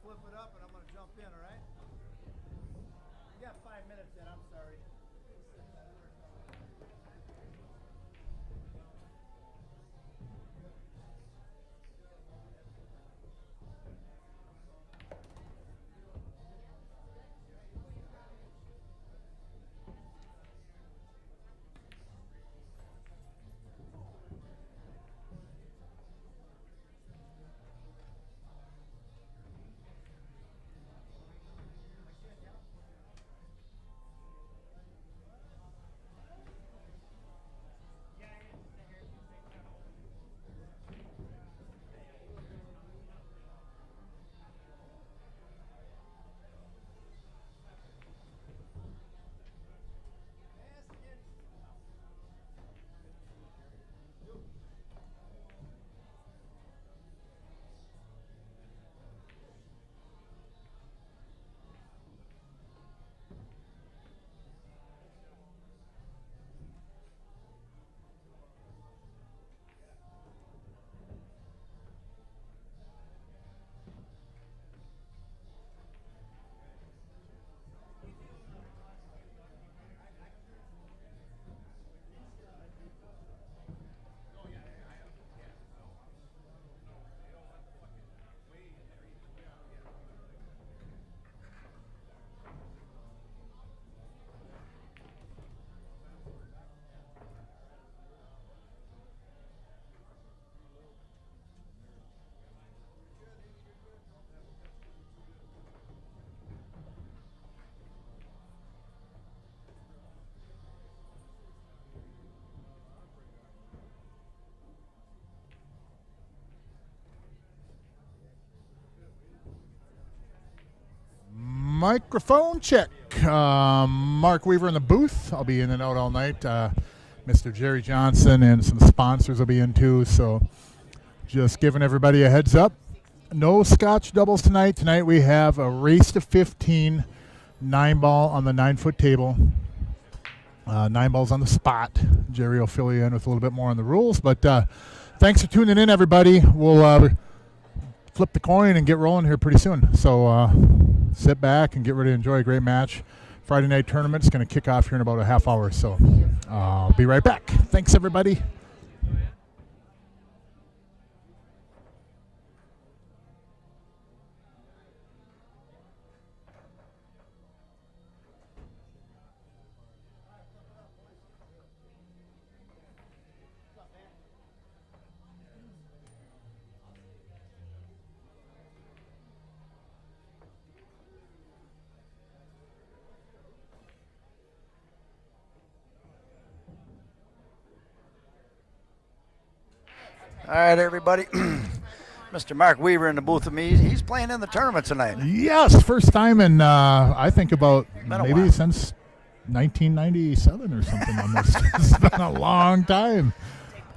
flip it up, and I'm going to jump in, all right? You got 5 minutes then, I'm sorry. Microphone check. Mark Weaver in the booth. I'll be in and out all night. Mr. Jerry Johnson and some sponsors will be in too. So just giving everybody a heads up. No Scotch doubles tonight. Tonight we have a race to 15, 9-ball on the 9-foot table. 9 balls on the spot. Jerry will fill you in with a little bit more on the rules. But thanks for tuning in, everybody. We'll flip the coin and get rolling here pretty soon. So sit back and get ready to enjoy a great match. Friday night tournament is going to kick off here in about a half hour. So I'll be right back. Thanks, everybody. All right, everybody. Mr. Mark Weaver in the booth with me. He's playing in the tournament tonight. Yes, first time in, I think about maybe while. since 1997 or something almost. It's been a long time.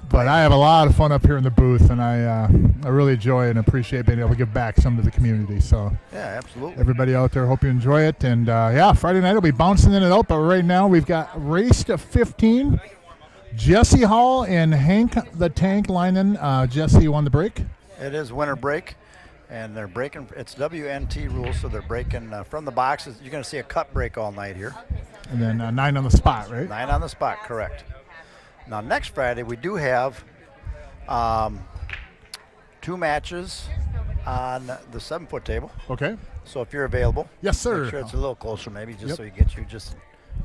But I have a lot of fun up here in the booth, and I really enjoy and appreciate being able to give back some to the community. So Yeah, absolutely. everybody out there, hope you enjoy it. And, yeah, Friday night will be bouncing in and out. But right now we've got race to 15. Jesse Hall and Hank the Tank Linen. Jesse won the break. It is winter break, and they're breaking. It's WNT rules, so they're breaking from the boxes. You're going to see a cut break all night here. And then 9 on the spot, right? 9 on the spot, correct. Now, next Friday, we do have 2 matches on the 7-foot table. Okay. So if you're available, Yes, sir. make sure it's a little closer, maybe, just Yep. so you get you just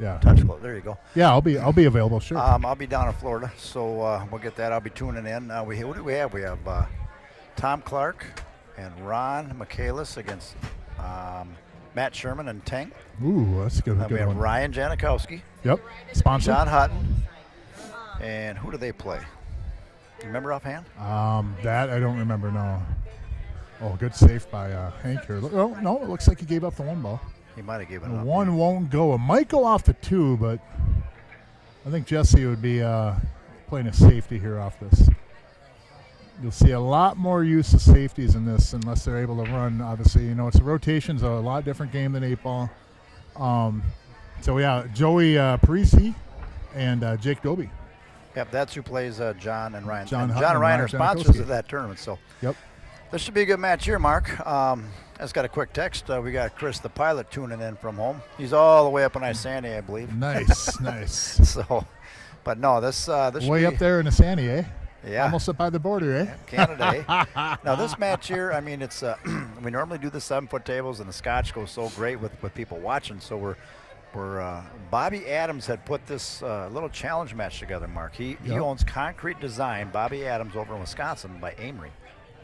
Yeah. touch close. There you go. Yeah, I'll be available, sure. I'll be down in Florida, so we'll get that. I'll be tuning in. Who do we have? We have Tom Clark and Ron Michaelis against Matt Sherman and Tank. Ooh, that's a good, Then we good have one. Ryan Janikowski, Yep. Sponsor. John Hutton, and who do they play? Remember offhand? That I don't remember, no. Oh, good save by Hank here. Oh, no, it looks like he gave up the 1 ball. He might have given The up. 1 won't go. It might go off the 2, but I think Jesse would be playing a safety here off this. You'll see a lot more use of safeties in this unless they're able to run. Obviously, it's a rotation's a lot different game than 8-ball. So, yeah, Joey Parisi and Jake Doby. Yep, that's who plays John and Ryan. John and Hutton John and and Ryan are Ryan sponsors Janikowski. of that tournament, so Yep. this should be a good match here, Mark. I just got a quick text. We got Chris the pilot tuning in from home. He's all the way up in Isani, I believe. Nice, nice. So, but no, this Way up there in Isani, eh? Yeah. Almost up by the border, eh? Canada. Eh? Now this match here, I mean, it's we normally do the 7-foot tables, and the Scotch goes so great with people watching. So we're Bobby Adams had put this little challenge match together. Mark, he owns Concrete Design, Bobby Adams, over in Wisconsin by Amory.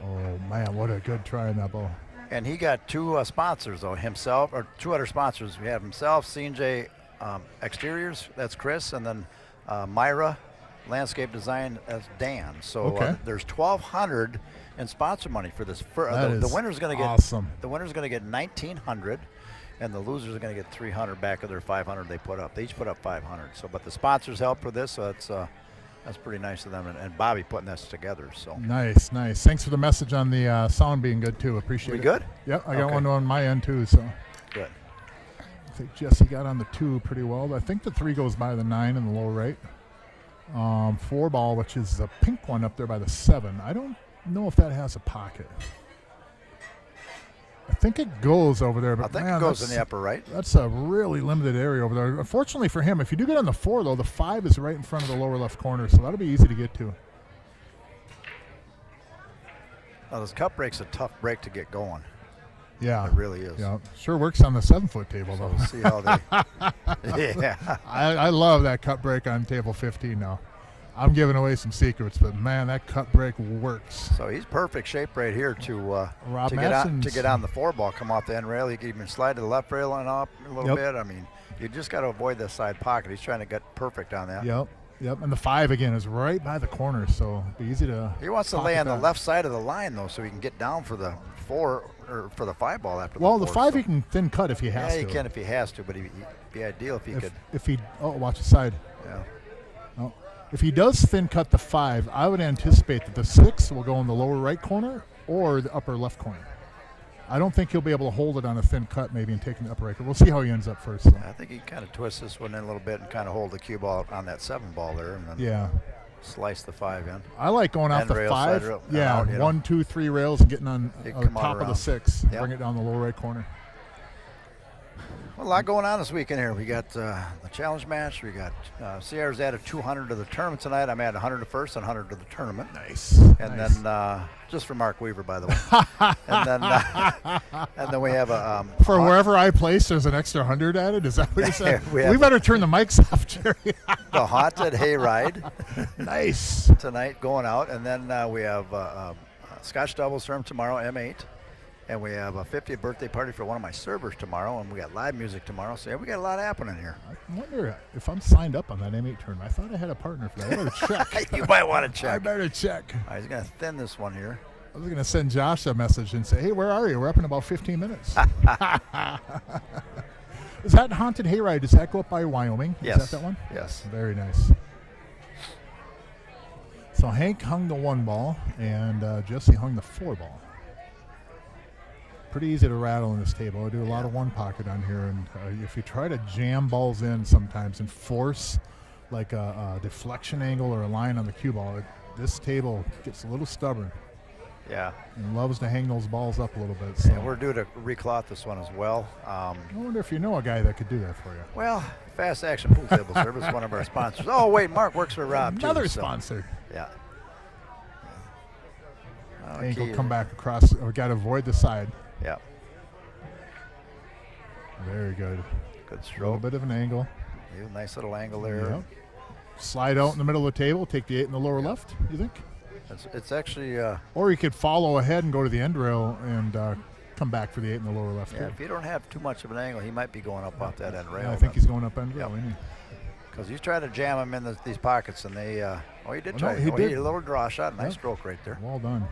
Oh man, what a good try on that ball. And he got 2 sponsors, though, himself, or 2 other sponsors. We have himself, C&J Exteriors, that's Chris, and then Myra Landscape Design, that's Dan. So there's $1,200 in sponsor money for this. The winner's going to get awesome. The winner's going to get $1,900, and the losers are going to get $300 back of their $500 they put up. They each put up $500. So, but the sponsors helped with this, so that's pretty nice of them, and Bobby putting this together. So nice. Thanks for the message on the sound being good too. Appreciate it. We good? Yep, I got one on my end too. So good. I think Jesse got on the 2 pretty well. But I think the 3 goes by the 9 in the lower right. 4 ball, which is the pink one up there by the 7. I don't know if that has a pocket. I think it goes over there, but I think it goes in the upper right. That's a really limited area over there. Unfortunately for him, if you do get on the 4, though, the 5 is right in front of the lower left corner, so that'll be easy to get to. Now, this cup break's a tough break to get going. Yeah. It really is. Yeah. Sure works on the 7-foot table, So though. we'll see how they... Yeah. I love that cut break on table 15 now. I'm giving away some secrets, but man, that cut break works. So he's perfect shape right here to get on the 4 ball, come off the end rail. He can even slide to the left rail and up a little bit. I mean, you just got to avoid the side pocket. He's trying to get perfect on that. Yep. And the 5 again is right by the corner, so it'll be easy to. He wants to lay on the left side of the line though, so he can get down for the 4 or for the 5 ball after. Well, the 5 he can thin cut if he has to. Yeah, he can if he has to, but it'd be ideal if he could. If he watch the side. Yeah. Oh. If he does thin cut the 5, I would anticipate that the 6 will go in the lower right corner or the upper left corner. I don't think he'll be able to hold it on a thin cut maybe and take the upper right. We'll see how he ends up first. I think he kind of twists this one in a little bit and kind of hold the cue ball on that 7 ball there, and then slice the 5 in. I like going off the rail, 5. rail, yeah, out, 1, 2, 3 rails and getting on the top of the 6. Yep. Bring it down the lower right corner. Well, a lot going on this weekend here. We got the challenge match. We got Sierra's added 200 to the tournament tonight. I'm adding 100 to first and 100 to the tournament. Nice. And then just for Mark Weaver, by the way. and then we have a for wherever I place, there's an extra 100 added. Is that what you said? we better turn the mics off, Jerry. The haunted hayride. Nice. Tonight going out, and then we have Scotch doubles term tomorrow, M8. And we have a 50th birthday party for one of my servers tomorrow, and we got live music tomorrow. So we got a lot happening here. I wonder if I'm signed up on that M8 tournament. I thought I had a partner for that. I better check. You might want to check. I better check. All right, he's going to thin this one here. I was going to send Josh a message and say, hey, where are you? We're up in about 15 minutes. Is that Haunted Hayride? Does that go up by Wyoming? Yes. Is that one? Yes. Very nice. So Hank hung the 1 ball, and Jesse hung the 4 ball. Pretty easy to rattle in this table. I do a lot of 1 pocket on here, and if you try to jam balls in sometimes and force like a deflection angle or a line on the cue ball, this table gets a little stubborn. Yeah. And loves to hang those balls up a little bit. So. And we're due to recloth this one as well. I wonder if you know a guy that could do that for you. Well, Fast Action Pool Table Service, one of our sponsors. Oh, wait, Mark works for Rob, Another too. sponsor. Yeah. Angle come back across. We got to avoid the side. Yeah. Very good. Good stroke. A little bit of an angle. Yeah, nice little angle there. Yep. Slide out in the middle of the table. Take the 8 in the lower left, you think? It's actually... or you could follow ahead and go to the end rail and come back for the 8 in the lower left. Yeah, if you don't have too much of an angle, he might be going up off that end rail. Yeah, I think he's going up end rail, isn't he? Because he's trying to jam him in these pockets, and they... he did try. He did. A little draw shot. Nice stroke right there. Well done.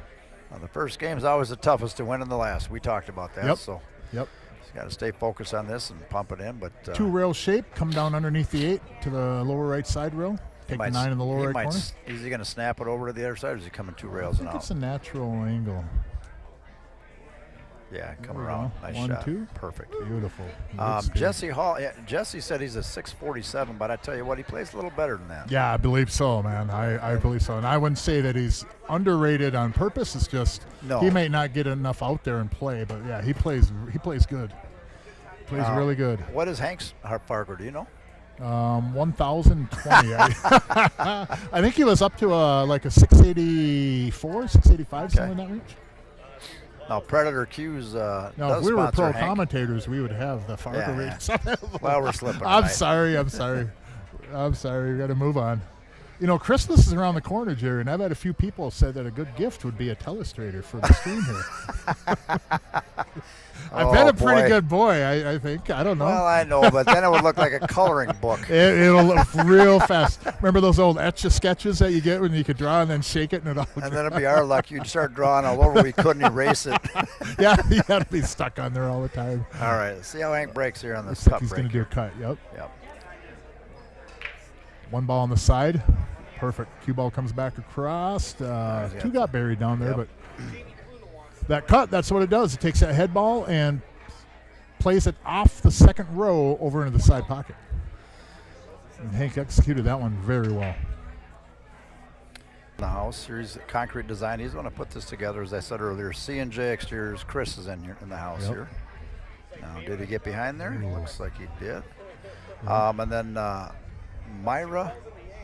The first game's always the toughest to win in the last. We talked about that. Yep. So yep. He's got to stay focused on this and pump it in. But 2 rail shape, come down underneath the 8 to the lower right side rail. Take the 9 in the lower right corner. Is he going to snap it over to the other side, or is he coming 2 rails and out? I think it's a natural angle. Yeah, come There we around. go. Nice 1, shot. 2. Perfect. Beautiful. Good speed. Jesse Hall. Yeah, Jesse said he's a 647, but I tell you what, he plays a little better than that. Yeah, I believe so, man. I believe so. And I wouldn't say that he's underrated on purpose. It's just he may not get enough out there and play, but yeah, he plays good. Plays really good. What is Hank's Fargo? Do you know? 1,020. I think he was up to like a 684, 685, something in that range. Now, Predator Q's Now, does if we were sponsor pro Hank. commentators, we would have the Fargo rates available. Well, we're slipping. I'm tonight. sorry. We got to move on. You know, Christmas is around the corner, Jerry, and I've had a few people say that a good gift would be a telestrator for the stream here. I've been a pretty good boy, I think. I don't know. Well, I know, but then it would look like a coloring book. It'll look real fast. Remember those old etch-a-sketches that you get when you could draw and then shake it and it all And then it'd be our luck. You'd start drawing all over. We couldn't erase it. Yeah, you got to be stuck on there all the time. All right, let's see how Hank breaks here on this Looks like cut he's break. going to do a cut, yep. Yep. One ball on the side. Perfect. Cue ball comes back across. Two got buried down there, but that cut, that's what it does. It takes that head ball and plays it off the second row over into the side pocket. And Hank executed that one very well. The house series concrete design. He's going to put this together, as I said earlier. C&J Exteriors. Chris is in here in the house here. Now, did he get behind there? Looks like he did. And then Myra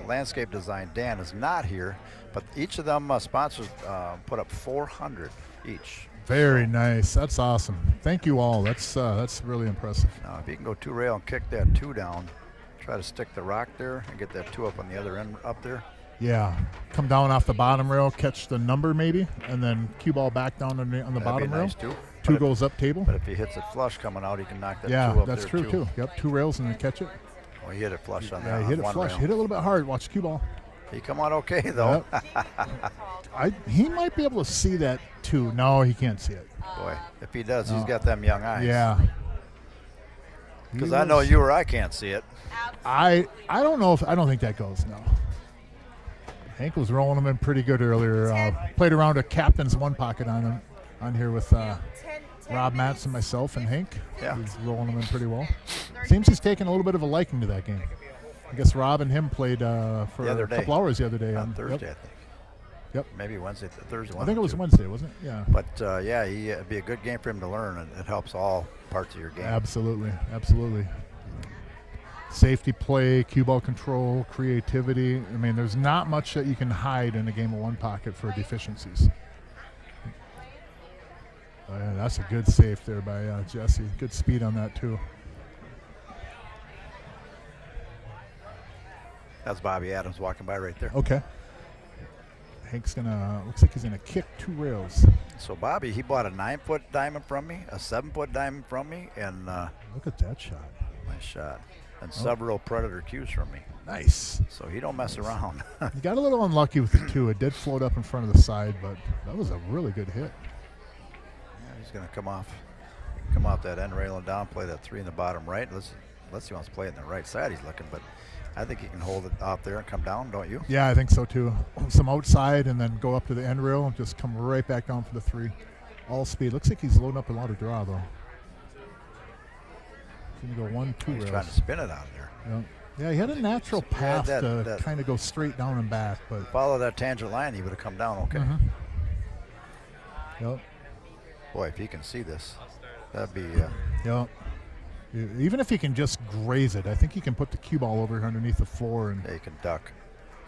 Landscape Design. Dan is not here, but each of them sponsors put up 400 each. Very nice. That's awesome. Thank you all. That's really impressive. Now, if you can go 2 rail and kick that 2 down, try to stick the rock there and get that 2 up on the other end up there. Yeah. Come down off the bottom rail, catch the number maybe, and then cue ball back down on the That'd bottom be rail. nice too. 2 goes up table. But if he hits it flush coming out, he can knock that 2 up that's there true too. Yep, 2 rails and then catch it. Oh, he hit it flush on that. Yeah, he hit it one flush. rail. Hit it a little bit hard. Watch cue ball. He come out okay though. Yep. He might be able to see that too. No, he can't see it. Boy, if he does, he's got them young eyes. Yeah. Because I know you or I can't see it. I don't know if I don't think that goes. No. Hank was rolling him in pretty good earlier. Played around a captain's one pocket on here with Rob Matz and myself and Hank. Yeah. He's rolling him in pretty well. Seems he's taking a little bit of a liking to that game. I guess Rob and him played for a couple hours the other day. On Thursday, yep. I think. Yep. Maybe Wednesday, Thursday. I think it was Wednesday, wasn't it? Yeah. But yeah, it'd be a good game for him to learn, and it helps all parts of your game. Absolutely. Safety play, cue ball control, creativity. I mean, there's not much that you can hide in a game of one pocket for deficiencies. Yeah, that's a good save there by Jesse. Good speed on that too. That's Bobby Adams walking by right there. Okay. Hank's looks like he's gonna kick 2 rails. So Bobby, he bought a 9-foot diamond from me, a 7-foot diamond from me, and Look at that shot. nice shot, and several Predator Qs from me. Nice. So he don't mess around. He got a little unlucky with the 2. It did float up in front of the side, but that was a really good hit. Yeah, he's gonna come off that end rail and down, play that 3 in the bottom right. Let's see, he wants to play it in the right side. He's looking, but I think he can hold it out there and come down, don't you? Yeah, I think so too. Some outside and then go up to the end rail and just come right back down for the 3. All speed. Looks like he's loading up a lot of draw though. He's gonna go 1, 2 He's rails. trying to spin it out of there. Yeah, he had a natural path that to kind of go straight down and back, but Follow that tangent line, he would have come down okay. Yep. Boy, if he can see this, that'd be. Yep. Even if he can just graze it, I think he can put the cue ball over here underneath the floor and Yeah, he can duck.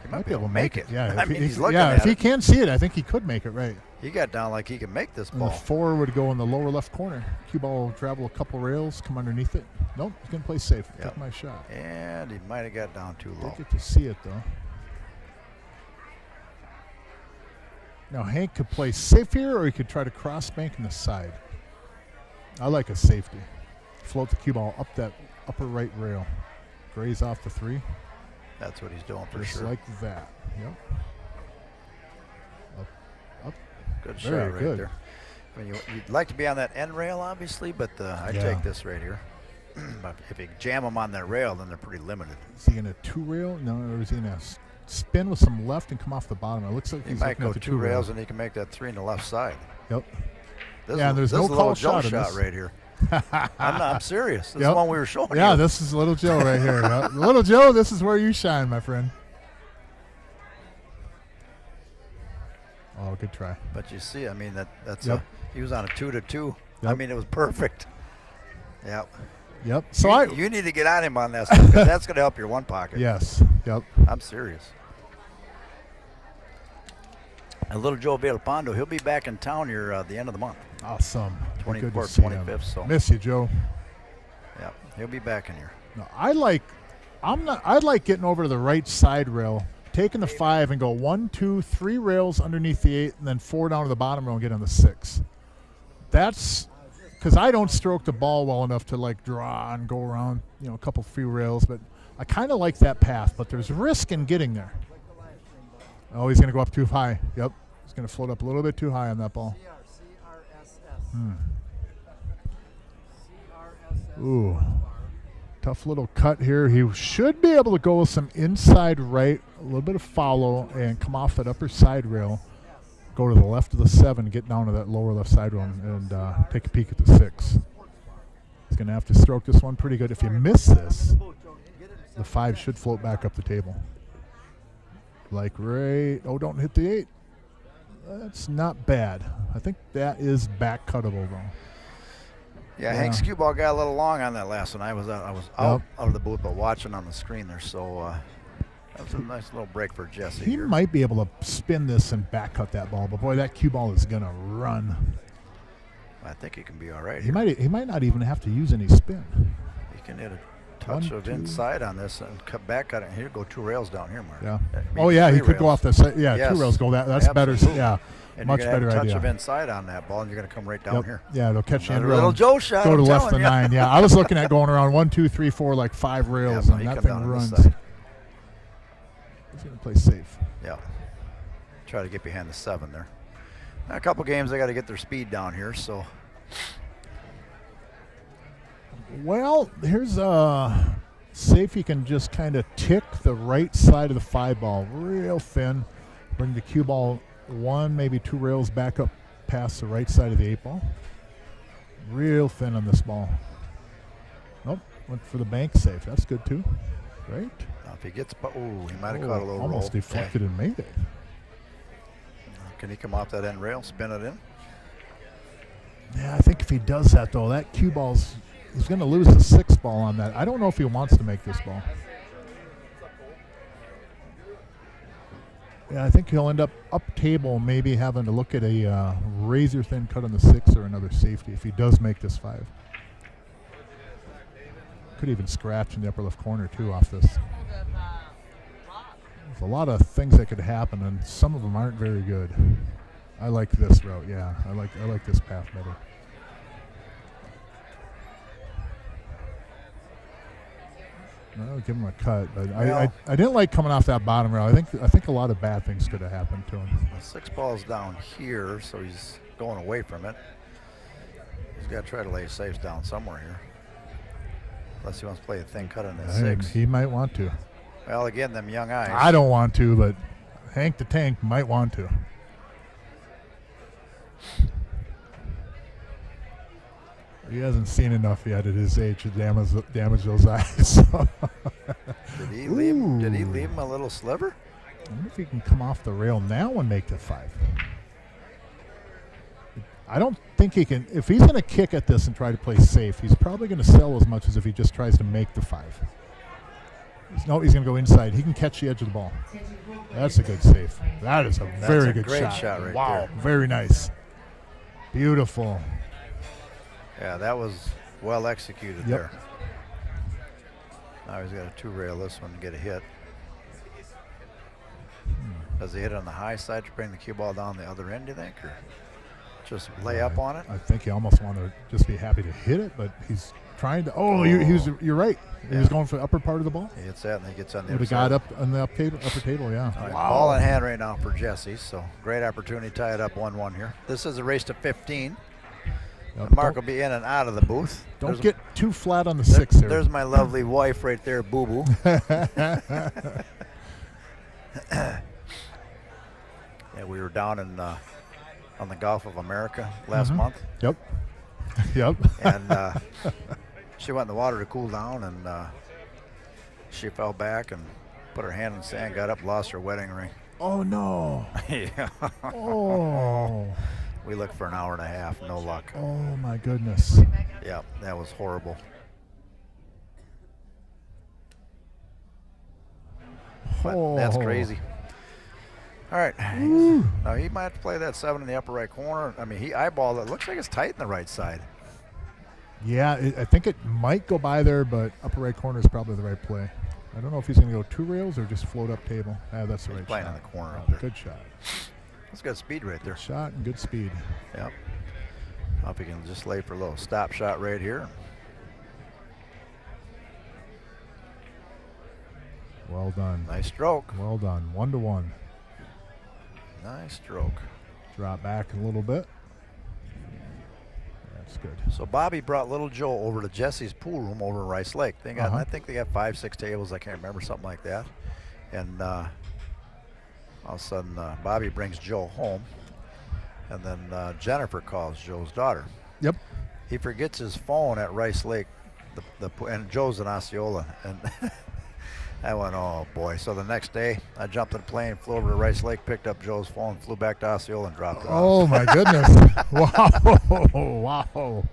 He might be able to make it. Yeah, I mean, he's looking if at he it. can see it, I think he could make it right. He got down like he can make this And the ball. 4 would go in the lower left corner. Cue ball will travel a couple rails, come underneath it. Nope, he's gonna play safe. Yep. Take my shot. And he might have got down too low. Didn't get to see it though. Now Hank could play safe here, or he could try to cross bank in the side. I like a safety. Float the cue ball up that upper right rail. Graze off the 3. That's what he's doing for Just sure. like that. Yep. Up. Good Very shot right good. there. I mean, you'd like to be on that end rail, obviously, but I Yeah. take this right here. But if you jam them on that rail, then they're pretty limited. Is he going to 2 rail? No, or is he going to spin with some left and come off the bottom? It looks like He he's might looking go at the 2 rails, and he can make that 3 on the left side. Yep. This Yeah, is, there's this no is a little call Joe shot in shot this. right here. I'm serious. This is Yep. the one we were showing you. Yeah, this is Little Joe right here. Yep. Little Joe, this is where you shine, my friend. Oh, good try. But you see, I mean, that's Yep. he was on a 2-2. I Yep. mean, it was perfect. Yep. Yep. So You need to get on him on that stuff, 'cause that's going to help your one pocket. Yes. Yep. I'm serious. And little Joe Villalpando, he'll be back in town here at the end of the month. Awesome. Good to 24th, see him. 25th. So Miss you, Joe. yeah, he'll be back in here. No, I like getting over to the right side rail, taking the 5 and go 1, 2, 3 rails underneath the 8, and then 4 down to the bottom rail and get on the 6. That's because I don't stroke the ball well enough to like draw and go around, a couple few rails, but I kind of like that path, but there's risk in getting there. Oh, he's going to go up too high. Yep. He's going to float up a little bit too high on that ball. Ooh. Tough little cut here. He should be able to go with some inside right, a little bit of follow, and come off that upper side rail, go to the left of the 7, get down to that lower left side rail, and take a peek at the 6. He's going to have to stroke this one pretty good. If you miss this, the 5 should float back up the table. Oh, don't hit the 8. That's not bad. I think that is back cuttable, though. Yeah, Hank's cue ball got a little long on that last one. I was out of the booth, but watching on the screen there. So that was a nice little break for Jesse. He here. might be able to spin this and back cut that ball, but boy, that cue ball is gonna run. I think he can be all right. He might not even have to use any spin. He can hit a touch of inside on this and cut it. Here, go 2 rails down here, Mark. Yeah. Maybe He 3 could go rails. off the side. Yeah, Yes. 2 rails go that. That's Absolutely. better. Yeah, And much you're gonna better have a touch idea. of inside on that ball, and you're going to come right down here. Yeah, it'll catch you in Another rail. little Joe shot. Go to I'm left the telling ya. 9. Yeah, I was looking at going around 1, 2, 3, 4, like 5 rails, Yeah, and he that come thing down on this runs. side. He's gonna play safe. Yeah. Try to get behind the 7 there. Now, a couple games, they got to get their speed down here. So. Well, here's see if you can just kind of tick the right side of the 5 ball real thin. Bring the cue ball 1, maybe 2 rails back up past the right side of the 8 ball. Real thin on this ball. Nope, went for the bank safe. That's good too. Right? Now if he gets, he might have caught a little almost roll. deflected and made it. Can he come off that end rail, spin it in? Yeah, I think if he does that though, that cue ball's he's going to lose the 6 ball on that. I don't know if he wants to make this ball. Yeah, I think he'll end up table, maybe having to look at a razor thin cut on the 6 or another safety if he does make this 5. Could even scratch in the upper left corner too off this. There's a lot of things that could happen, and some of them aren't very good. I like this route. Yeah, I like this path better. I'll give him a cut, but I didn't like coming off that bottom rail. I think a lot of bad things could have happened to him. The 6 ball's down here, so he's going away from it. He's got to try to lay safes down somewhere here. Unless he wants to play a thin cut on that 6. He might want to. Well, again, them young eyes. I don't want to, but Hank the Tank might want to. He hasn't seen enough yet at his age to damage those eyes. Did he leave him a little sliver? I wonder if he can come off the rail now and make the 5. I don't think he can. If he's going to kick at this and try to play safe, he's probably going to sell as much as if he just tries to make the 5. No, he's going to go inside. He can catch the edge of the ball. That's a good save. That is a very good great shot. shot right wow, there. Very nice. Beautiful. Yeah, that was well executed Yep. there. Now he's got a 2 rail this one to get a hit. Does he hit on the high side to bring the cue ball down the other end, do you think? Or just lay up on it? I think you almost want to just be happy to hit it, but he's trying to. You're right. He was going for the upper part of the ball. He hits that and he gets on the Would other have side. got up on the upper table, yeah. All right, ball in hand right now for Jesse, so great opportunity to tie it up 1-1 here. This is a race to 15. Yep. Mark will be in and out of the booth. Don't get too flat on the 6 there. There's my lovely wife right there, Boo Boo. Yeah, we were down in on the Golf of America last month. Yep. Yep. And she went in the water to cool down, and she fell back and put her hand in the sand, got up, lost her wedding ring. Oh, no. Yeah. Oh. We looked for an hour and a half, no luck. Oh, my goodness. Yeah, that was horrible. But that's crazy. All right. Now he might have to play that 7 in the upper right corner. I mean, he eyeballed it. Looks like it's tight in the right side. Yeah, I think it might go by there, but upper right corner is probably the right play. I don't know if he's going to go 2 rails or just float up table. That's the right shot. Playing in the corner up there. Good shot. That's good speed right there. Good shot and good speed. Yep. Hope he can just lay for a little stop shot right here. Well done. Nice stroke. Well done. 1-1. Nice stroke. Drop back a little bit. That's good. So Bobby brought little Joe over to Jesse's pool room over in Rice Lake. They got, I think they got 5, 6 tables. I can't remember, something like that. And all of a sudden, Bobby brings Joe home, and then Jennifer calls Joe's daughter. Yep. He forgets his phone at Rice Lake, and Joe's in Osceola, and I went, oh boy. So the next day, I jumped in a plane, flew over to Rice Lake, picked up Joe's phone, flew back to Osceola, and dropped it off. Oh my goodness! Wow!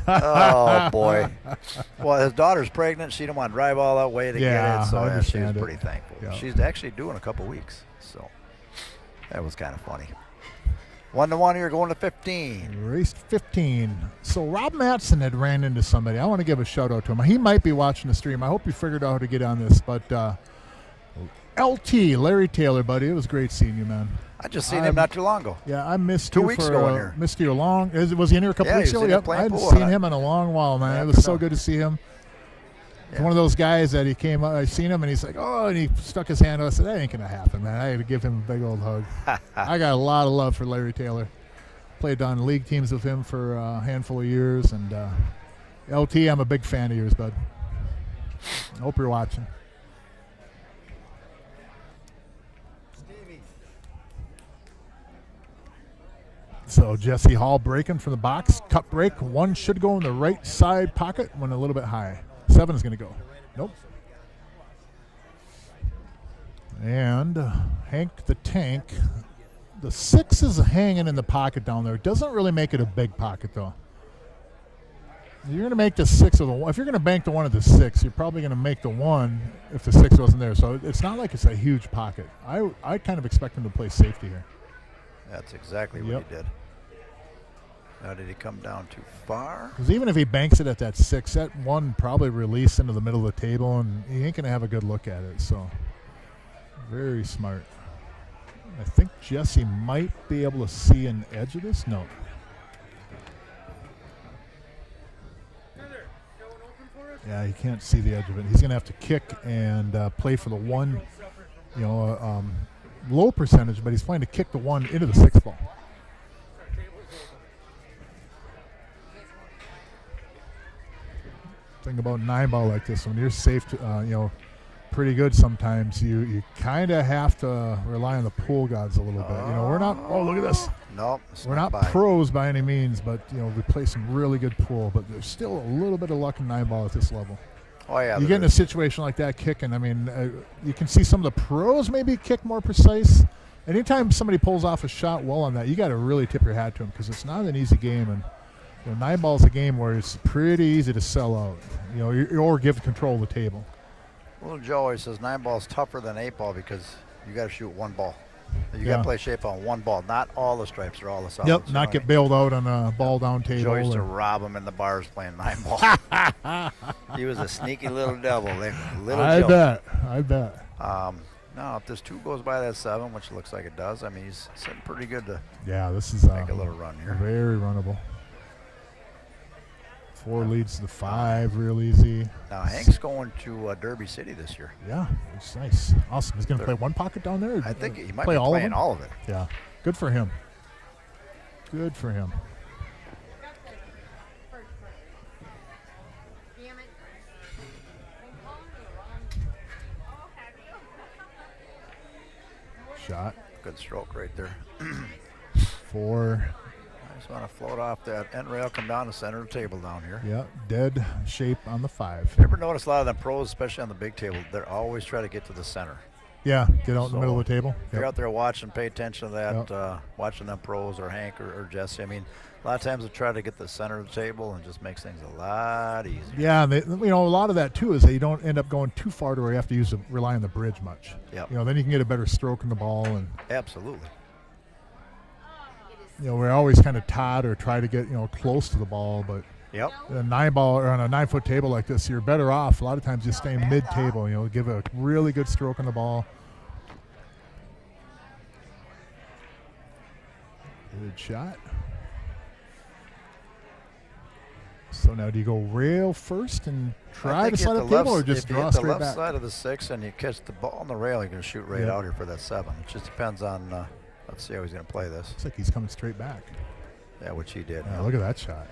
Oh boy. Well, his daughter's pregnant. She didn't want to drive all that way to get it, so I she was understand pretty thankful. Yep. She's actually due in a couple weeks, so that was kind of funny. 1-1 here, going to 15. Race 15. So Rob Matson had ran into somebody. I want to give a shout out to him. He might be watching the stream. I hope he figured out how to get on this. But LT, Larry Taylor, buddy, it was great seeing you, man. I just seen him not too long ago. Yeah, I missed 2 you weeks for, ago in here. Missed you a long. Was he in here a couple weeks ago? Yep. I hadn't seen him in a long while, man. Yeah, it was so good to see him. It's one of those guys that he came up, I seen him, and he's like, oh, and he stuck his hand out. I said, that ain't going to happen, man. I had to give him a big old hug. I got a lot of love for Larry Taylor. Played on league teams with him for a handful of years, and LT, I'm a big fan of yours, bud. I hope you're watching. So Jesse Hall breaking from the box. Cut break. 1 should go in the right side pocket. 1 a little bit high. 7 is going to go. Nope. And Hank the Tank. The 6 is hanging in the pocket down there. It doesn't really make it a big pocket, though. You're going to make the 6 of the 1. If you're going to bank the 1 of the 6, you're probably going to make the 1 if the 6 wasn't there. So it's not like it's a huge pocket. I kind of expect him to play safety here. That's exactly what he did. Now, did he come down too far? Because even if he banks it at that 6, that 1 probably release into the middle of the table, and he ain't going to have a good look at it. So very smart. I think Jesse might be able to see an edge of this. No. Yeah, he can't see the edge of it. He's going to have to kick and play for the 1, low percentage, but he's playing to kick the 1 into the 6 ball. Thing about 9 ball like this, when you're safe, pretty good sometimes, you kind of have to rely on the pool gods a little bit. We're not, look at this. Nope. We're not pros by any means, but, we play some really good pool, but there's still a little bit of luck in 9 ball at this level. Oh, yeah. You get in a situation like that kicking, you can see some of the pros maybe kick more precise. Anytime somebody pulls off a shot well on that, you got to really tip your hat to them because it's not an easy game. And 9 ball is a game where it's pretty easy to sell out, or give control of the table. Little Joe always says 9 ball is tougher than 8 ball because you got to shoot 1 ball. You got to play shape on 1 ball, not all the stripes or all the solids. Yep, not get bailed out on a ball down table. Joe used to rob him in the bars playing 9 ball. He was a sneaky little devil. I bet. Now, if this 2 goes by that 7, which looks like it does, he's sitting pretty good to this is make a little run here. Very runnable. 4 leads to the 5, real easy. Now, Hank's going to Derby City this year. Yeah, it's nice. Awesome. He's going to play 1 pocket down there? I think he might be playing all of it. Yeah, good for him. Good for him. Shot. Good stroke right there. 4. I just want to float off that end rail, come down the center of the table down here. Yeah, dead shape on the 5. You ever notice a lot of them pros, especially on the big table, they're always trying to get to the center. Yeah, get out in the middle of the table. If you're out there watching, pay attention to that, Yep. watching them pros or Hank or Jesse. I mean, a lot of times they try to get the center of the table and just makes things a lot easier. Yeah, and a lot of that too is that you don't end up going too far to where you have to rely on the bridge much. Yep. Then you can get a better stroke in the ball, and Absolutely. we're always kind of taught or try to get close to the ball, but Yep. a 9 ball or on a 9-foot table like this, you're better off a lot of times just staying mid-table. Give a really good stroke on the ball. Good shot. So now do you go rail first and try to slide up table, or just draw straight back? If you hit the left side of the 6 and you catch the ball on the rail, you're going to shoot right out here for that 7. It just depends on, let's see how he's going to play this. Looks like he's coming straight back. Yeah, which he did. Yeah, look at that shot.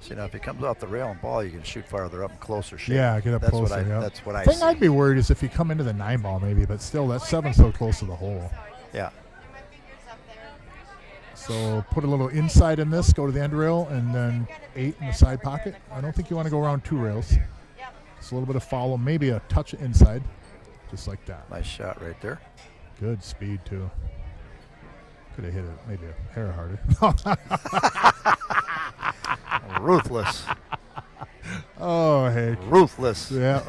See, now if he comes off the rail and ball, you can shoot farther up and closer shape. Yeah, get up closer. That's what I see. see. I'd be worried is if you come into the 9 ball maybe, but still that 7's so close to the hole. Yeah. So put a little inside in this, go to the end rail, and then 8 in the side pocket. I don't think you want to go around 2 rails. Just a little bit of follow, maybe a touch inside, just like that. Nice shot right there. Good speed, too. Could have hit it maybe a hair harder. Ruthless. Oh, hey. Ruthless. Yeah.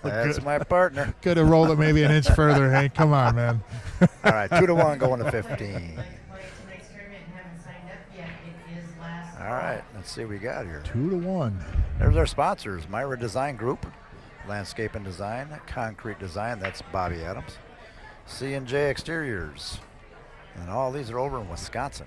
That's my partner. Could have rolled it maybe an inch further, Hank. Come on, man. All right, 2-1 going to 15. All right, let's see what we got here. 2-1. There's our sponsors: Myra Design Group, Landscape and Design, Concrete Design. That's Bobby Adams. C&J Exteriors, and all these are over in Wisconsin.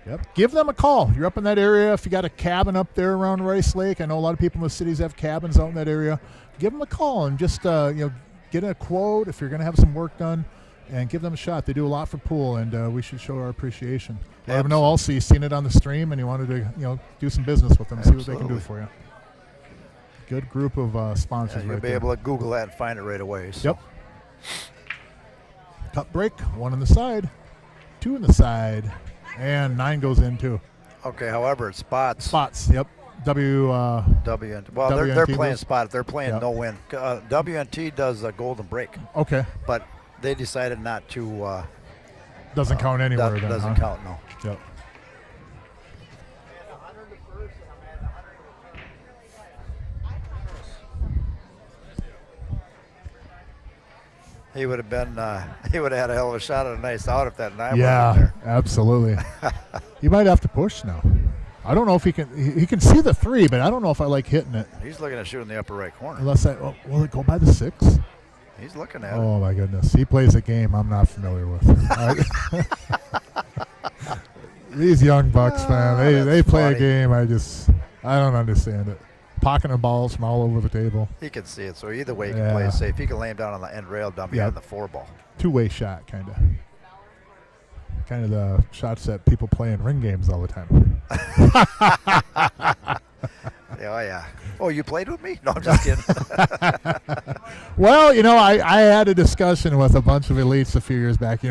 Yep. Give them a call. You're up in that area. If you got a cabin up there around Rice Lake, I know a lot of people in the cities have cabins out in that area. Give them a call and just get a quote if you're going to have some work done, and give them a shot. They do a lot for pool, and we should show our appreciation. Let them know also you've seen it on the stream and you wanted to do some business with them, see what they can do for you. Good group of sponsors. You'll be able to Google that and find it right away. So. Yep. Cut break, 1 on the side, 2 on the side, and 9 goes in too. Okay, however, it's spots. Spots, yep. Well, they're playing spot. They're playing no win. WNT does a golden break. Okay. But they decided not to. Doesn't count anywhere. That then, doesn't count, no. Yep. He would have been. He would have had a hell of a shot at a nice out if that 9 wasn't Yeah, there. absolutely. He might have to push now. I don't know if he can. He can see the 3, but I don't know if I like hitting it. He's looking at shooting the upper right corner. Unless will it go by the 6? He's looking at it. Oh my goodness, he plays a game I'm not familiar with. These young bucks, man, they play a game I don't understand it. Pocketing balls from all over the table. He can see it, so either way he can play it safe. He can lay him down on the end rail, dump on the 4 ball. 2-way shot, kind of the shots that people play in ring games all the time. Oh yeah. Oh, you played with me? No, I'm just kidding. Well, I had a discussion with a bunch of elites a few years back.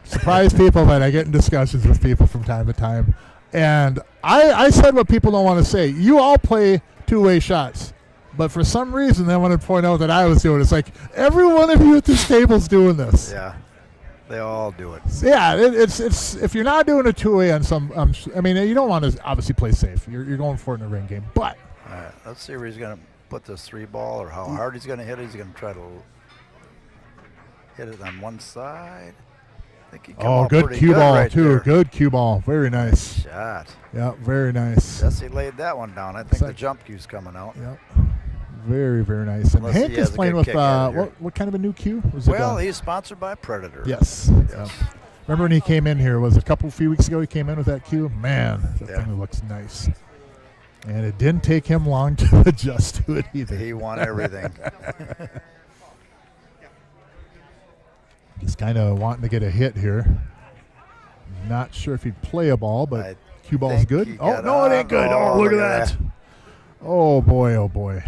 Surprise people, but I get in discussions with people from time to time. And I said what people don't want to say. You all play 2-way shots. But for some reason, they want to point out that I was doing it. It's like, every one of you at this table's doing this. Yeah. They all do it. Yeah, it's if you're not doing a 2-way on some, you don't want to obviously play safe. You're going for it in a ring game. But all right, let's see where he's going to put this 3 ball or how hard he's going to hit it. He's going to try to hit it on one side. I think he good cue ball right too. there. Good cue ball. Very nice. Shot. Yeah, very nice. Jesse laid that one down. I think the jump cue's coming out. Yep. Very, very nice. And Hank is playing with what kind of a new cue? He's sponsored by Predator. Yes. Remember when he came in here? Was it a few weeks ago he came in with that cue? Man, that thing looks nice. And it didn't take him long to adjust to it either. He won everything. Just kind of wanting to get a hit here. Not sure if he'd play a ball, but cue ball's good. Oh, no, it ain't good. Oh, look at that. Oh, boy, oh, boy.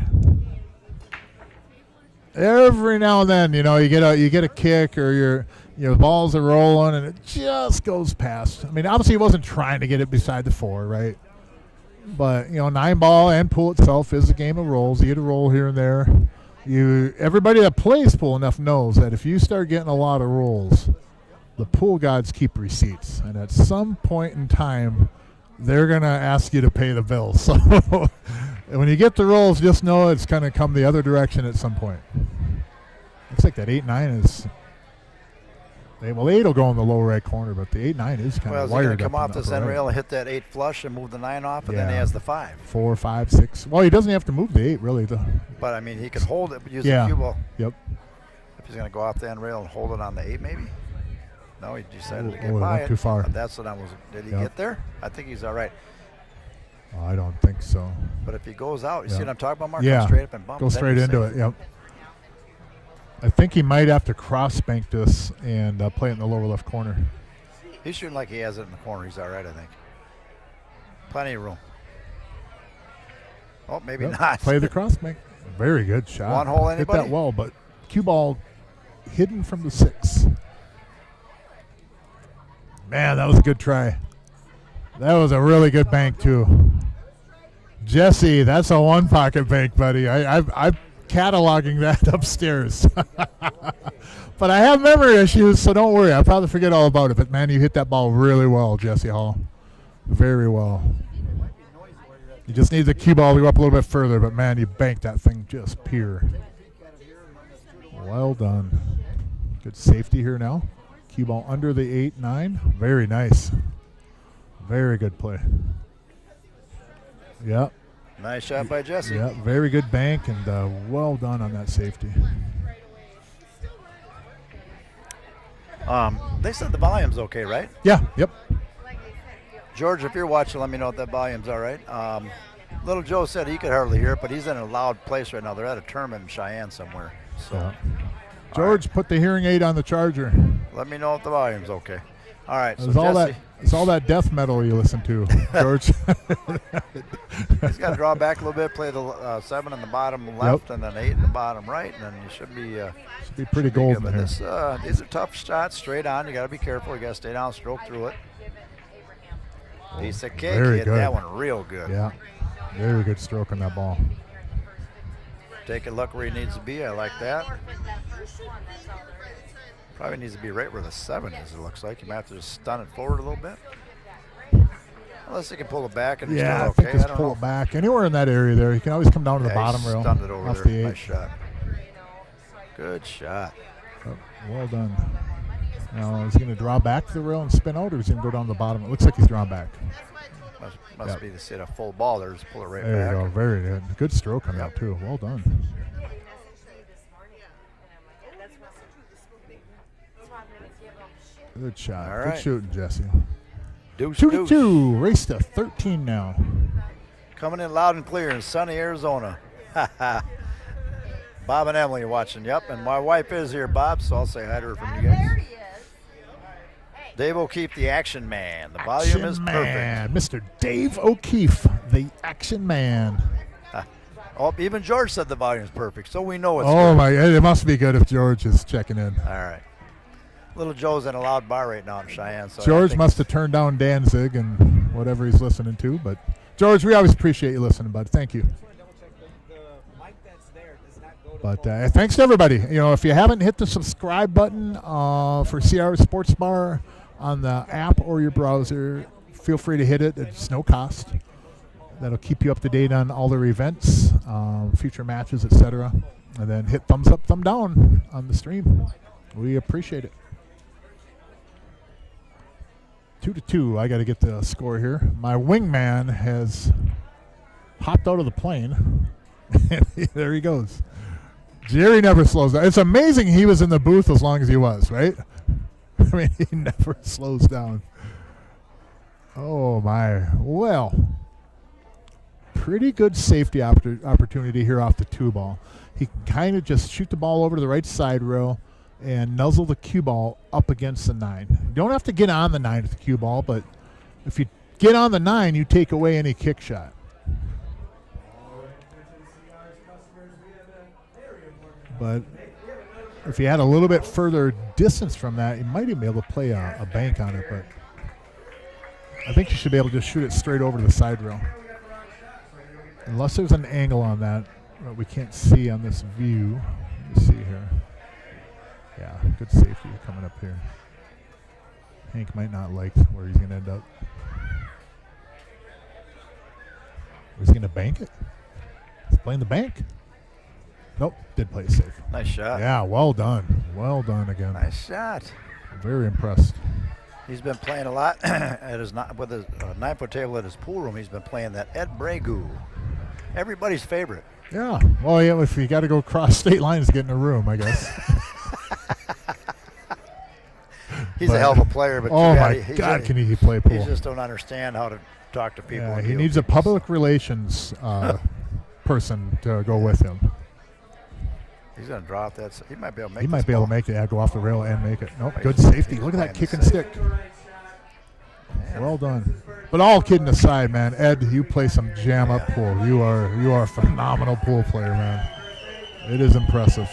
Every now and then, you get a kick or your balls are rolling and it just goes past. I mean, obviously he wasn't trying to get it beside the 4, right? But 9-ball and pool itself is a game of rolls. You get a roll here and there. Everybody that plays pool enough knows that if you start getting a lot of rolls, the pool gods keep receipts, and at some point in time, they're gonna ask you to pay the bill. So when you get the rolls, just know it's gonna come the other direction at some point. Looks like that 8-9 is. Well, the 8 will go in the lower right corner, but the 8-9 is kind of wired up. Well, is he going to come off this end right. rail and hit that 8 flush and move the 9 off, and then he has the 5? 4, 5, 6. Well, he doesn't have to move the 8, really. But, I mean, he can hold it using the cue ball. Yep. If he's going to go off the end rail and hold it on the 8, maybe? No, he decided to get he by went it. too far. That's what I was. Did he get there? I think he's all right. I don't think so. But if he goes out, you see what I'm talking about, Mark? Yeah. Go straight up and bump. Go straight into it, yep. I think he might have to cross bank this and play it in the lower left corner. He's shooting like he has it in the corner. He's all right, I think. Plenty of room. Oh, maybe not. Play the cross bank. Very good shot. One hole, anybody? Hit that well, but cue ball hidden from the 6. Man, that was a good try. That was a really good bank, too. Jesse, that's a 1-pocket bank, buddy. I'm cataloging that upstairs. But I have memory issues, so don't worry. I'll probably forget all about it. But, man, you hit that ball really well, Jesse Hall. Very well. You just need the cue ball to go up a little bit further, but, man, you banked that thing just pure. Well done. Good safety here now. Cue ball under the 8-9. Very nice. Very good play. Yep. Nice shot by Jesse. Yep, very good bank and well done on that safety. They said the volume's okay, right? Yeah, yep. George, if you're watching, let me know if that volume's all right. Little Joe said he could hardly hear it, but he's in a loud place right now. They're at a tournament in Cheyenne somewhere. So, yeah. George, put the hearing aid on the charger. Let me know if the volume's okay. All right, so Jesse. It's all that death metal you listen to, George. He's got to draw back a little bit, play the 7 in the bottom left, and then 8 in the bottom right, and then you should be pretty golden good. here. These are tough shots, straight on. You got to be careful. You got to stay down, stroke through it. Piece of cake. Hit that one real good. Yeah, very good stroke on that ball. Take a look where he needs to be. I like that. Probably needs to be right where the 7 is, it looks like. You might have to just stun it forward a little bit. Unless he can pull it back and it's still okay. I think just pull it back. Anywhere in that area there. You can always come down to the bottom rail. Stunned it over off there. The 8. Nice shot. Good shot. Oh, well done. Now, is he going to draw back to the rail and spin out, or is he going to go down the bottom? It looks like he's drawn back. Must be to sit a full ball there. Just pull it right back. There you go. Very good. Good stroke on that, too. Well done. Good shot. All right. Good shooting, Jesse. Deuce, 2-2. Race to 13 now. Coming in loud and clear in sunny Arizona. Bob and Emily are watching. Yep, and my wife is here, Bob, so I'll say hi to her from you guys. There he is. Dave O'Keefe, the action man. The volume is perfect. Mr. Dave O'Keefe, the action man. Oh, even George said the volume is perfect, so we know it's good. my! It must be good if George is checking in. All right. Little Joe's in a loud bar right now in Cheyenne. So George must have turned down Danzig and whatever he's listening to. But, George, we always appreciate you listening, bud. Thank you. But thanks to everybody. If you haven't hit the subscribe button for CR Sports Bar on the app or your browser, feel free to hit it. It's no cost. That'll keep you up to date on all their events, future matches, etc. And then hit thumbs up, thumb down on the stream. We appreciate it. 2-2. I got to get the score here. My wingman has hopped out of the plane. There he goes. Jerry never slows down. It's amazing he was in the booth as long as he was, right? I mean, he never slows down. Oh, my. Well, pretty good safety opportunity here off the 2-ball. He can kind of just shoot the ball over to the right side rail and nuzzle the cue ball up against the 9. You don't have to get on the 9 with the cue ball, but if you get on the 9, you take away any kick shot. But if he had a little bit further distance from that, he might even be able to play a bank on it. But I think you should be able to just shoot it straight over to the side rail. Unless there's an angle on that we can't see on this view. Let me see here. Yeah, good safety coming up here. Hank might not like where he's going to end up. Is he going to bank it? He's playing the bank. Nope, did play it safe. Nice shot. Yeah, well done. Well done again. Nice shot. Very impressed. He's been playing a lot at his with his 9-foot table at his pool room. He's been playing that Ed Bregu. Everybody's favorite. Yeah. Well, yeah, if you got to go cross state lines to get in a room, I guess. He's a hell of a player, but oh my God, can he play pool? He just don't understand how to talk to people. Yeah, he needs a public relations person to go with him. He's going to drop that. He might be able to make it. He might be able to make it. Yeah, go off the rail and make it. Nope, good safety. Look at that kick and stick. Well done. But all kidding aside, man, Ed, you play some jam-up pool. You are a phenomenal pool player, man. It is impressive.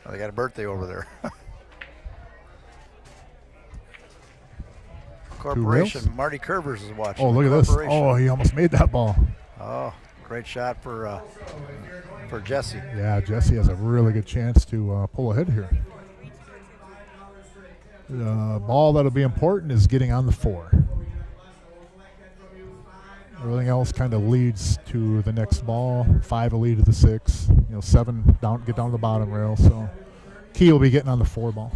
Well, they got a birthday over there. Corporation. Marty Curvers is watching. Oh, look at this. Oh, he almost made that ball. Oh, great shot for Jesse. Yeah, Jesse has a really good chance to pull ahead here. The ball that'll be important is getting on the 4. Everything else kind of leads to the next ball. 5 will lead to the 6. 7 down, get down to the bottom rail. So key will be getting on the 4 ball.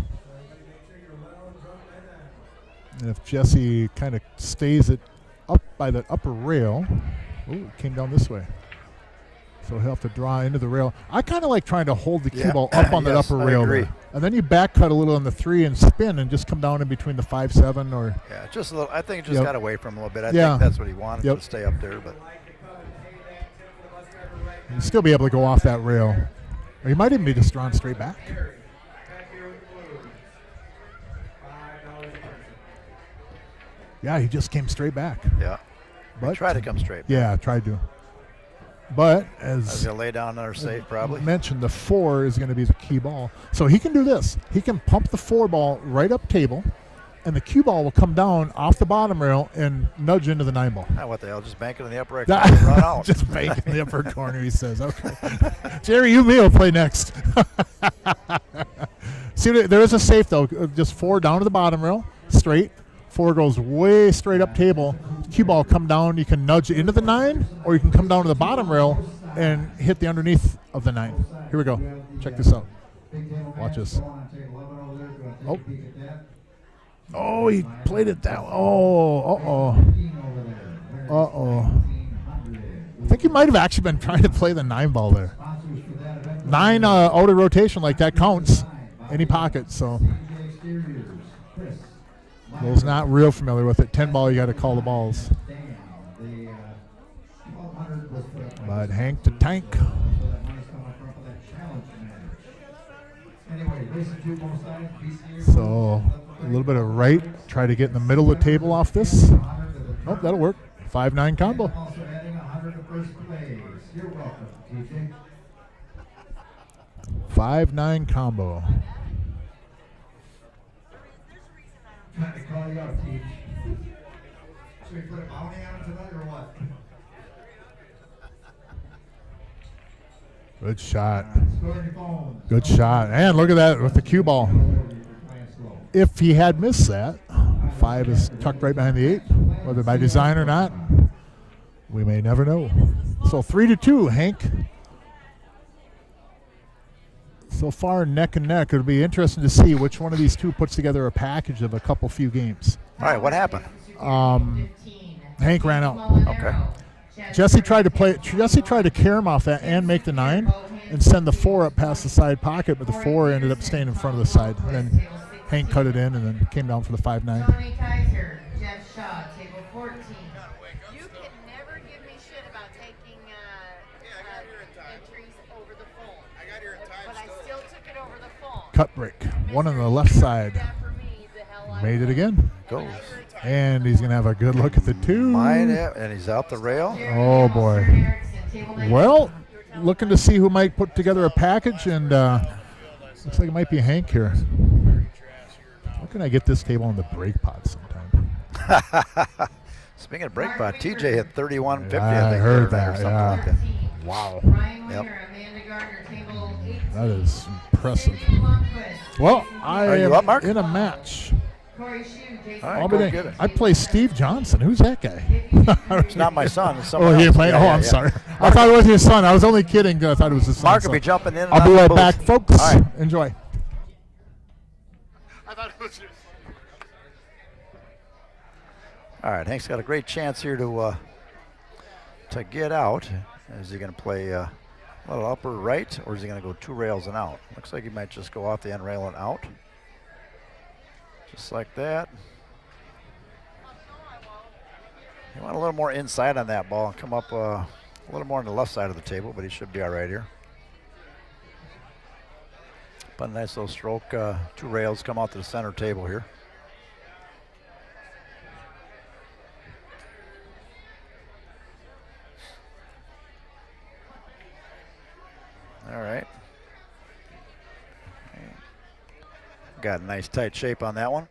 And if Jesse kind of stays it up by the upper rail, ooh, it came down this way. So he'll have to draw into the rail. I kind of like trying to hold the cue ball up on that upper rail there. And then you back cut a little on the 3 and spin and just come down in between the 5-7 or. Yeah, just a little. I think it just got away from him a little bit. I think that's what he wanted to stay up there, but. He'll still be able to go off that rail. Or he might even be just drawn straight back. Yeah, he just came straight back. Yeah. But tried to come straight back. Yeah, tried to. But as I was going to lay down another safe, probably. Mentioned, the 4 is going to be the key ball. So he can do this. He can pump the 4 ball right up table, and the cue ball will come down off the bottom rail and nudge into the 9 ball. What the hell? Just bank it in the upper right corner and run out. Just bank it in the upper corner, he says. Okay. Jerry, you and me will play next. See, there is a safe, though. Just 4 down to the bottom rail, straight. 4 goes way straight up table. Cue ball come down. You can nudge into the 9, or you can come down to the bottom rail and hit the underneath of the 9. Here we go. Check this out. Watch this. Oh. Oh, he played it down. Oh, uh-oh. Uh-oh. I think he might have actually been trying to play the 9 ball there. 9 out of rotation like that counts. Any pocket, so. Bill's not real familiar with it. 10 ball, you got to call the balls. But Hank to tank. So a little bit of right. Try to get in the middle of the table off this. Oh, that'll work. 5-9 combo. 5-9 combo. Trying to call you up, Teach. Should we put a bounty on him tonight or what? Good shot. Good shot. And look at that with the cue ball. If he had missed that, 5 is tucked right behind the 8, whether by design or not. We may never know. So 3-2, Hank. So far, neck and neck. It'll be interesting to see which one of these two puts together a package of a few games. All right, what happened? Hank ran out. Okay. Jesse tried to carry him off that and make the 9 and send the 4 up past the side pocket, but the 4 ended up staying in front of the side. And then Hank cut it in and then came down for the 5-9. Cut break. One on the left side. Made it again. Goes. And he's going to have a good look at the 2. Might have, and he's out the rail. Oh, boy. Well, looking to see who might put together a package, and looks like it might be Hank here. How can I get this table on the break pod sometime? Speaking of break pot, TJ hit 31.50. Yeah, I think heard there, or that, something yeah. like that. Wow. Yep. That is impressive. Well, I Are you am up, Mark? in a match. All right, I'll go be get there. it. I play Steve Johnson. Who's that guy? It's not my son. It's Oh, someone he else. playing? Yeah, Oh, yeah, I'm yeah. sorry. I thought it was his son. I was only kidding because I thought it was his son. Mark so will be jumping in. And I'll out be of right the back, booth. folks. All right. Enjoy. All right, Hank's got a great chance here to get out. Is he going to play a little upper right, or is he going to go 2 rails and out? Looks like he might just go off the end rail and out. Just like that. You want a little more inside on that ball and come up a little more on the left side of the table, but he should be all right here. But a nice little stroke. 2 rails come out to the center table here. All right. Got a nice tight shape on that one.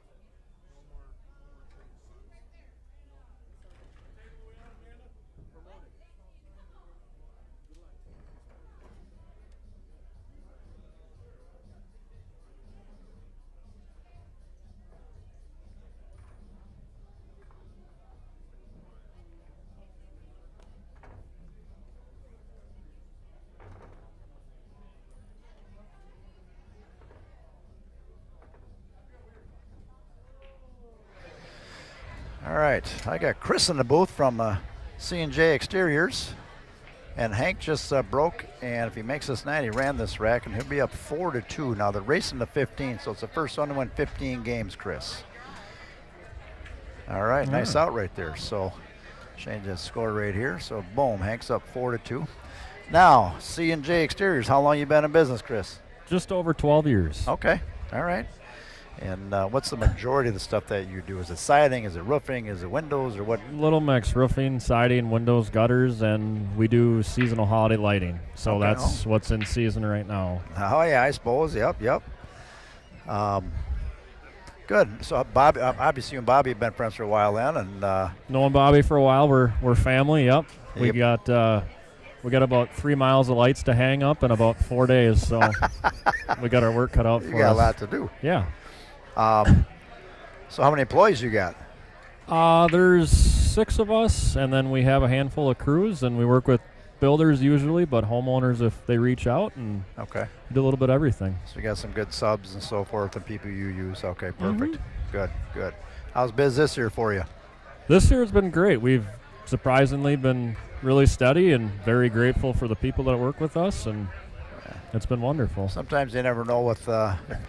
All right, I got Chris in the booth from C&J Exteriors, and Hank just broke, and if he makes this 9, he ran this rack, and he'll be up 4-2. Now they're racing to 15, so it's the first one to win 15 games, Chris. All right, nice out right there. So change that score right here. So boom, Hank's up 4-2. Now C&J Exteriors, how long you been in business, Chris? Just over 12 years. Okay, all right. And what's the majority of the stuff that you do? Is it siding? Is it roofing? Is it windows? Or what? Little mix, roofing, siding, windows, gutters, and we do seasonal holiday lighting. So Okay. that's what's in season right now. Oh, yeah, I suppose. Yep. Good. So, Bobby, obviously, you and Bobby have been friends for a while then. And Knowing Bobby for a while, we're family, yep. We Yep. got about 3 miles of lights to hang up in about 4 days, so we got our work cut out you for got us. a lot to do. Yeah. So how many employees you got? There's 6 of us, and then we have a handful of crews, and we work with builders usually, but homeowners if they reach out, and Okay. do a little bit of everything. So you got some good subs and so forth and people you use. Okay, perfect. Good. How's biz this year for you? This year has been great. We've surprisingly been really steady and very grateful for the people that work with us, and it's been wonderful. Sometimes you never know with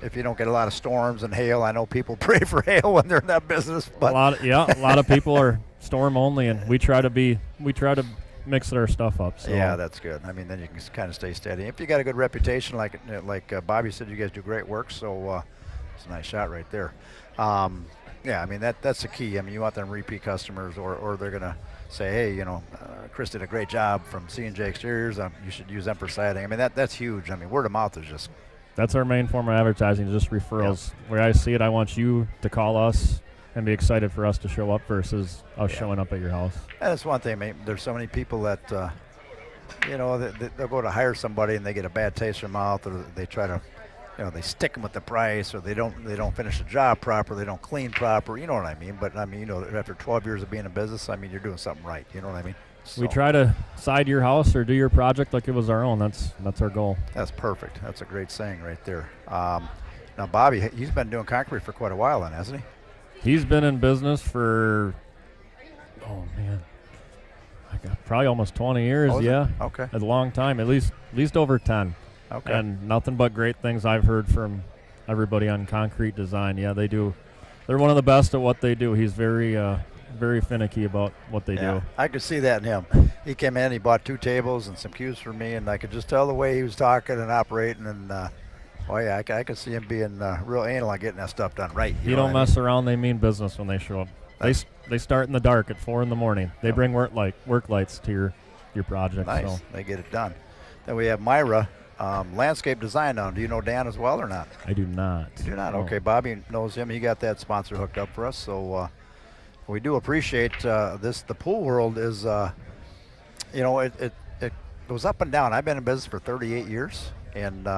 if you don't get a lot of storms and hail. I know people pray for hail when they're in that business, A but lot of people are storm only, and we try to mix our stuff up. So. yeah, that's good. I mean, then you can kind of stay steady. If you got a good reputation, like Bobby said, you guys do great work. So it's a nice shot right there. Yeah, I mean that's the key. I mean, you want them repeat customers, or they're gonna say, hey, Chris did a great job from C&J Exteriors. You should use them for siding. I mean, that's huge. I mean, word of mouth is just. That's our main form of advertising, just referrals. Yep. Where I see it, I want you to call us and be excited for us to show up versus us showing up at your house. And that's one thing, mate. There's so many people that, they'll go to hire somebody and they get a bad taste in their mouth, or they try to, they stick them with the price, or they don't finish the job proper, they don't clean proper. You know what I mean? But I mean, after 12 years of being in business, I mean, you're doing something right. You know what I mean? So we try to side your house or do your project like it was our own. That's our goal. That's perfect. That's a great saying right there. Now, Bobby, he's been doing concrete for quite a while, then, hasn't he? He's been in business for, probably almost 20 years. Oh, is it? Yeah. Okay. A long time, at least over 10. Okay. And nothing but great things I've heard from everybody on concrete design. Yeah, they do. They're one of the best at what they do. He's very finicky about what they do. I could see that in him. He came in, he bought 2 tables and some cues for me, and I could just tell the way he was talking and operating. And I could see him being real anal on getting that stuff done right. You don't mess around. They mean business when they show up. They start in the dark at 4 in the morning. They bring work lights to your project. Nice. So. They get it done. Then we have Myra, landscape design. Now, do you know Dan as well or not? I do not. You do not. No. Okay, Bobby knows him. He got that sponsor hooked up for us. So we do appreciate this. The pool world is, it goes up and down. I've been in business for 38 years, and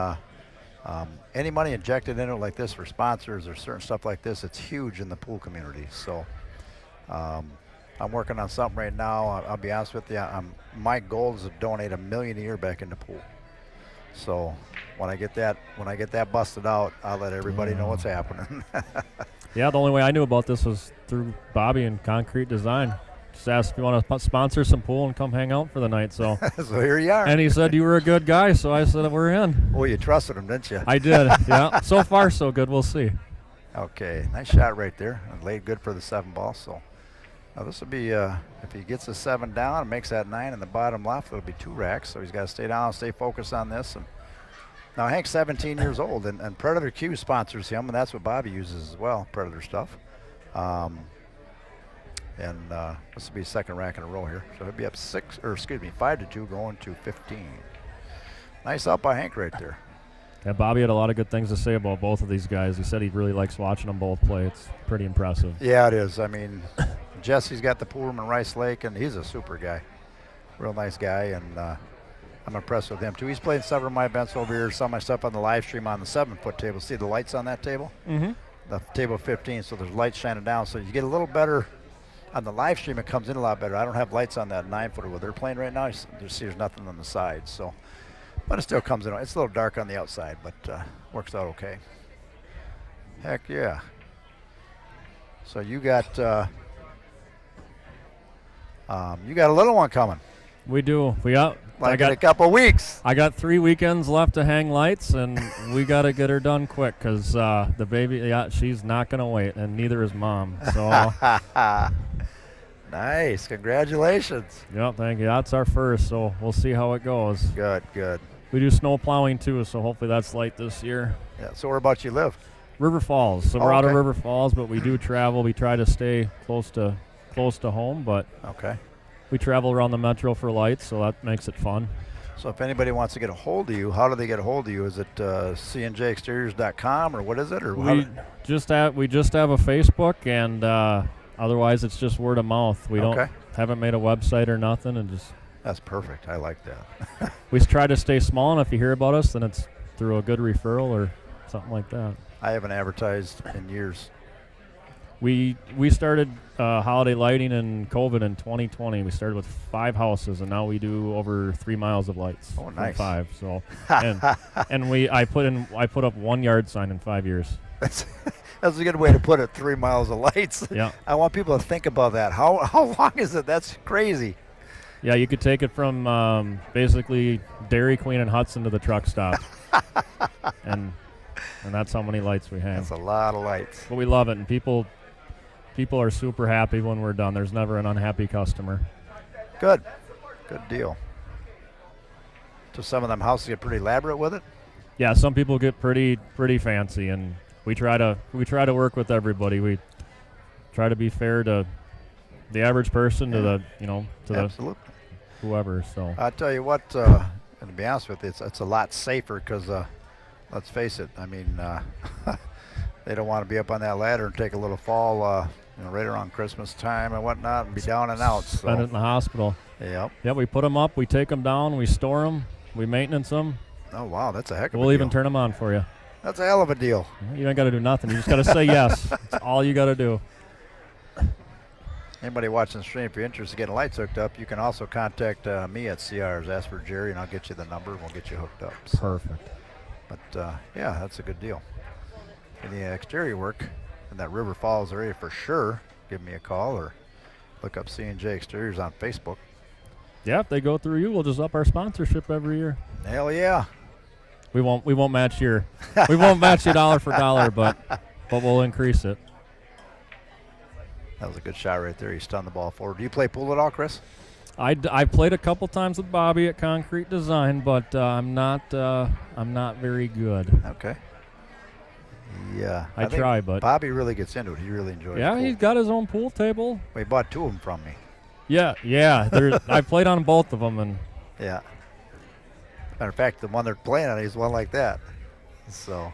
any money injected into it like this for sponsors or certain stuff like this, it's huge in the pool community. So I'm working on something right now. I'll be honest with you. My goal is to donate $1 million a year back into pool. So when I get that busted out, I'll let everybody know what's happening. Yeah, the only way I knew about this was through Bobby and Concrete Design. Just asked if you want to sponsor some pool and come hang out for the night. So, So here you are. and he said you were a good guy, so I said we're in. Oh, you trusted him, didn't you? I did. Yeah. So far, so good. We'll see. Okay, nice shot right there. And laid good for the 7 ball. So now this will be, if he gets the 7 down and makes that 9 in the bottom left, it'll be 2 racks. So he's got to stay down, stay focused on this. And now Hank's 17 years old, and Predator Q sponsors him, and that's what Bobby uses as well, Predator stuff. This will be second rack in a row here. So he'll be up 5-2 going to 15. Nice up by Hank right there. Yeah, Bobby had a lot of good things to say about both of these guys. He said he really likes watching them both play. It's pretty impressive. Yeah, it is. I mean, Jesse's got the pool room in Rice Lake, and he's a super guy. Real nice guy, and I'm impressed with him, too. He's played several of my events over here. Some of my stuff on the live stream on the 7-foot table. See the lights on that table? Mm-hmm. The table 15, so there's lights shining down. So you get a little better. On the live stream, it comes in a lot better. I don't have lights on that 9-footer where they're playing right now. There's nothing on the side. So, but it still comes in. It's a little dark on the outside, but works out okay. Heck yeah. So you got a little one coming. We do. Like in a couple weeks. I got 3 weekends left to hang lights, and we got to get her done quick because the baby, she's not going to wait, and neither is Mom. So. Nice. Congratulations. Yeah, thank you. That's our first, so we'll see how it goes. Good. We do snow plowing too, so hopefully that's light this year. Yeah. So where about you live? River Falls. So we're out of okay. River Falls, but we do travel. We try to stay close to home, but Okay. we travel around the metro for lights, so that makes it fun. So if anybody wants to get a hold of you, how do they get a hold of you? Is it cnjexteriors.com or what is it? Or We just have a Facebook, and otherwise it's just word of mouth. We haven't made a website or nothing, and just That's perfect. I like that. we try to stay small, and if you hear about us, then it's through a good referral or something like that. I haven't advertised in years. We started holiday lighting in COVID in 2020. We started with 5 houses, and now we do over 3 miles of lights. Oh, nice. 5. So, and I put up 1 yard sign in 5 years. That's a good way to put it. 3 miles of lights. Yeah. I want people to think about that. How long is it? That's crazy. Yeah, you could take it from basically Dairy Queen and Hudson to the truck stop, and that's how many lights we hang. That's a lot of lights. But we love it, and people are super happy when we're done. There's never an unhappy customer. Good deal. So some of them houses get pretty elaborate with it. Yeah, some people get pretty fancy, and we try to work with everybody. We try to be fair to the average person, to the Absolutely. whoever. So I tell you what, and to be honest with you, it's a lot safer because let's face it. I mean, they don't want to be up on that ladder and take a little fall, right around Christmas time and whatnot, and be down and out. So. Spend it in the hospital. Yep. Yeah, we put them up, we take them down, we store them, we maintenance them. Oh wow, that's a heck of a deal. We'll even turn them on for you. That's a hell of a deal. You ain't got to do nothing. You just got to say yes. That's all you got to do. Anybody watching the stream, if you're interested in getting lights hooked up, you can also contact me at CRs. Ask for Jerry, and I'll get you the number, and we'll get you hooked up. So, Perfect. but, yeah, that's a good deal. Any exterior work in that River Falls area for sure, give me a call or look up C&J Exteriors on Facebook. Yeah, if they go through you, we'll just up our sponsorship every year. Hell yeah. We won't match you dollar for dollar, but we'll increase it. That was a good shot right there. He stunned the ball forward. Do you play pool at all, Chris? I played a couple times with Bobby at Concrete Design, but I'm not very good. Okay. Yeah. I try, but Bobby really gets into it. He really enjoys it. yeah, he's got his own pool table. Well, he bought 2 of them from me. Yeah. I played on both of them, and Yeah. Matter of fact, the one they're playing on is one like that. So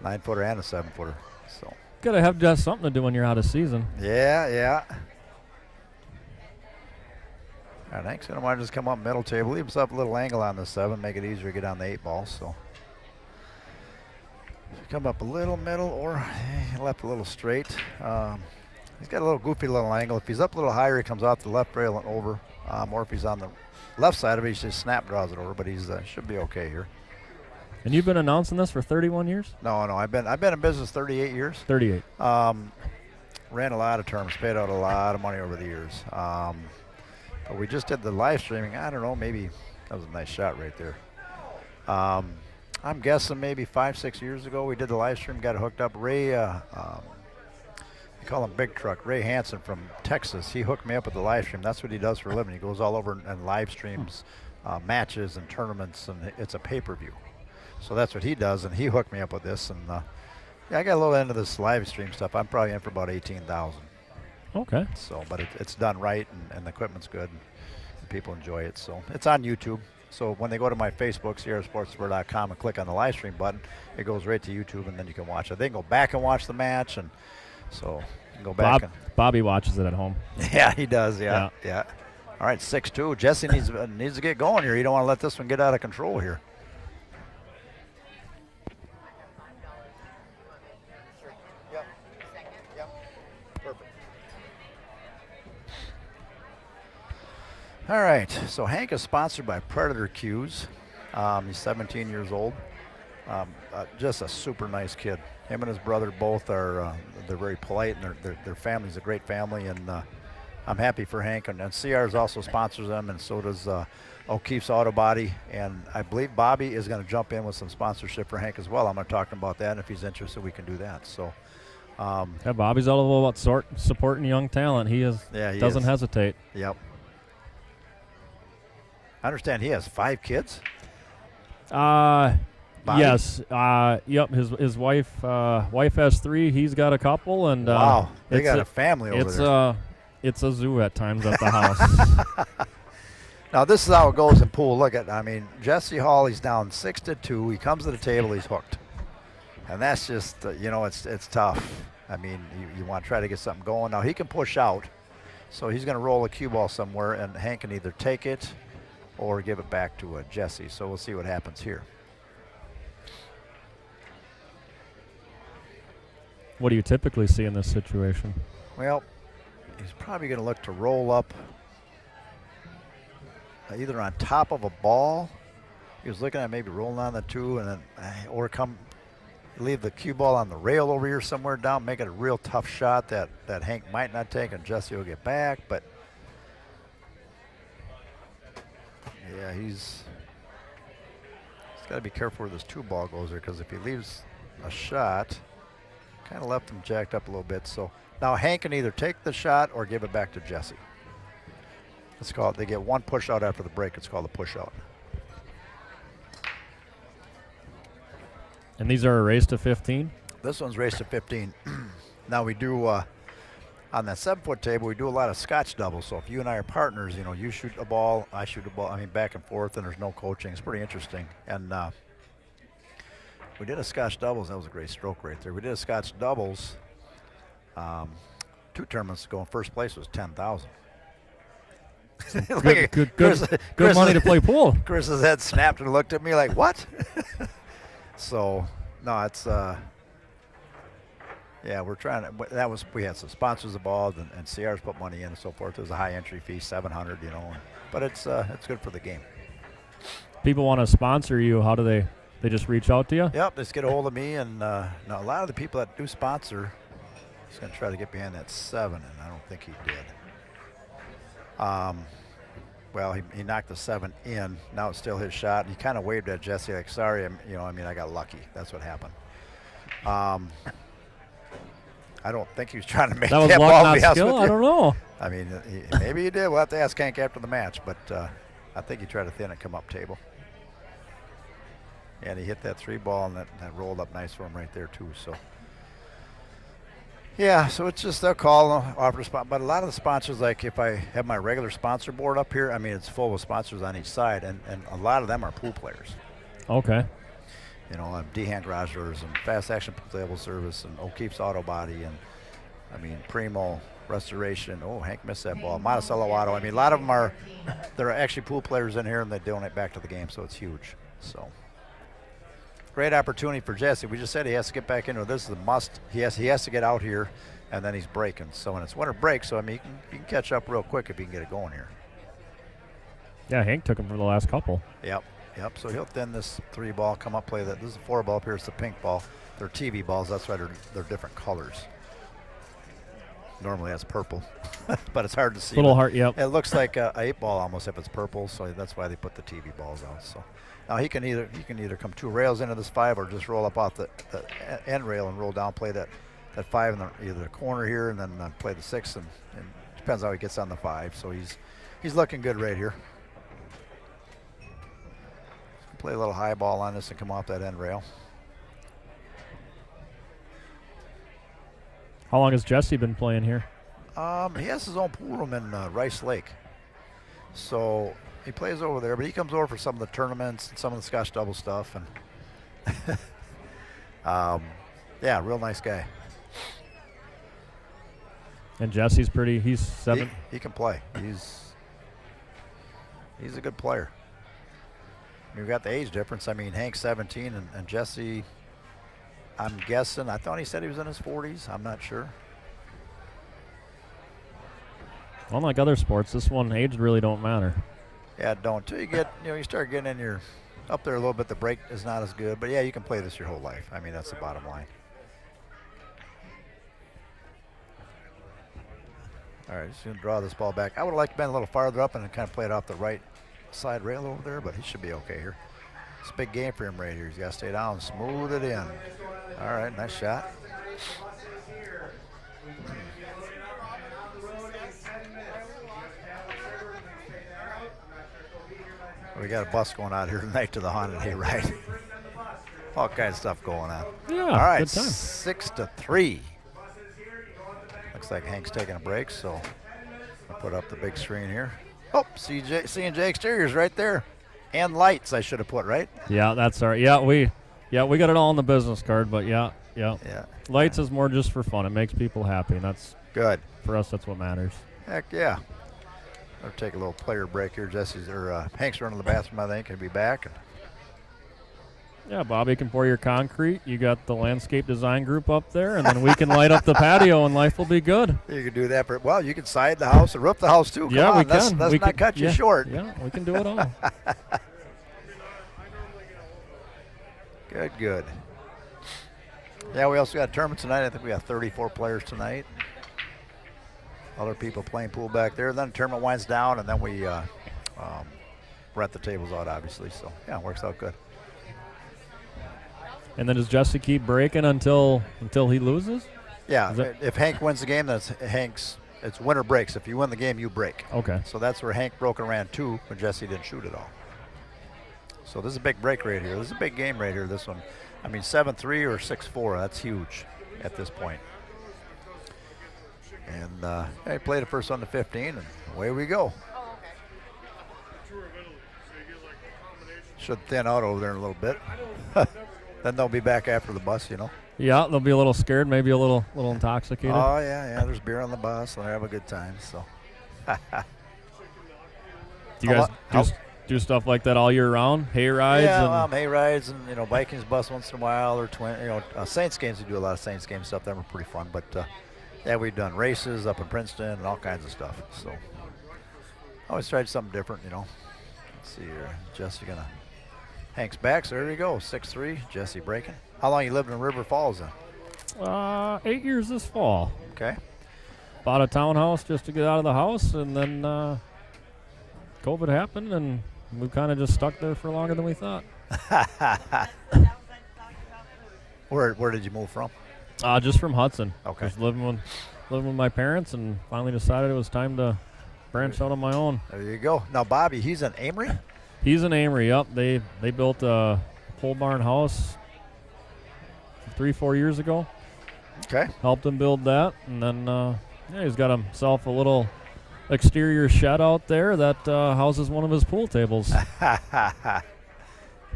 9-footer and a 7-footer. So Gotta have just something to do when you're out of season. yeah. All right, Hank's gonna want to just come up middle table, leave himself a little angle on the 7, make it easier to get on the 8 ball. So come up a little middle or left a little straight. He's got a little goofy little angle. If he's up a little higher, he comes off the left rail and over. Or if he's on the left side of it, he just snap draws it over. But he's should be okay here. And you've been announcing this for 31 years? No, I've been in business 38 years. 38. Ran a lot of terms, paid out a lot of money over the years. But we just did the live streaming. I don't know, maybe that was a nice shot right there. I'm guessing maybe 5-6 years ago we did the live stream, got it hooked up. Ray, they call him Big Truck, Ray Hansen from Texas. He hooked me up with the live stream. That's what he does for a living. He goes all over and live streams matches and tournaments, and it's a pay-per-view. So that's what he does, and he hooked me up with this. And yeah, I got a little into this live stream stuff. I'm probably in for about 18,000. Okay. So, but it's done right, and the equipment's good, and people enjoy it. So it's on YouTube. So when they go to my Facebook, SierraSportsbar.com, and click on the live stream button, it goes right to YouTube, and then you can watch it. They can go back and watch the match, and so you can go back. Bobby watches it at home. Yeah, he does. Yeah. All right, 6-2. Jesse needs to get going here. You don't want to let this one get out of control here. All right, so Hank is sponsored by Predator Cues. He's 17 years old. Just a super nice kid. Him and his brother both are they're very polite, and their family's a great family, and I'm happy for Hank. And CR's also sponsors them, and so does O'Keefe's Auto Body. And I believe Bobby is going to jump in with some sponsorship for Hank as well. I'm going to talk to him about that, and if he's interested, we can do that. So. Yeah, Bobby's all about supporting young talent. He doesn't hesitate. Yep. I understand he has 5 kids. Yes. Yep. His wife has 3. He's got a couple, and wow, they got a family over there. It's a zoo at times at the house. Now this is how it goes in pool. Look at, Jesse Hall. He's down 6-2. He comes to the table. He's hooked, and that's just it's tough. You want to try to get something going. Now he can push out, so he's going to roll a cue ball somewhere, and Hank can either take it or give it back to Jesse. So we'll see what happens here. What do you typically see in this situation? Well, he's probably going to look to roll up either on top of a ball. He was looking at maybe rolling on the 2, and then or leave the cue ball on the rail over here somewhere down, make it a real tough shot that Hank might not take, and Jesse will get back. But yeah, he's got to be careful where this 2 ball goes there, because if he leaves a shot, kind of left him jacked up a little bit. So now Hank can either take the shot or give it back to Jesse. Let's call it, they get 1 push out after the break. It's called a push out. And these are a race to 15? This one's race to 15. Now we do, on that 7-foot table, we do a lot of scotch doubles. So if you and I are partners, you shoot a ball, I shoot a ball, back and forth, and there's no coaching. It's pretty interesting. And we did a scotch doubles. That was a great stroke right there. We did a scotch doubles 2 tournaments ago, and first place was $10,000. Good money to play pool. Chris's head snapped and looked at me like, what? So, no, it's, yeah, we're trying to, we had some sponsors involved, and CR's put money in and so forth. There's a high entry fee, $700, but it's good for the game. People want to sponsor you. How do they just reach out to you? Yep, just get a hold of me, and now a lot of the people that do sponsor, he's going to try to get behind that 7, and I don't think he did. Well, he knocked the 7 in. Now it's still his shot. He kind of waved at Jesse like, sorry, I got lucky. That's what happened. I don't think he was trying to make that was that luck, ball. not skill? I don't know. Maybe he did. We'll have to ask Hank after the match, but I think he tried to thin it, come up table. And he hit that 3 ball, and that rolled up nice for him right there, too. So Yeah, so it's just they'll call and offer a spot. But a lot of the sponsors, like if I have my regular sponsor board up here, I mean, it's full of sponsors on each side, and a lot of them are pool players. Okay. You know, D-Hand Garagers and Fast Action Pool Table Service and O'Keefe's Auto Body and, I mean, Primo Restoration. Oh, Hank missed that ball. Monticello Auto. I mean, a lot of them are, they're actually pool players in here, and they donate back to the game, so it's huge. So, great opportunity for Jesse. We just said he has to get back into it. This is a must. He has to get out here, and then he's breaking. So, when it's winter break, so I mean, he can catch up real quick if he can get it going here. Yeah, Hank took him for the last couple. Yep. So he'll thin this 3 ball, come up, play that. This is a 4 ball up here. It's the pink ball. They're TV balls. That's why they're different colors. Normally that's purple, but it's hard to see. Little heart, yep. It looks like a 8 ball almost if it's purple, so that's why they put the TV balls out. So now he can either come 2 rails into this 5 or just roll up off the end rail and roll down, play that 5 in either the corner here, and then play the 6, and depends how he gets on the 5. So he's looking good right here. Play a little high ball on this and come off that end rail. How long has Jesse been playing here? He has his own pool room in Rice Lake. So he plays over there, but he comes over for some of the tournaments and some of the Scotch double stuff. And yeah, real nice guy. And Jesse's he's 7. He can play. He's a good player. We've got the age difference. I mean, Hank's 17 and Jesse, I'm guessing, I thought he said he was in his 40s. I'm not sure. Unlike other sports, this one, age really don't matter. Yeah, don't. Until you get, you start getting in your, up there a little bit, the break is not as good. But yeah, you can play this your whole life. I mean, that's the bottom line. All right, just going to draw this ball back. I would have liked to been a little farther up and kind of play it off the right side rail over there, but he should be okay here. It's a big game for him right here. He's got to stay down, smooth it in. All right, nice shot. We got a bus going out here tonight to the haunted hayride. All kinds of stuff going on. Yeah, all right, good time. 6-3. Looks like Hank's taking a break, so I'll put up the big screen here. Oh, C&J Exteriors right there. And lights I should have put, right? Yeah, that's all right. Yeah, we got it all on the business card, but yeah. Lights is more just for fun. It makes people happy, and that's good. For us, that's what matters. Heck yeah. I'll take a little player break here. Hank's running to the bathroom, I think. He'll be back. Yeah, Bobby can pour your concrete. You got the landscape design group up there, and then we can light up the patio, and life will be good. You can do that. You can side the house and roof the house, too. Come on, we can. Let's not cut you short. Yeah, we can do it all. Good. Yeah, we also got a tournament tonight. I think we got 34 players tonight. Other people playing pool back there. Then the tournament winds down, and then we rent the tables out, obviously. So, yeah, it works out good. And then does Jesse keep breaking until he loses? Yeah, if Hank wins the game, it's winner breaks. If you win the game, you break. Okay. So that's where Hank broke and ran 2 when Jesse didn't shoot at all. So this is a big break right here. This is a big game right here, this one. I mean, 7-3 or 6-4, that's huge at this point. And he played the first one to 15, and away we go. Should thin out over there in a little bit. Then they'll be back after the bus, Yeah, they'll be a little scared, maybe a little intoxicated. Oh, yeah, there's beer on the bus, and they have a good time, so. Do you guys do stuff like that all year round? Hay rides? Yeah, hay rides and, Vikings bus once in a while, or Saints games. We do a lot of Saints game stuff. That were pretty fun, but yeah, we've done races up in Princeton and all kinds of stuff. So always tried something different, Let's see here. Jesse Hank's back, so there you go. 6-3, Jesse breaking. How long you lived in River Falls then? 8 years this fall. Okay. Bought a townhouse just to get out of the house, and then COVID happened, and we kind of just stuck there for longer than we thought. Where did you move from? Just from Hudson. Okay. Just living with my parents, and finally decided it was time to branch out on my own. There you go. Now Bobby, he's in Amory? He's in Amory. Yep. They built a pole barn house 3-4 years ago. Okay. Helped him build that, and then yeah, he's got himself a little exterior shed out there that houses one of his pool tables.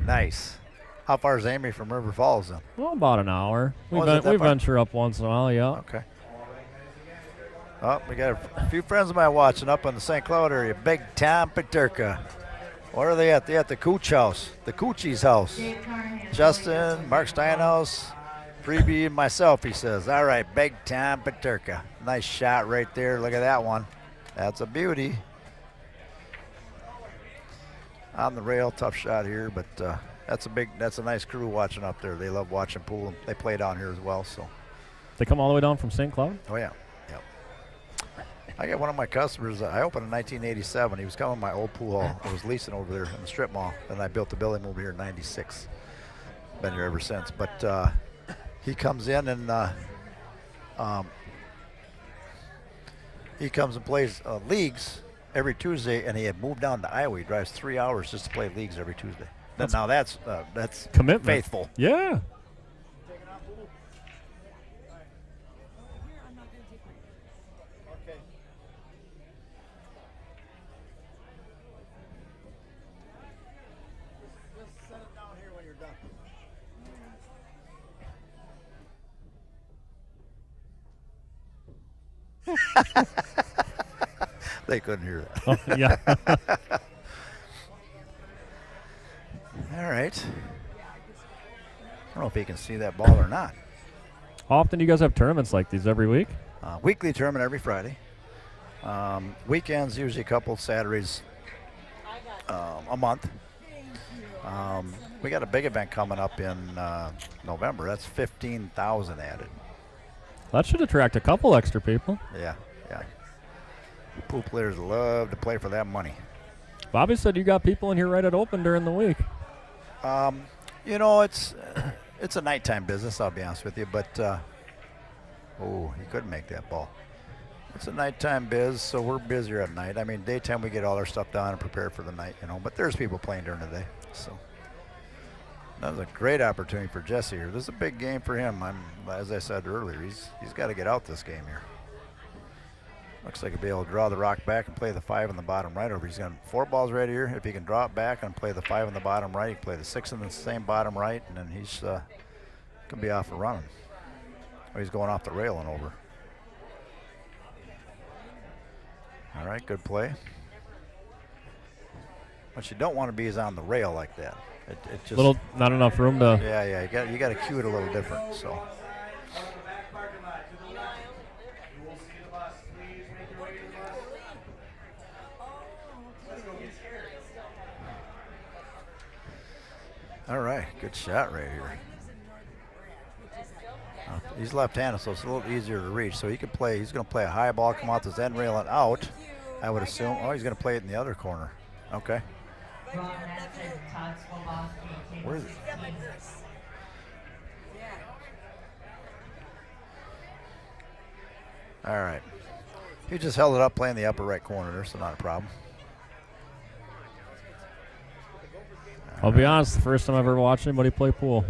Nice. How far is Amy from River Falls then? Well, about an hour. Oh, is it that We far? venture up once in a while, yeah. Okay. Oh, we got a few friends of mine watching up in the St. Cloud area. Big Tom Paterka. Where are they at? They're at the Cooch house, the Coochie's house. Justin, Mark Steinhaus, Freebie, and myself, he says. All right, Big Tom Paterka. Nice shot right there. Look at that one. That's a beauty. On the rail, tough shot here, but that's a nice crew watching up there. They love watching pool. They play down here as well, so. They come all the way down from St. Cloud? Oh, yeah. Yep. I got one of my customers. I opened in 1987. He was coming to my old pool hall. I was leasing over there in the strip mall, and I built the building over here in '96. Been here ever since. But he comes in and he comes and plays leagues every Tuesday, and he had moved down to Iowa. He drives 3 hours just to play leagues every Tuesday. Now that's commitment. faithful. Yeah. They couldn't hear that. Oh, yeah. All right. I don't know if he can see that ball or not. How often do you guys have tournaments like these? Every week? Weekly tournament every Friday. Weekends, usually a couple Saturdays a month. We got a big event coming up in November. That's 15,000 added. That should attract a couple extra people. Yeah. Pool players love to play for that money. Bobby said you got people in here right at open during the week. You know, it's a nighttime business, I'll be honest with you, but he couldn't make that ball. It's a nighttime biz, so we're busier at night. I mean, daytime we get all our stuff done and prepared for the night, but there's people playing during the day. So that was a great opportunity for Jesse here. This is a big game for him. As I said earlier, he's got to get out this game here. Looks like he'll be able to draw the rock back and play the 5 in the bottom right over. He's got 4 balls right here. If he can draw it back and play the 5 in the bottom right, he can play the 6 in the same bottom right, and then he's going to be off and running. Or he's going off the rail and over. All right, good play. What you don't want to be is on the rail like that. It just Not enough room to. Yeah. You got to cue it a little different. So. All right, good shot right here. He's left-handed, so it's a little easier to reach. So he can play. He's going to play a high ball, come out this end rail and out. I would assume. Oh, he's going to play it in the other corner. Okay. Where is it? All right. He just held it up playing the upper right corner there, so not a problem. I'll be honest, the first time I ever watched anybody play pool.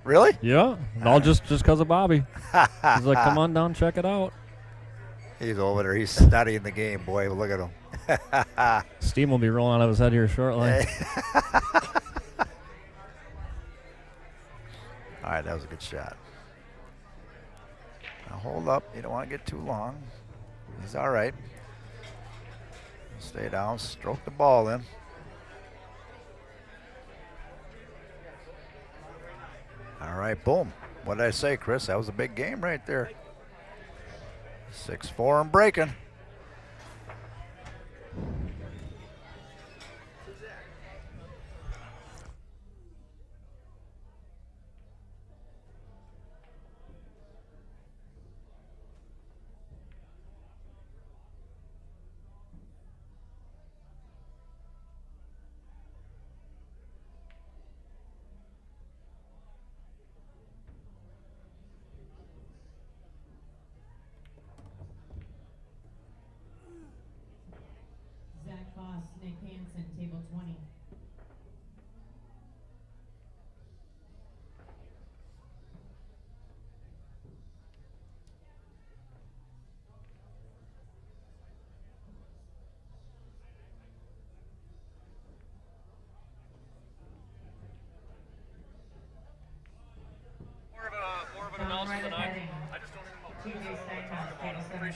Really? Yeah, all just because of Bobby. He's like, come on down, check it out. He's over there. He's studying the game, boy. Look at him. Steam will be rolling out of his head here shortly. All right, that was a good shot. Now hold up. You don't want to get too long. He's all right. Stay down. Stroke the ball in. All right, boom. What did I say, Chris? That was a big game right there. 6-4 and breaking. Nick Hansen, table 20.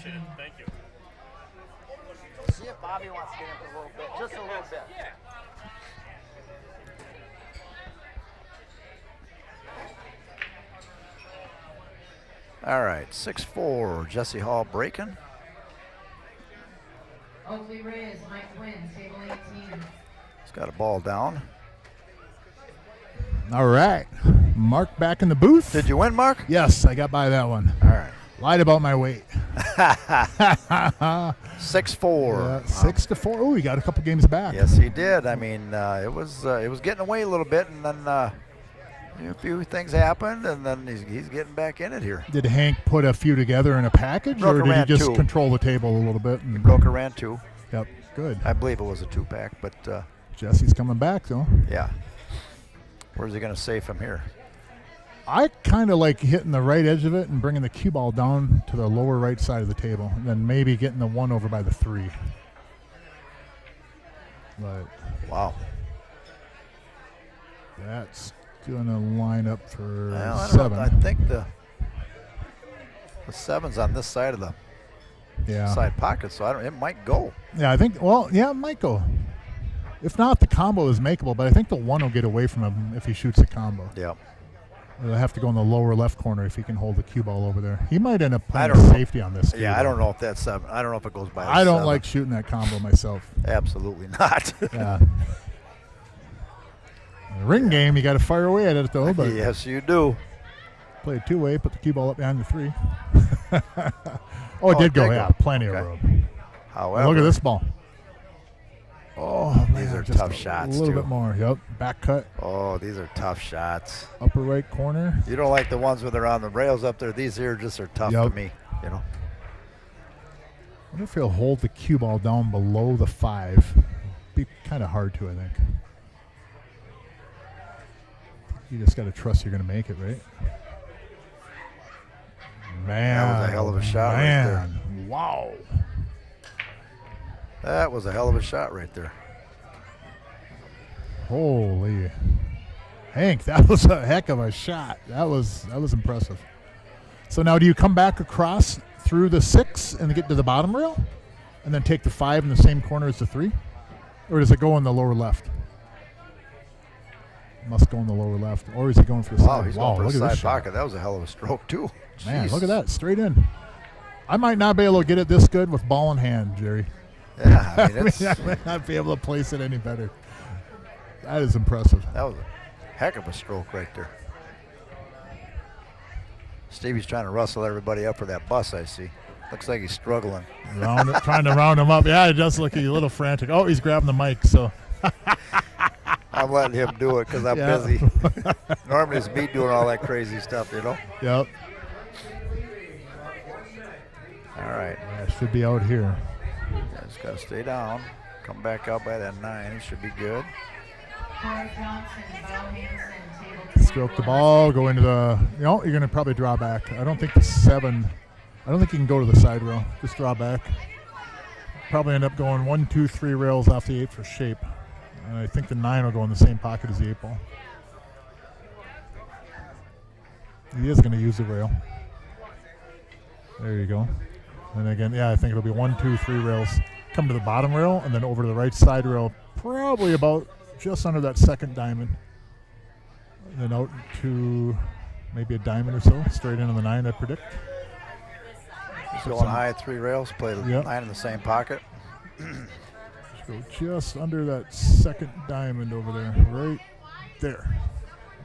Appreciate it. Thank you. See if Bobby wants to get in for a little bit, just a little bit. All right, 6-4, Jesse Hall breaking. Oakley Reyes, Mike Quinn, table 18. He's got a ball down. All right. Mark back in the booth. Did you win, Mark? Yes, I got by that one. All right. Lied about my weight. 6-4. 6-4. Oh, he got a couple games back. Yes, he did. I mean, it was getting away a little bit, and then a few things happened, and then he's getting back in it here. Did Hank put a few together in a package, Broke or a did he ran just two. control the table a little bit? And Broker ran 2. Yep, good. I believe it was a 2-pack, but Jesse's coming back, though. yeah. Where's he going to save from here? I kind of like hitting the right edge of it and bringing the cue ball down to the lower right side of the table, and then maybe getting the 1 over by the 3. But Wow. that's going to line up for Well, I don't 7. know. I think the 7's on this side of the Yeah. side pocket, so it might go. Yeah, I think, well, yeah, it might go. If not, the combo is makeable, but I think the 1 will get away from him if he shoots a combo. Yeah. He'll have to go in the lower left corner if he can hold the cue ball over there. He might end up I playing don't know. safety on this. Yeah, too, I don't though. know if that's 7. I don't know if it goes by. I don't 7. like shooting that combo myself. Absolutely not. Yeah. The ring game, you got to fire away at it, though, but Yes, you do. play it 2-way, put the cue ball up behind the 3. Oh, it did go, yeah, plenty of Okay. room. However, Look at this ball. Oh, These man, are just tough shots, A little too. bit more, yep. Back cut, Oh, these are tough shots. upper right corner. You don't like the ones where they're on the rails up there. These here just are tough Yep. to me. You know. I wonder if he'll hold the cue ball down below the 5. Be kind of hard to, I think. You just got to trust you're going to make it, right? Man. That was a hell of a shot right there. Wow. That was a hell of a shot right there. Holy. Hank, that was a heck of a shot. That was impressive. So now do you come back across through the 6 and get to the bottom rail? And then take the 5 in the same corner as the 3? Or does it go in the lower left? Must go in the lower left. Or is he going for the Wow, side? he's Wow, going for look the at side this shot. pocket. That was a hell of a stroke too. Man, Jeez. look at that. Straight in. I might not be able to get it this good with ball in hand, Jerry. Yeah, I mean, I might not be able to place it any better. That is impressive. that was a heck of a stroke right there. Stevie's trying to rustle everybody up for that bus, I see. Looks like he's struggling. Trying to round him up. Yeah, it does look a little frantic. Oh, he's grabbing the mic, so. I'm letting him do it because I'm Yeah. busy. Normally it's me doing all that crazy stuff, you know? Yep. All right. Yeah, should be out here. Just got to stay down. Come back out by that 9. He should be good. Corey Johnson, Bo Hansen, table 24. Stroke the ball, go into the. You're going to probably draw back. I don't think the 7. I don't think you can go to the side rail. Just draw back. Probably end up going 1, 2, 3 rails off the 8 for shape. And I think the 9 will go in the same pocket as the 8 ball. He is going to use the rail. There you go. And again, yeah, I think it'll be 1, 2, 3 rails. Come to the bottom rail and then over to the right side rail, probably about just under that second diamond. And then out to maybe a diamond or so, straight into the 9, I predict. He's going high at 3 rails, play the Yep. 9 in the same pocket. Go just under that second diamond over there, right there.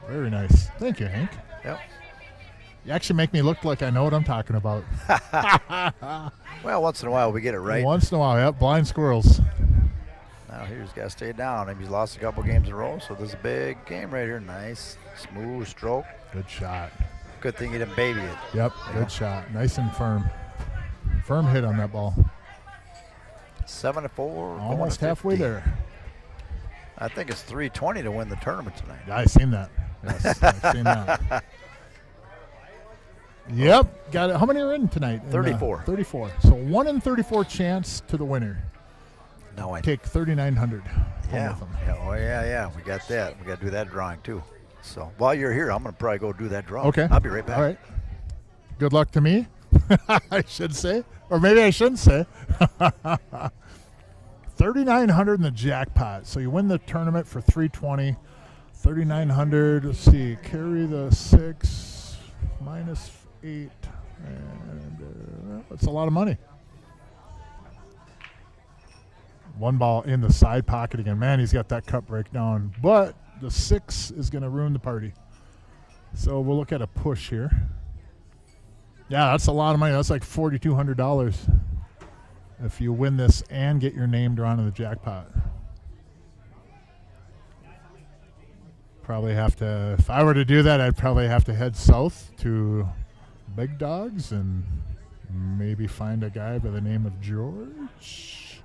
Very nice. Thank you, Hank. Yep. You actually make me look like I know what I'm talking about. Well, once in a while we get it right. Once in a while, yep, blind squirrels. Now here's got to stay down. Maybe he's lost a couple games in a row, so this is a big game right here. Nice, smooth stroke. Good shot. Good thing he didn't baby it. Yep, good shot. Nice and firm. Firm hit on that ball. 7-4. going Almost to halfway 50. there. I think it's 320 to win the tournament tonight. Yeah, I seen that. Yes, I've seen that. Yep, got it. How many are in tonight? 34. 34. So 1 in 34 chance to the winner. No, I Take 3,900. Yeah. Oh, yeah. We got that. We got to do that drawing too. So while you're here, I'm going to probably go do that drawing. Okay. I'll be right back. All right. Good luck to me. I should say. Or maybe I shouldn't say. 3,900 in the jackpot. So you win the tournament for 320. 3,900. Let's see. Carry the 6 minus 8. And that's a lot of money. One ball in the side pocket again. Man, he's got that cut breakdown. But the 6 is going to ruin the party. So we'll look at a push here. Yeah, that's a lot of money. That's like $4,200 if you win this and get your name drawn in the jackpot. Probably have to, if I were to do that, I'd probably have to head south to Big Dogs and maybe find a guy by the name of George.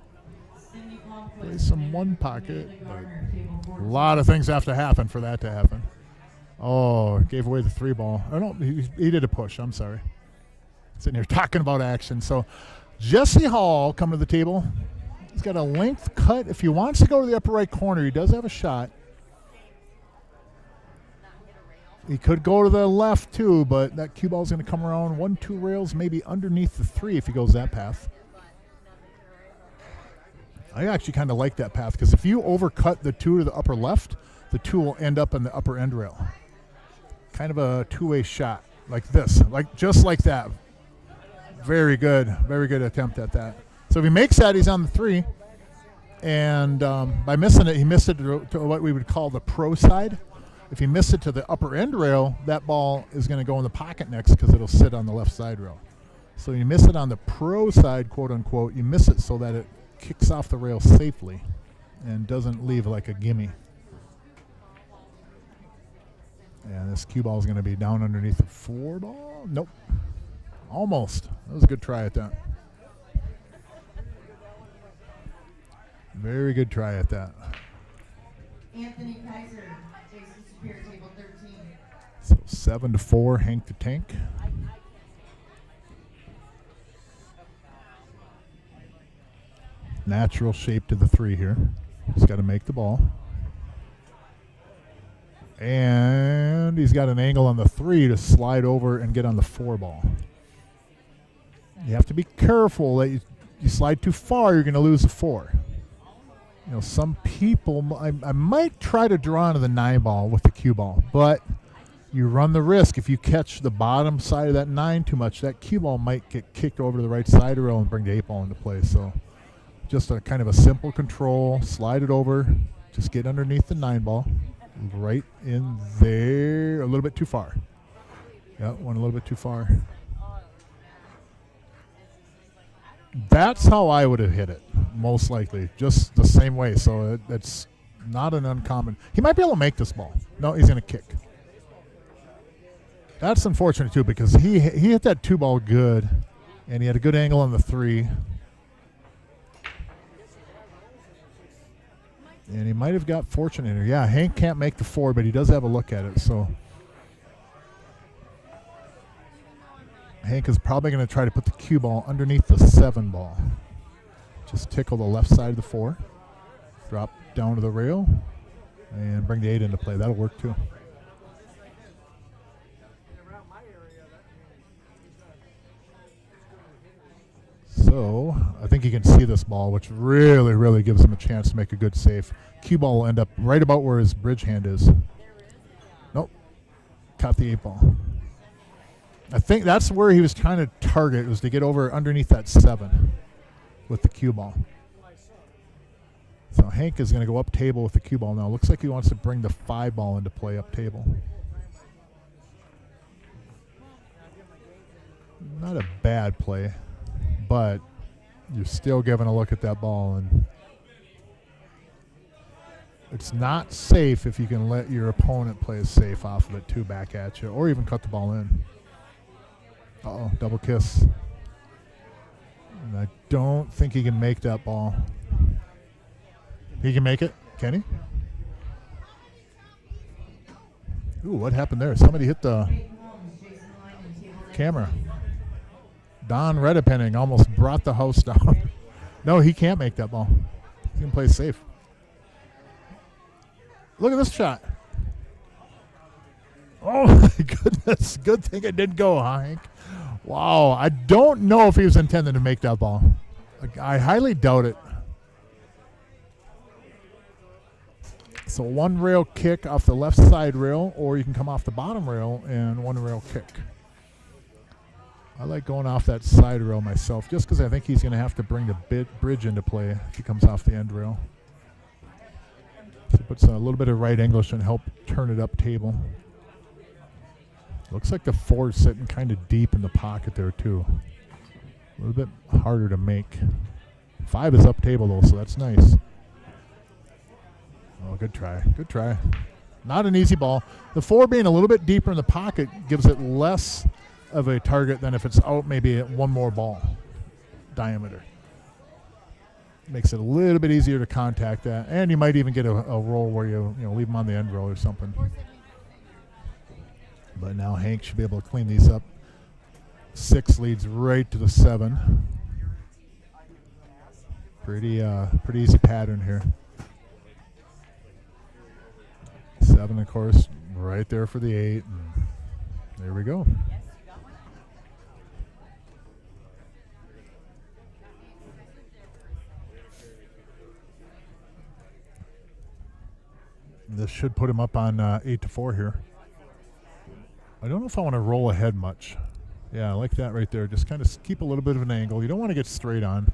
Play some one pocket. But a lot of things have to happen for that to happen. Oh, gave away the 3 ball. Oh, no, he did a push. I'm sorry. Sitting here talking about action. So Jesse Hall coming to the table. He's got a length cut. If he wants to go to the upper right corner, he does have a shot. He could go to the left too, but that cue ball is going to come around 1-2 rails, maybe underneath the 3 if he goes that path. I actually kind of like that path because if you overcut the 2 to the upper left, the 2 will end up in the upper end rail. Kind of a two-way shot like this, just like that. Very good attempt at that. So if he makes that, he's on the 3. And by missing it, he missed it to what we would call the pro side. If he missed it to the upper end rail, that ball is going to go in the pocket next because it'll sit on the left side rail. So you miss it on the pro side, quote unquote, you miss it so that it kicks off the rail safely and doesn't leave like a gimme. And this cue ball is going to be down underneath the 4 ball. Nope. Almost. That was a good try at that. Very good try at that. Anthony Kaiser, Jason Superior, table 13. So 7-4, Hank the Tank. Natural shape to the 3 here. He's got to make the ball. And he's got an angle on the 3 to slide over and get on the 4 ball. You have to be careful that you slide too far, you're going to lose the 4. You know, some people, I might try to draw into the 9 ball with the cue ball, but you run the risk if you catch the bottom side of that 9 too much, that cue ball might get kicked over to the right side rail and bring the 8 ball into play. So just a kind of a simple control, slide it over, just get underneath the 9 ball, right in there, a little bit too far. Yeah, went a little bit too far. That's how I would have hit it, most likely, just the same way. So it's not an uncommon. He might be able to make this ball. No, he's going to kick. That's unfortunate, too, because he hit that 2 ball good, and he had a good angle on the 3. And he might have got fortunate here. Yeah, Hank can't make the 4, but he does have a look at it. So Hank is probably going to try to put the cue ball underneath the 7 ball. Just tickle the left side of the 4. Drop down to the rail and bring the 8 into play. That'll work too. So I think you can see this ball, which really, really gives him a chance to make a good save. Cue ball will end up right about where his bridge hand is. Nope. Caught the 8 ball. I think that's where he was trying to target, was to get over underneath that 7 with the cue ball. So Hank is going to go up table with the cue ball now. Looks like he wants to bring the 5 ball into play up table. Not a bad play, but you're still giving a look at that ball, and it's not safe if you can let your opponent play it safe off of it too back at you, or even cut the ball in. Uh-oh, double kiss. And I don't think he can make that ball. He can make it, can he? Ooh, what happened there? Somebody hit the camera. Don Redepenning almost brought the house down. No, he can't make that ball. He can play safe. Look at this shot. Oh, my goodness. Good thing it didn't go, huh, Hank? Wow, I don't know if he was intending to make that ball. I highly doubt it. So one rail kick off the left side rail, or you can come off the bottom rail and one rail kick. I like going off that side rail myself, just because I think he's going to have to bring the bridge into play if he comes off the end rail. So it puts a little bit of right English and help turn it up table. Looks like the 4 is sitting kind of deep in the pocket there too. A little bit harder to make. 5 is up table though, so that's nice. Oh, good try. Good try. Not an easy ball. The 4 being a little bit deeper in the pocket gives it less of a target than if it's out maybe at one more ball diameter. Makes it a little bit easier to contact that. And you might even get a roll where you leave them on the end roll or something. But now Hank should be able to clean these up. 6 leads right to the 7. Pretty easy pattern here. 7, of course, right there for the 8. And there we go. This should put him up on 8-4 here. I don't know if I want to roll ahead much. Yeah, I like that right there. Just kind of keep a little bit of an angle. You don't want to get straight on.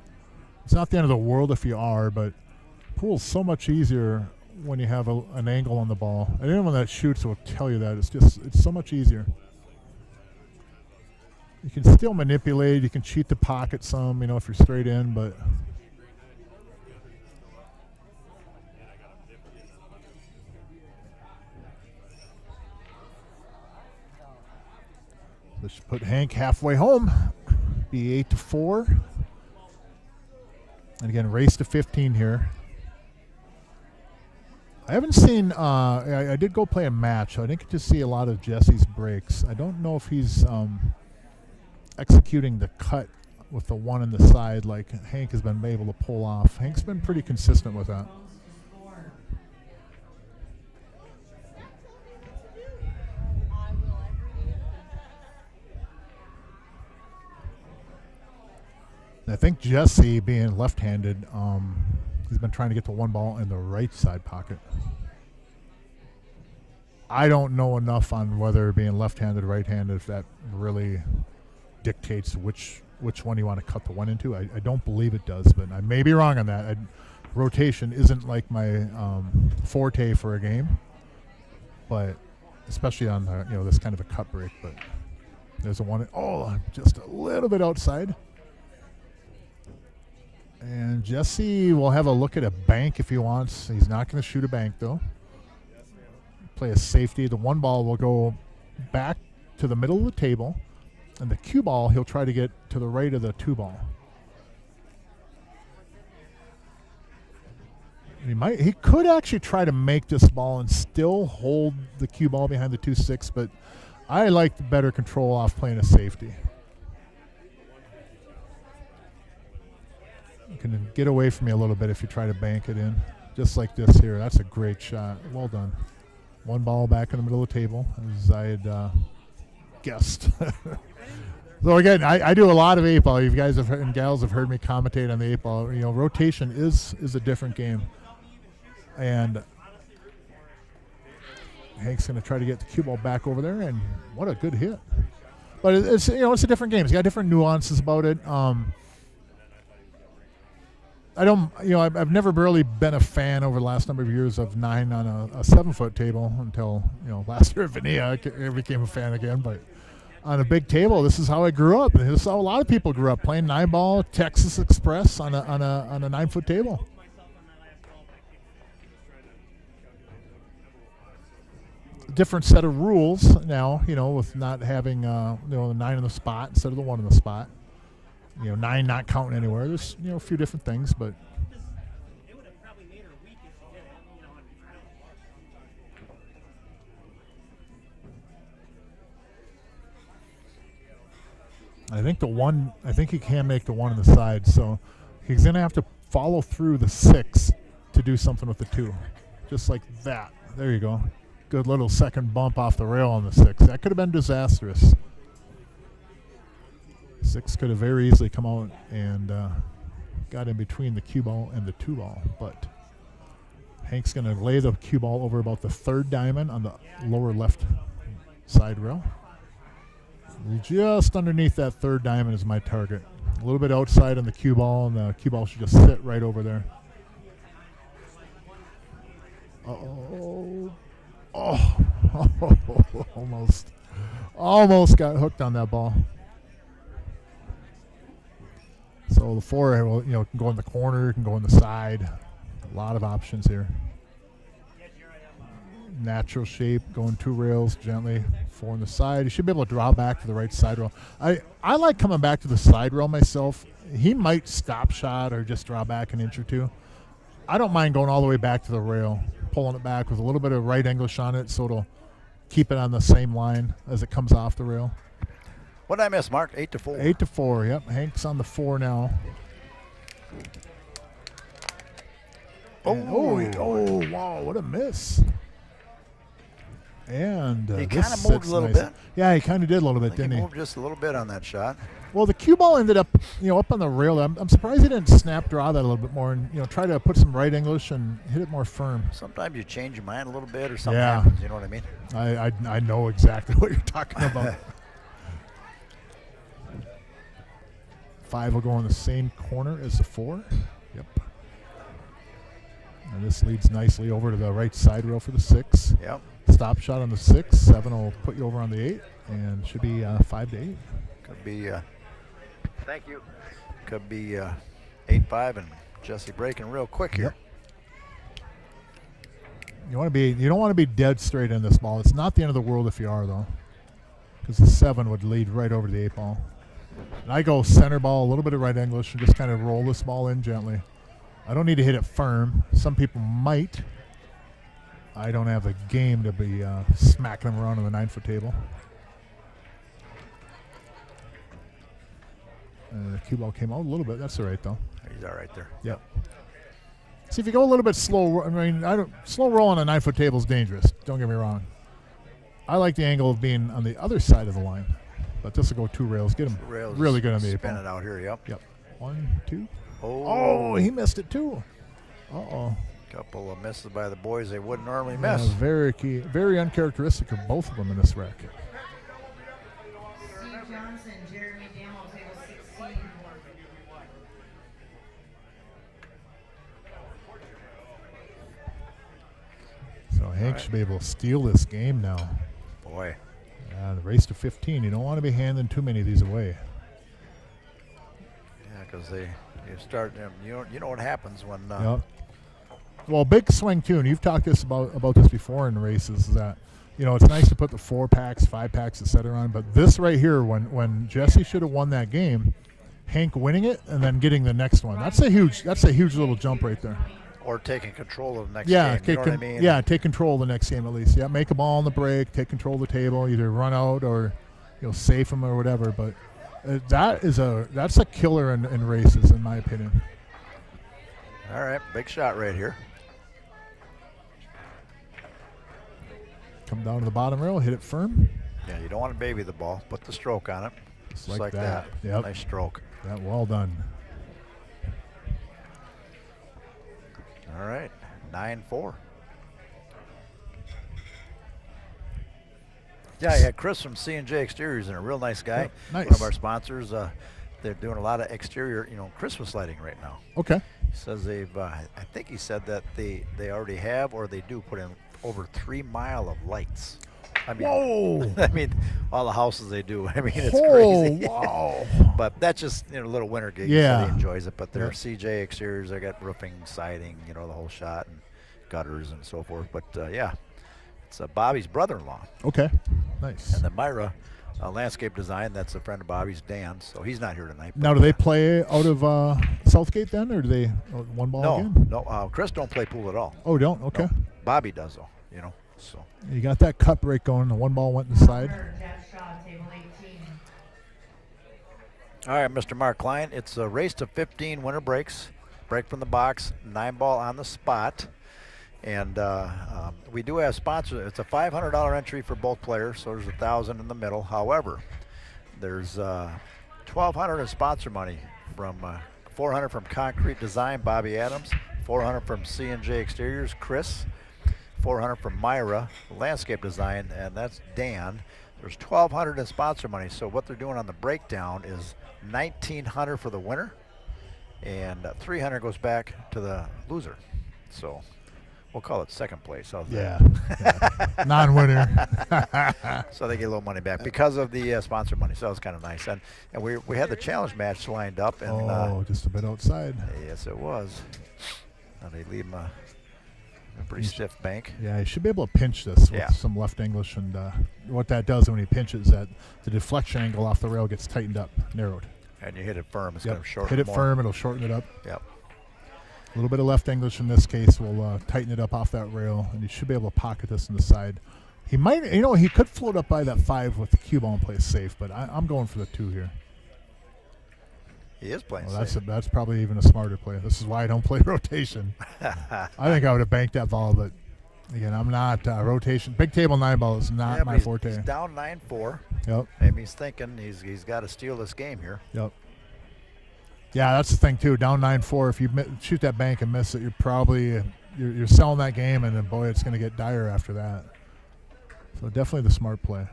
It's not the end of the world if you are, but pool's so much easier when you have an angle on the ball. And anyone that shoots will tell you that. It's so much easier. You can still manipulate. You can cheat the pocket some, if you're straight in, but this should put Hank halfway home. Be 8-4. And again, race to 15 here. I haven't seen, I did go play a match. So I didn't get to see a lot of Jesse's breaks. I don't know if he's executing the cut with the 1 on the side like Hank has been able to pull off. Hank's been pretty consistent with that. I think Jesse, being left-handed, he's been trying to get the 1 ball in the right side pocket. I don't know enough on whether being left-handed or right-handed, if that really dictates which one you want to cut the 1 into. I don't believe it does, but I may be wrong on that. Rotation isn't like my forte for a game, but especially on this kind of a cut break. But there's a 1. Oh, just a little bit outside. And Jesse will have a look at a bank if he wants. He's not going to shoot a bank, though. Play a safety. The 1 ball will go back to the middle of the table. And the cue ball, he'll try to get to the right of the 2 ball. He could actually try to make this ball and still hold the cue ball behind the 2-6, but I like the better control off playing a safety. You can get away from me a little bit if you try to bank it in, just like this here. That's a great shot. Well done. 1 ball back in the middle of the table, as I had guessed. So again, I do a lot of 8-ball. You guys and gals have heard me commentate on the 8-ball. Rotation is a different game, and Hank's going to try to get the cue ball back over there, and what a good hit. But it's a different game. It's got different nuances about it. I've never really been a fan over the last number of years of 9 on a 7-foot table until, last year at Vania, I became a fan again. But on a big table, this is how I grew up. And this is how a lot of people grew up, playing 9-ball Texas Express on a 9-foot table. Different set of rules now, with not having, the 9 in the spot instead of the 1 in the spot. 9 not counting anywhere. There's, a few different things, but I think he can make the 1 on the side, so he's going to have to follow through the 6 to do something with the 2. Just like that. There you go. Good little second bump off the rail on the 6. That could have been disastrous. 6 could have very easily come out and got in between the cue ball and the 2 ball, but Hank's going to lay the cue ball over about the 3rd diamond on the lower left side rail. Just underneath that 3rd diamond is my target. A little bit outside on the cue ball, and the cue ball should just sit right over there. Oh, almost got hooked on that ball. So the 4, will, can go in the corner, can go in the side. A lot of options here. Natural shape, going 2 rails gently, 4 on the side. You should be able to draw back to the right side rail. I like coming back to the side rail myself. He might stop shot or just draw back an inch or 2. I don't mind going all the way back to the rail, pulling it back with a little bit of right English on it so it'll keep it on the same line as it comes off the rail. What did I miss, Mark? 8-4. 8-4, yep. Hank's on the 4 now. Oh, wow, what a miss. And he this kind of moved sits a little nice. bit. Yeah, he kind of did a little bit, didn't He he? moved just a little bit on that shot. Well, the cue ball ended up, up on the rail. I'm surprised he didn't snap draw that a little bit more and, try to put some right English and hit it more firm. Sometimes you change your mind a little bit or something Yeah. happens, you know what I mean? I know exactly what you're talking about. 5 will go in the same corner as the 4. Yep. And this leads nicely over to the right side rail for the 6. Yep. Stop shot on the 6. 7 will put you over on the 8, and should be 5-8. Could be, thank you. Could be 8-5 and Jesse breaking real quick here. You don't want to be dead straight in this ball. It's not the end of the world if you are, though, because the 7 would lead right over to the 8 ball. And I go center ball, a little bit of right English, and just kind of roll this ball in gently. I don't need to hit it firm. Some people might. I don't have a game to be smacking them around on the 9-foot table. The cue ball came out a little bit. That's all right, though. He's all right there. Yep. See, if you go a little bit slow, slow roll on a 9-foot table is dangerous. Don't get me wrong. I like the angle of being on the other side of the line, but this will go 2 rails. Get him Rails really good on the 8 spin ball. it out here, yep. Yep. 1, 2. Oh, He missed it too. Uh-oh. couple of misses by the boys they wouldn't normally Yeah, miss. very key, very uncharacteristic of both of them in this wreck. Steve Johnson, Jeremy Damo, table 16. So Hank should be able to steal this game now. Boy. The race to 15. You don't want to be handing too many of these away. Yeah, because you start, you know what happens when. Yep. Well, big swing too, and you've talked about this before in races. Is that it's nice to put the 4-packs, 5-packs, etc. on, but this right here, when Jesse should have won that game, Hank winning it and then getting the next one. That's a huge little jump right there. Or taking control of the next Yeah, game. You know what I mean? Yeah, take control of the next game at least. Yeah, make a ball on the break, take control of the table, either run out or safe them or whatever. But that's a killer in races, in my opinion. All right, big shot right here. Come down to the bottom rail, hit it firm. Yeah, you don't want to baby the ball. Put the stroke on it. Just Just like like that. Yep. Nice stroke. Yeah, well done. All right, 9-4. Yeah, yeah. Chris from C&J Exteriors and a real nice guy. Yep, nice. One of our sponsors. They're doing a lot of exterior, Christmas lighting right now. Okay. He says they've. I think he said that they already have or they do put in over 3 miles of lights. I mean, Whoa! I mean, all the houses they do. I mean, it's Oh, crazy. wow. But that's just a little winter gig. Yeah. So he enjoys it. But they're Yeah. CJ Exteriors. They got roofing, siding, the whole shot, and gutters and so forth. But yeah, it's Bobby's brother-in-law, Okay. Nice. and then Myra, landscape design. That's a friend of Bobby's, Dan. So he's not here tonight. Now, but, do they play out of Southgate then, or do they one ball No, again? no. Chris don't play pool at all. Oh, don't? Okay. No. Bobby does though. So. You got that cut break going. The one ball went inside. Jeff Shaw, table 18. All right, Mr. Mark Klein. It's a race to 15 winner breaks. Break from the box, 9-ball on the spot. And we do have sponsors. It's a $500 entry for both players, so there's $1,000 in the middle. However, there's $1,200 in sponsor money from $400 from Concrete Design, Bobby Adams, $400 from C&J Exteriors, Chris, $400 from Myra Landscape Design, and that's Dan. There's $1,200 in sponsor money. So what they're doing on the breakdown is $1,900 for the winner, and $300 goes back to the loser. So we'll call it second place. How's that? Yeah. Non-winner. So they get a little money back because of the sponsor money. So that was kind of nice. And we had the challenge match lined up. And just a bit outside. yes, it was. Now they leave him a pretty stiff bank. Yeah, he should be able to pinch this with Yeah. some left English. And what that does when he pinches, that the deflection angle off the rail gets tightened up, narrowed. And you hit it firm. It's Yep. going to shorten Hit it more. firm, it'll shorten it up. Yep. A little bit of left English in this case will tighten it up off that rail, and he should be able to pocket this in the side. He might, he could float up by that 5 with the cue ball and play safe, but I'm going for the 2 here. He is playing Well, safe. that's probably even a smarter play. This is why I don't play rotation. I think I would have banked that ball, but again, I'm not rotation. Big table 9 ball is not Yeah, my but forte. he's down 9-4. Yep. Maybe he's thinking he's got to steal this game here. Yep. Yeah, that's the thing too. Down 9-4. If you shoot that bank and miss it, you're probably you're selling that game, and then boy, it's going to get dire after that. So definitely the smart play.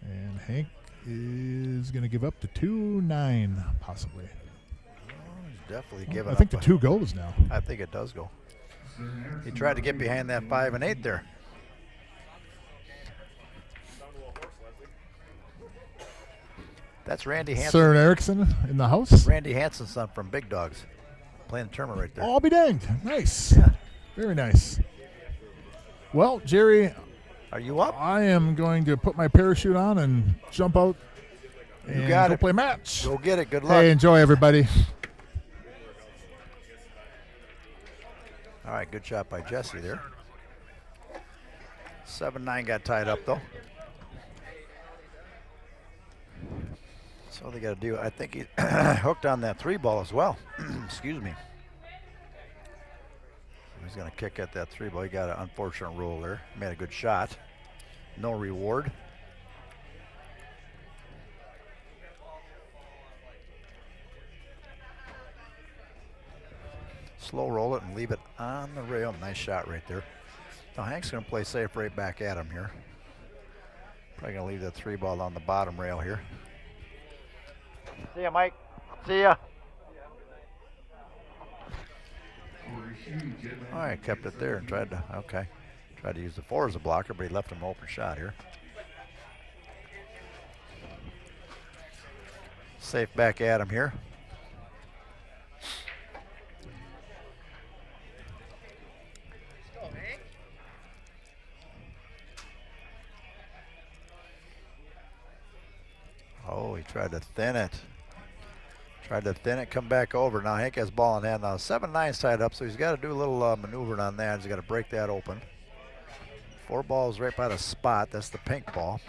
And Hank is going to give up to 2-9 possibly. He's definitely giving up. I think the 2 goes now. I think it does go. He tried to get behind that 5 and 8 there. That's Randy Hansen. Søren Eriksson in the house. Randy Hansen's son from Big Dogs, playing the tournament right there. I'll be danged. Nice. Yeah. Very nice. Well, Jerry, Are you up? I am going to put my parachute on and jump out and got go it. play match. Go get it. Good luck. Hey, enjoy, everybody. All right, good shot by Jesse there. 7-9 got tied up though. So they got to do. I think he hooked on that 3 ball as well. Excuse me. He's going to kick at that 3 ball. He got an unfortunate roll there. Made a good shot. No reward. Slow roll it and leave it on the rail. Nice shot right there. Now Hank's going to play safe right back at him here. Probably going to leave that 3 ball on the bottom rail here. See ya, Mike. See ya. All right, kept it there and tried to use the 4 as a blocker, but he left him an open shot here. Safe back at him here. Oh, he tried to thin it. Come back over. Now Hank has ball in hand. Now 7-9's tied up, so he's got to do a little maneuvering on that. He's got to break that open. 4 balls right by the spot. That's the pink ball.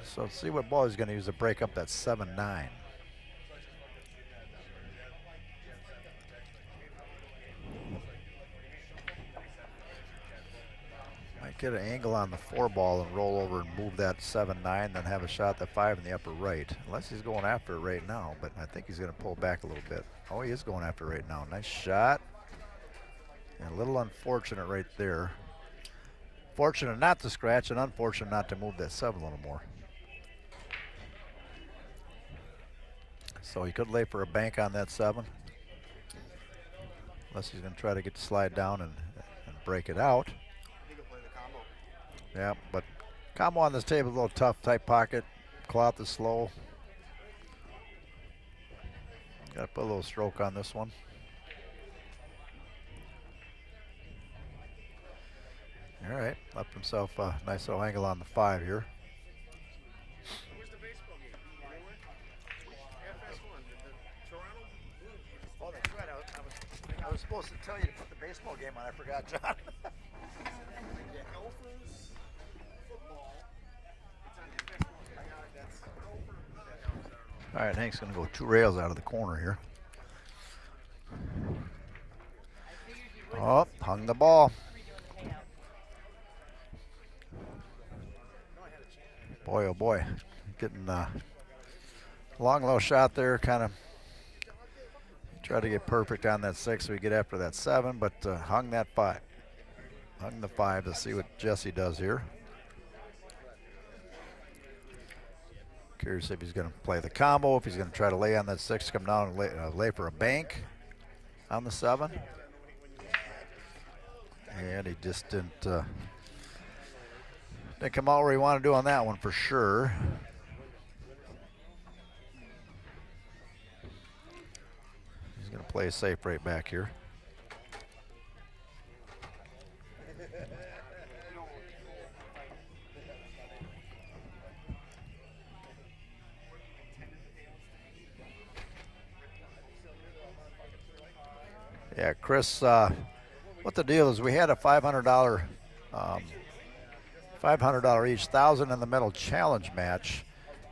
So let's see what ball he's going to use to break up that 7-9. Might get an angle on the 4 ball and roll over and move that 7-9, then have a shot at 5 in the upper right. Unless he's going after it right now, but I think he's going to pull back a little bit. Oh, he is going after it right now. Nice shot. And a little unfortunate right there. Fortunate not to scratch and unfortunate not to move that 7 a little more. So he could lay for a bank on that 7. Unless he's going to try to get the slide down and break it out. Yeah, but combo on this table is a little tough. Tight pocket. Cloth is slow. Got to put a little stroke on this one. All right, left himself a nice little angle on the 5 here. Where's the baseball game? You know where? FS1, the Toronto Blue. Oh, that's right. I was supposed to tell you to put the baseball game on. I forgot, John. Gophers football. It's on FS1. I got it. That's Gopher. All right, Hank's going to go 2 rails out of the corner here. Oh, hung the ball. Boy, oh boy. getting long low shot there, kind of tried to get perfect on that 6 so we get after that 7, but hung that 5. Hung the 5 to see what Jesse does here. Curious if he's going to play the combo, if he's going to try to lay on that 6, come down and lay for a bank on the 7. And he just didn't come out where he wanted to do on that one for sure. He's going to play safe right back here. Yeah, Chris, what the deal is, we had a $500 each, 1,000 in the middle challenge match,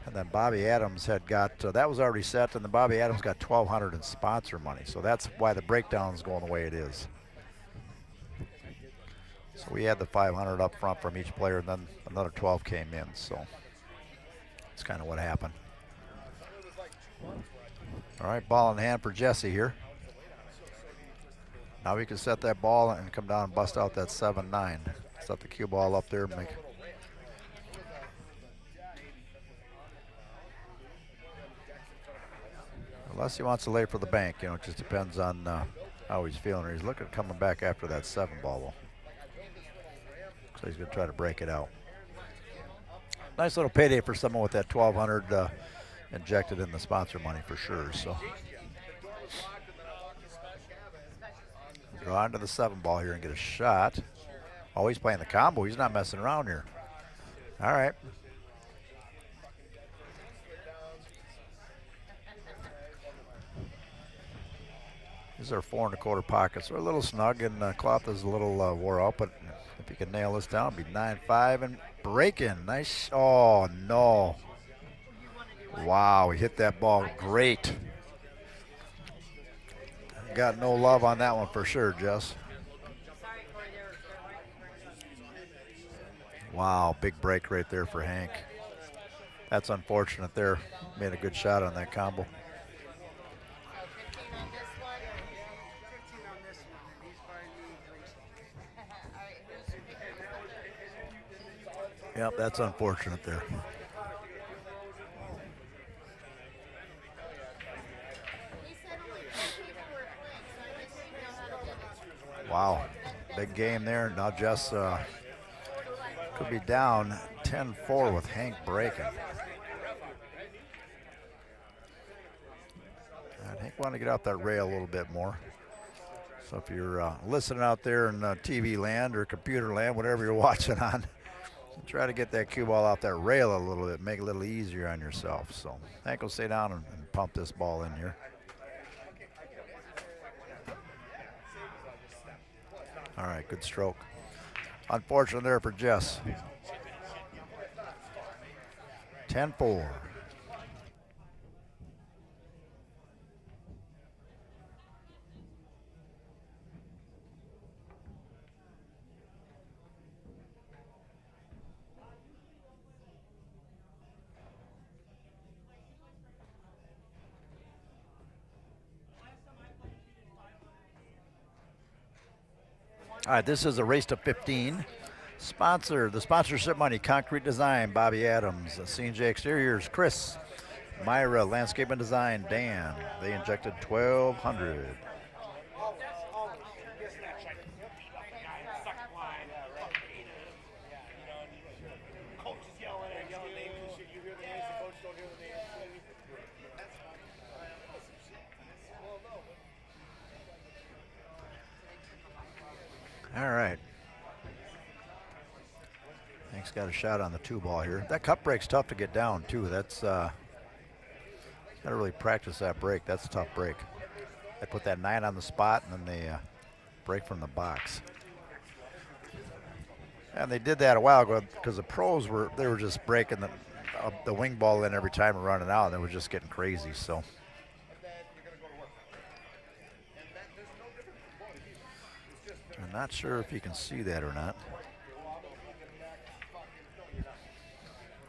and then Bobby Adams had got that was already set, and then Bobby Adams got 1,200 in sponsor money, so that's why the breakdown is going the way it is. So we had the 500 up front from each player, and then another 12 came in, so that's kind of what happened. All right, ball in hand for Jesse here. Now we can set that ball and come down and bust out that 7-9. Set the cue ball up there and make. Unless he wants to lay for the bank, you know, it just depends on how he's feeling. He's looking at coming back after that 7 ball. So he's going to try to break it out. Nice little payday for someone with that 1,200 injected in the sponsor money for sure. So. Go on to the 7 ball here and get a shot. Oh, he's playing the combo. He's not messing around here. All right. These are 4 1/4 pockets. They're a little snug, and cloth is a little wore out, but if he can nail this down, it'll be 9-5 and breaking. Nice. Oh, no. Wow, he hit that ball great. Got no love on that one for sure, Jess. Wow, big break right there for Hank. That's unfortunate there. Made a good shot on that combo. Yep, that's unfortunate there. Wow, big game there. Now Jess could be down 10-4 with Hank breaking. And Hank wanted to get out that rail a little bit more. So if you're listening out there in TV land or computer land, whatever you're watching on, try to get that cue ball off that rail a little bit, make it a little easier on yourself. So Hank will stay down and pump this ball in here. All right, good stroke. Unfortunate there for Jess. 10-4. All right, this is a race to 15. The sponsorship money, Concrete Design, Bobby Adams. C&J Exteriors, Chris. Myra, Landscape and Design, Dan. They injected 1,200. All right. Hank's got a shot on the 2 ball here. That cup break's tough to get down too. That's got to really practice that break. That's a tough break. They put that 9 on the spot and then they break from the box. And they did that a while ago because the pros were just breaking the wing ball in every time and running out, and they were just getting crazy. So. I'm not sure if you can see that or not.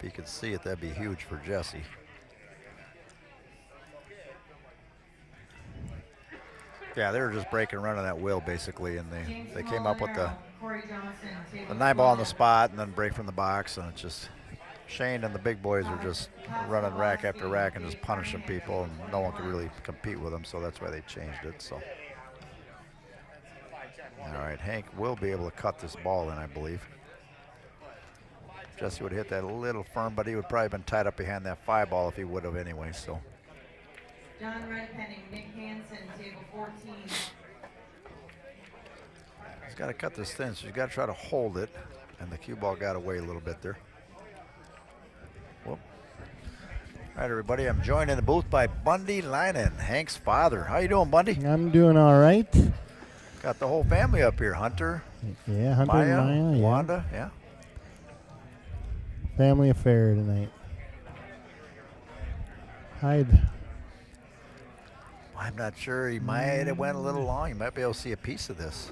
If you could see it, that'd be huge for Jesse. Yeah, they were just breaking and running that wheel basically, and they came up with the 9-ball on the spot and then break from the box, and it's just Shane and the big boys are just running rack after rack and just punishing people, and no one could really compete with them, so that's why they changed it. So, all right, Hank will be able to cut this ball in, I believe. Jesse would have hit that a little firm, but he would probably have been tied up behind that 5-ball if he would have anyway. So. John Redpenning, Nick Hansen, table 14. He's got to cut this thin, so he's got to try to hold it, and the cue ball got away a little bit there. Whoop. All right, everybody, I'm joined in the booth by Bundy Linen, Hank's father. How you doing, Bundy? I'm doing all right. Got the whole family up here, Hunter, Yeah, Hunter Maya, and Maya, yeah. Wanda, yeah. Family affair tonight. Hide. I'm not sure. He might have went a little long. You might be able to see a piece of this.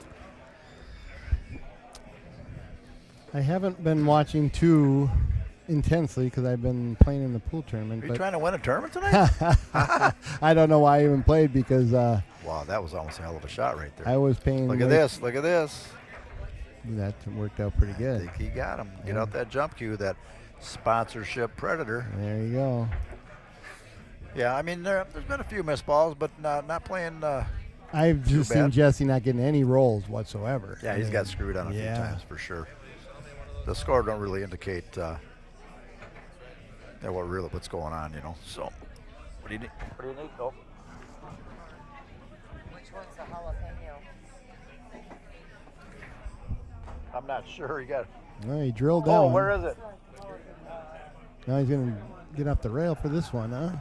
I haven't been watching too intensely because I've been playing in the pool tournament. Are you But trying to win a tournament tonight? I don't know why I even played because Wow, that was almost a hell of a shot right there. I was paying. Look at this. Look at this. That worked out pretty I good. think he got him. Get Yeah. out that jump cue, that sponsorship predator. There you go. Yeah, I mean, there's been a few missed balls, but not playing. I've Too just seen bad. Jesse not getting any rolls whatsoever. Yeah, he's got screwed on a few Yeah. times for sure. The score don't really indicate what's going on, you know. So, what do you need? What do you need? Oh. Which one's the jalapeno? I'm not sure. You got. Well, he drilled that Oh, one. where is it? Now he's going to get off the rail for this one, huh?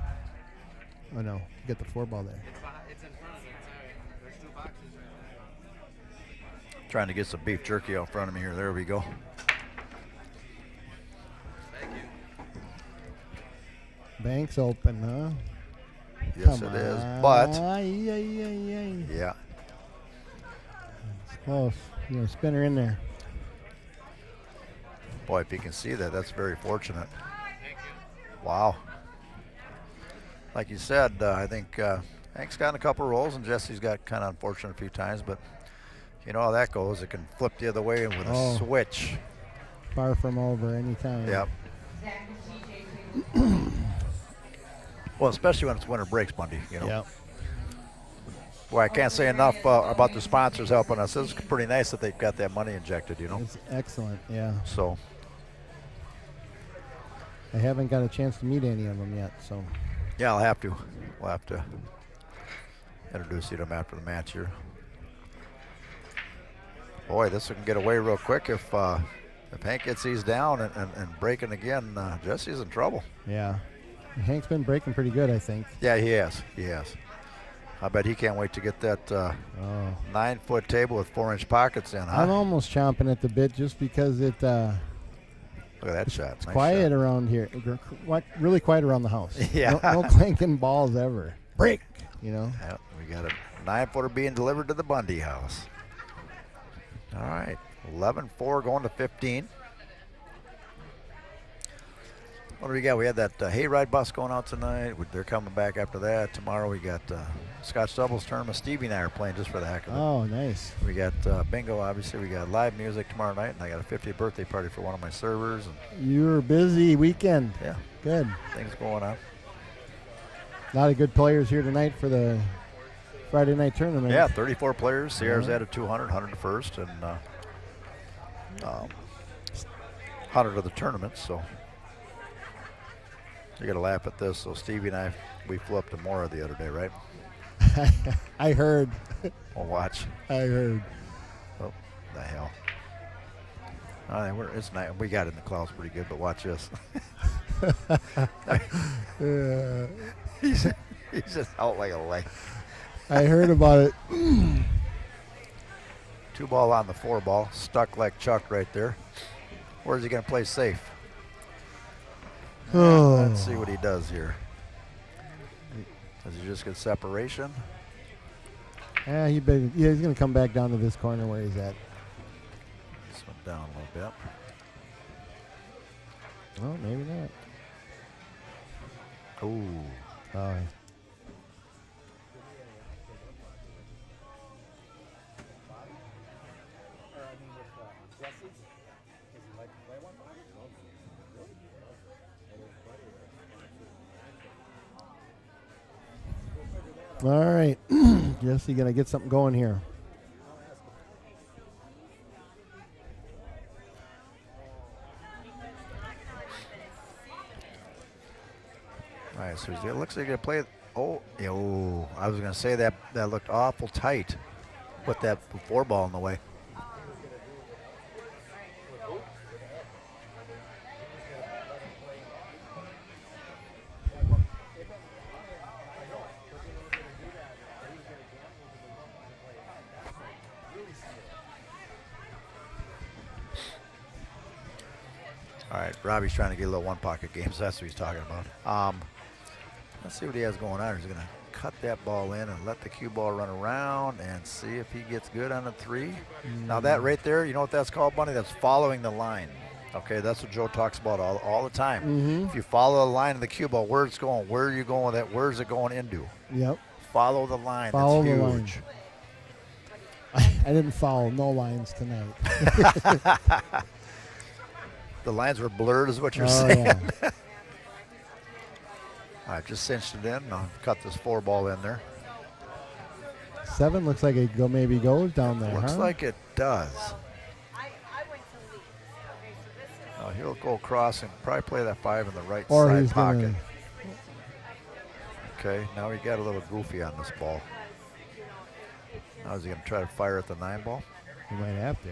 Oh, no. Get the 4-ball there. It's in front of me. There's 2 boxes right Trying to get some beef jerky out front of me here. There we go. Bank's open, huh? Yes, Come it is. on. But Ay, ay, ay, ay. yeah, It's close. You know, spin her in there. boy, if you can see that, that's very fortunate. Wow. Like you said, I think Hank's gotten a couple rolls, and Jesse's got kind of unfortunate a few times, but you know how that goes. It can flip the other way with Oh. a switch. Far from over anytime. Yep. Zach and TJ, table Well, especially when it's winter breaks, Bundy. You know. Yep. Well, I can't say enough about the sponsors helping us. It's pretty nice that they've got that money injected. You know. It's excellent, yeah. So I haven't got a chance to meet any of them yet, so. yeah, I'll have to. We'll have to introduce you to them after the match here. Boy, this can get away real quick if Hank gets these down and breaking again. Jesse's in trouble. Yeah. Hank's been breaking pretty good, I think. Yeah, he has. He has. I bet he can't wait to get that 9-foot table with 4-inch pockets in. Huh? I'm almost chomping at the bit just because it's Look at that shot. Nice quiet shot. around here. Really quiet around the house. Yeah. No clanking balls ever. Break, you know. Yeah, we got a 9-footer being delivered to the Bundy house. All right, 11-4 going to 15. What do we got? We had that hayride bus going out tonight. They're coming back after that. Tomorrow we got Scotch Doubles tournament. Stevie and I are playing just for the heck of it. Oh, nice. We got bingo, obviously. We got live music tomorrow night, and I got a 50th birthday party for one of my servers. And You're busy weekend. yeah, Good. things going on. A lot of good players here tonight for the Friday night tournament. Yeah, 34 players. Sierra's Yeah. added 200, 100 to first, and 100 of the tournament. So you got to laugh at this. So Stevie and I, we flew up to Mora the other day, right? I heard. We'll watch. I heard. Oh, the hell. All right, it's nice. We got it in the clouds pretty good, but watch this. he's just out like a light. I heard about it. 2-ball on the 4-ball, stuck like Chuck right there. Where's he going to play safe? Oh. Let's see what he does here. Does he just get separation? Yeah, he's going to come back down to this corner where he's at. This went down a little bit. Well, maybe not. Ooh. Oh, all right. Jesse, got to get something going here. All right, so it looks like they're going to play. Oh, I was going to say that looked awful tight with that 4 ball in the way. All right, Robbie's trying to get a little one-pocket game, so that's what he's talking about. Let's see what he has going on. He's going to cut that ball in and let the cue ball run around and see if he gets good on the 3. Now that right there, you know what that's called, Bunny? That's following the line. Okay, that's what Joe talks about all the time. If you follow the line of the cue ball, where it's going, where are you going with that? Where's it going into? Yep. Follow the line. Follow that's the line. huge. I didn't follow no lines tonight. The lines were blurred is what you're saying. Yeah. All right, just cinched it in. I'll cut this 4 ball in there. 7 looks like it maybe goes down there. Looks huh? like it does. He'll go across and probably play that 5 in the right Or side he's pocket. gonna- Okay, now he got a little goofy on this ball. Now is he going to try to fire at the 9 ball? He might have to.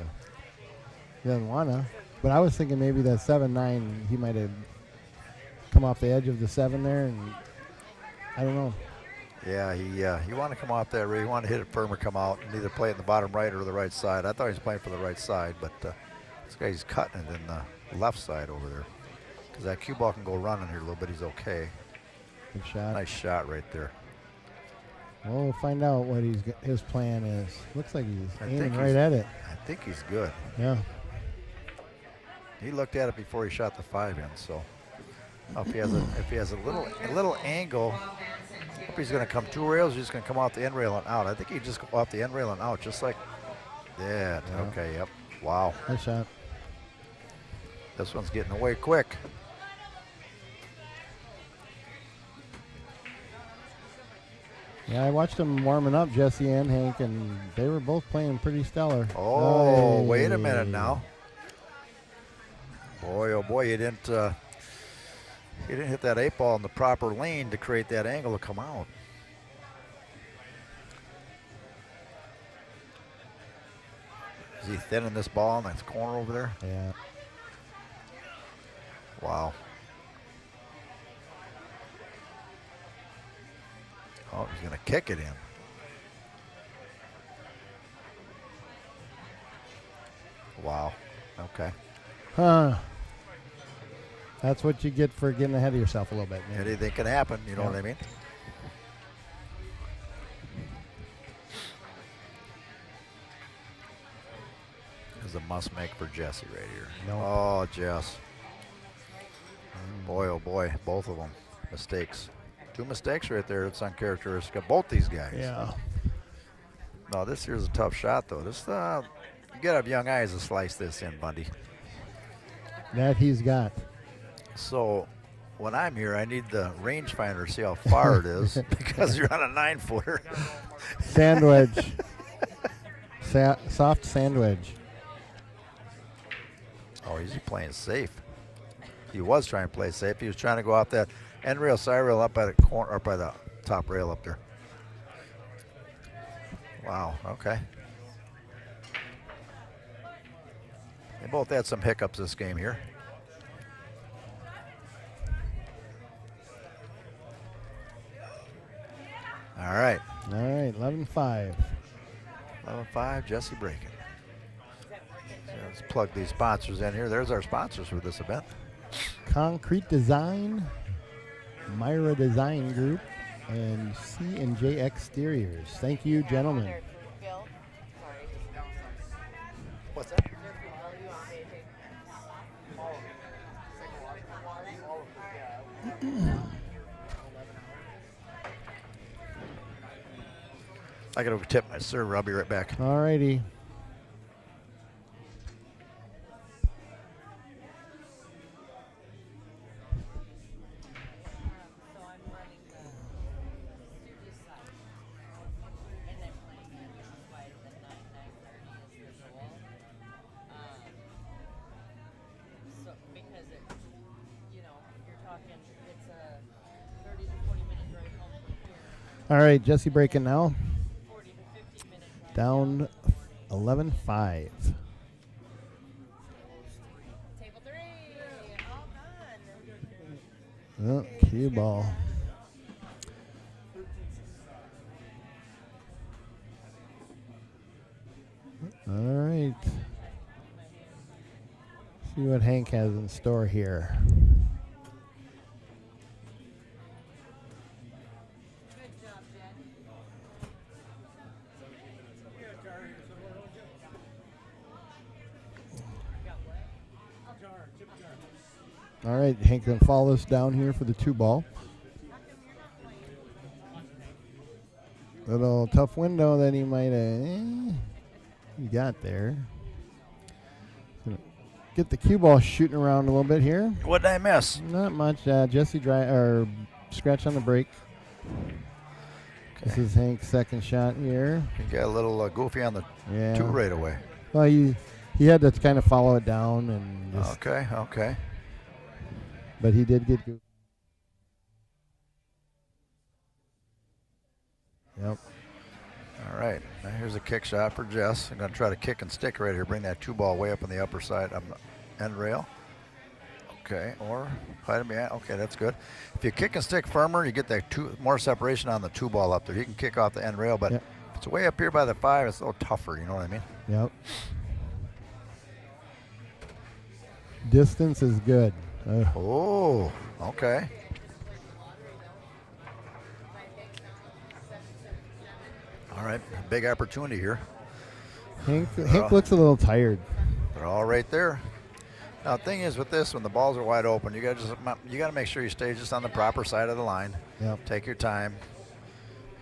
He doesn't want to. But I was thinking maybe that 7-9, he might have come off the edge of the 7 there, and I don't know. Yeah, he wanted to come out there. He wanted to hit it firm or come out and either play it in the bottom right or the right side. I thought he was playing for the right side, but this guy's cutting it in the left side over there. Because that cue ball can go running here a little bit. He's okay. Good shot. Nice shot right there. Well, we'll find out what his plan is. Looks like he's I aiming think right he's- at it. I think he's good. Yeah. He looked at it before he shot the 5 in, so if he has a little angle, if he's going to come 2 rails, he's going to come off the end rail and out. I think he just go off the end rail and out, just like that. Yeah. Okay, yep. Wow. Nice shot. This one's getting away quick. Yeah, I watched them warming up, Jesse and Hank, and they were both playing pretty stellar. Oh, Hey. wait a minute now. Boy, oh boy, you didn't hit that 8 ball in the proper lane to create that angle to come out. Is he thinning this ball in that corner over there? Yeah. Wow. Oh, he's going to kick it in. Wow. Okay. Huh. That's what you get for getting ahead of yourself a little bit, man. Anything can happen, you know Yeah. what I mean? This is a must make for Jesse right here. No. Oh, Jess. Boy, oh boy, both of them. Mistakes. 2 mistakes right there. It's uncharacteristic of both these guys. Yeah. No, this here's a tough shot, though. This, you gotta have young eyes to slice this in, Bundy. That he's got. So when I'm here, I need the rangefinder to see how far it is because you're on a 9-footer. Sandwich. Soft sandwich. Oh, he's playing safe. He was trying to play safe. He was trying to go off that end rail, side rail up by the corner, or by the top rail up there. Wow. Okay. They both had some hiccups this game here. All right. All right, 11-5. 11-5, Jesse breaking. So let's plug these sponsors in here. There's our sponsors for this event. Concrete Design, Myra Design Group, and C&J Exteriors. Thank you, gentlemen. What's that? I got to tip my server. I'll be right back. All righty. All right, Jesse breaking now. Down 11-5. Table 3, all done. Oh, cue ball. All right. See what Hank has in store here. Good job, Jen. All right, Hank can follow us down here for the 2-ball. Little tough window that he might have he got there. Gonna get the cue ball shooting around a little bit here. What did I miss? Not much. Jesse scratch on the break. This is Hank's second shot here. You got a little goofy on the Yeah. 2 right away. Well, he had to kind of follow it down and just, Okay. but he did get good. Yep. All right. Now here's a kick shot for Jess. I'm going to try to kick and stick right here. Bring that 2-ball way up on the upper side on the end rail. Okay. Or hide him behind. Okay, that's good. If you kick and stick firmer, you get that more separation on the 2-ball up there. You can kick off the end rail, but Yep. if it's way up here by the 5, it's a little tougher. You know what I mean? Yep. Distance is good. Oh, okay. All right. Big opportunity here. Hank looks a little tired. They're all right there. Now, the thing is with this, when the balls are wide open, you got to make sure you stay just on the proper side of the line. Yep. Take your time.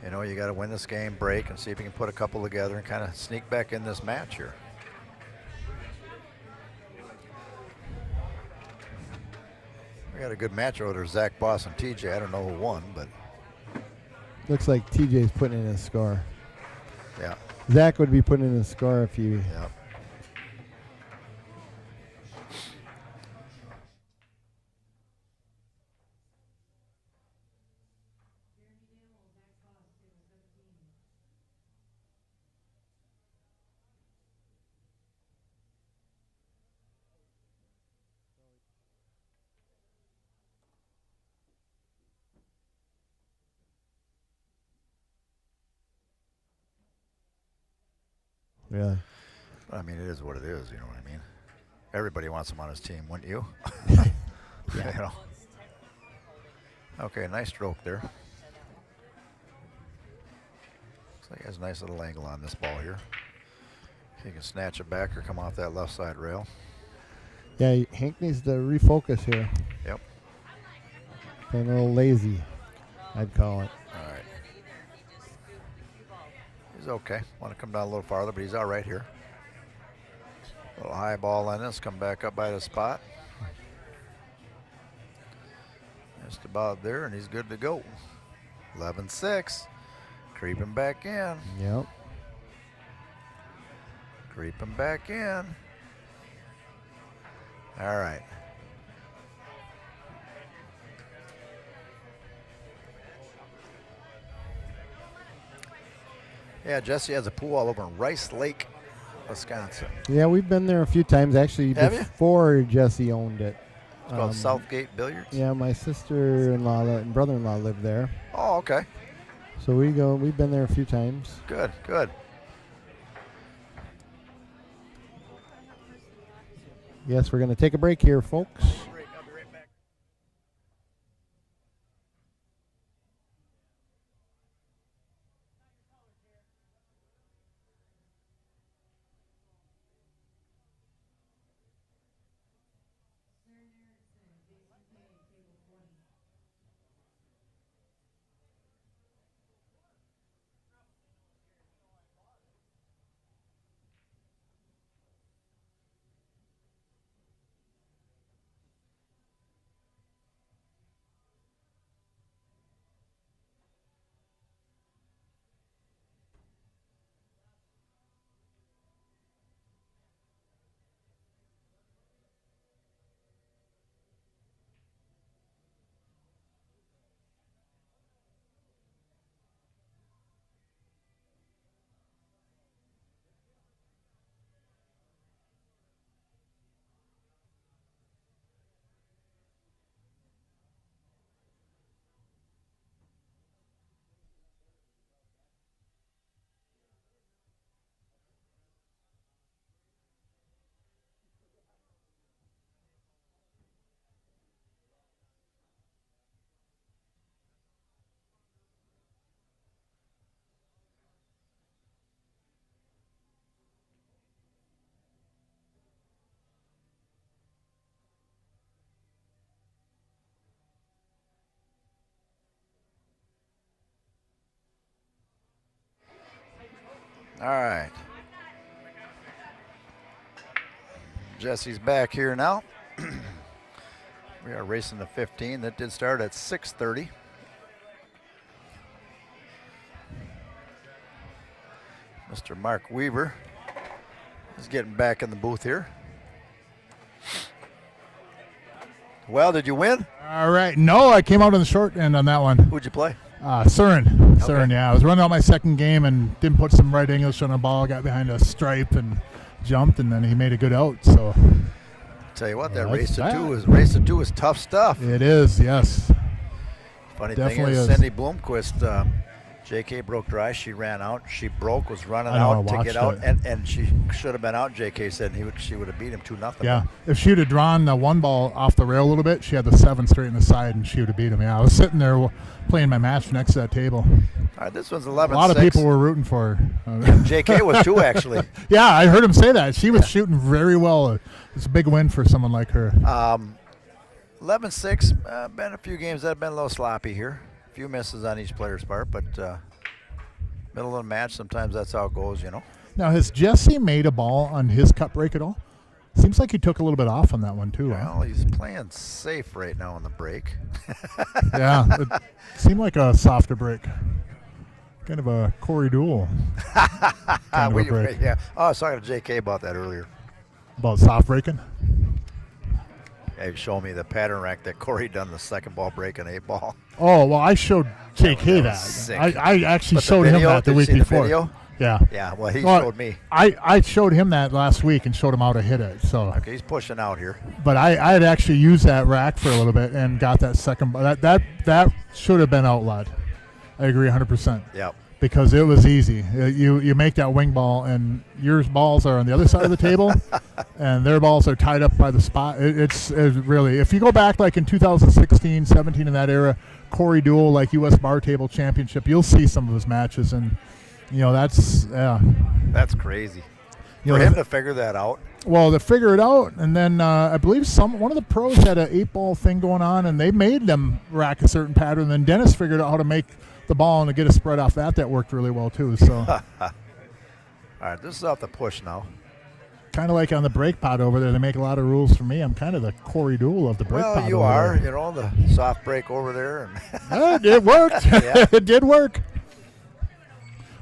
You know, you got to win this game, break, and see if you can put a couple together and kind of sneak back in this match here. We got a good match over there, Zach Boss and TJ. I don't know who won, but Looks like TJ's putting in his score. yeah. Zach would be putting in his score if you. Yep. Yeah. I mean, it is what it is, you know what I mean? Everybody wants him on his team, wouldn't you? You know. Okay, nice stroke there. Looks like he has a nice little angle on this ball here. He can snatch it back or come off that left side rail. Yeah, Hank needs to refocus here. Yep. Playing a little lazy, I'd call it. All right. He's okay. Want to come down a little farther, but he's all right here. Little high ball on this. Come back up by the spot. Just about there, and he's good to go. 11-6. Creeping back in. Yep. Creeping back in. All right. Yeah, Jesse has a pool all over in Rice Lake, Wisconsin. Yeah, we've been there a few times actually Have you? before Jesse owned it. It's called Southgate Billiards. Yeah, my sister-in-law and brother-in-law live there. Oh, okay. So we've been there a few times. Good, good. Yes, we're going to take a break here, folks. All right. Jesse's back here now. We are racing the 15. That did start at 6:30. Mr. Mark Weaver is getting back in the booth here. Well, did you win? All right. No, I came out on the short end on that one. Who'd you play? Surin. Okay. Surin, yeah. I was running out my second game and didn't put some right English on the ball. Got behind a stripe and jumped, and then he made a good out. So Tell you what, that that's race to two is tough stuff. it is, yes. Funny Definitely thing is, is. Cindy Bloomquist, JK broke dry. She ran out. She broke, was running I know, I out to watched get out, it. and she should have been out. JK said she would have beat him 2-0. Yeah. If she would have drawn the one ball off the rail a little bit, she had the 7 straight in the side, and she would have beat him. Yeah, I was sitting there playing my match next to that table. All right, this one's 11-6. A lot of people were rooting for her. JK was too, actually. Yeah, I heard him say that. She was shooting very well. It's a big win for someone like her. 11-6. Been a few games that have been a little sloppy here. A few misses on each player's part, but middle of the match, sometimes that's how it goes, you know. Now, has Jesse made a ball on his cut break at all? Seems like he took a little bit off on that one, too. Well, he's playing safe right now on the break. Yeah, it seemed like a softer break. Kind of a Corey Duel kind of a break. Yeah. Oh, I was talking to JK about that earlier. About soft breaking? He showed me the pattern rack that Corey done the second ball break and 8 ball. Oh, well, I showed JK That was sick. that. I actually But the showed him video, that the did you week see the before. video? Yeah. Yeah, well, he Well, showed me. I showed him that last week and showed him how to hit it. So, Okay, he's pushing out here. but I had actually used that rack for a little bit and got that second ball. That should have been outlawed. I agree 100%. Yep. Because it was easy. You make that wing ball, and your balls are on the other side of the table, and their balls are tied up by the spot. It's really, if you go back like in 2016, 17 in that era, Corey Duel, like U.S. Bar Table Championship, you'll see some of his matches, and that's crazy. You For know, him to figure that out. Well, to figure it out, and then I believe one of the pros had an 8-ball thing going on, and they made them rack a certain pattern. And then Dennis figured out how to make the ball and to get a spread off that. That worked really well too. So, All right, this is off the push now. kind of like on the break pot over there, they make a lot of rules for me. I'm kind of the Corey Duel of the break pot. Well, you over are. there. You know, the soft break over there. And It worked. Yeah. It did work.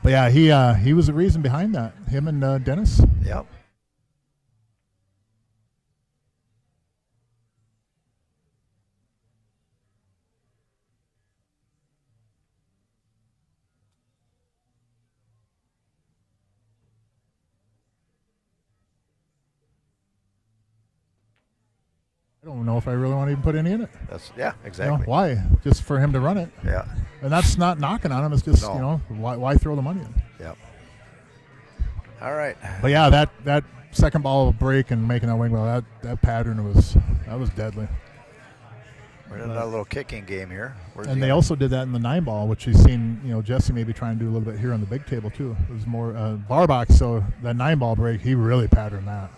But yeah, he was the reason behind that. Him and Dennis. Yep. I don't know if I really want to even put any in it. Yeah, You know, exactly. why? Just for him to run it. Yeah. And that's not knocking on him. It's just, No. why throw the money in? Yep. All right. But yeah, that second ball break and making that wing ball, that pattern was deadly. We're in a little kicking game here. And they also did that in the 9-ball, which you've seen, Jesse maybe trying to do a little bit here on the big table too. It was more bar box, so that 9-ball break, he really patterned that.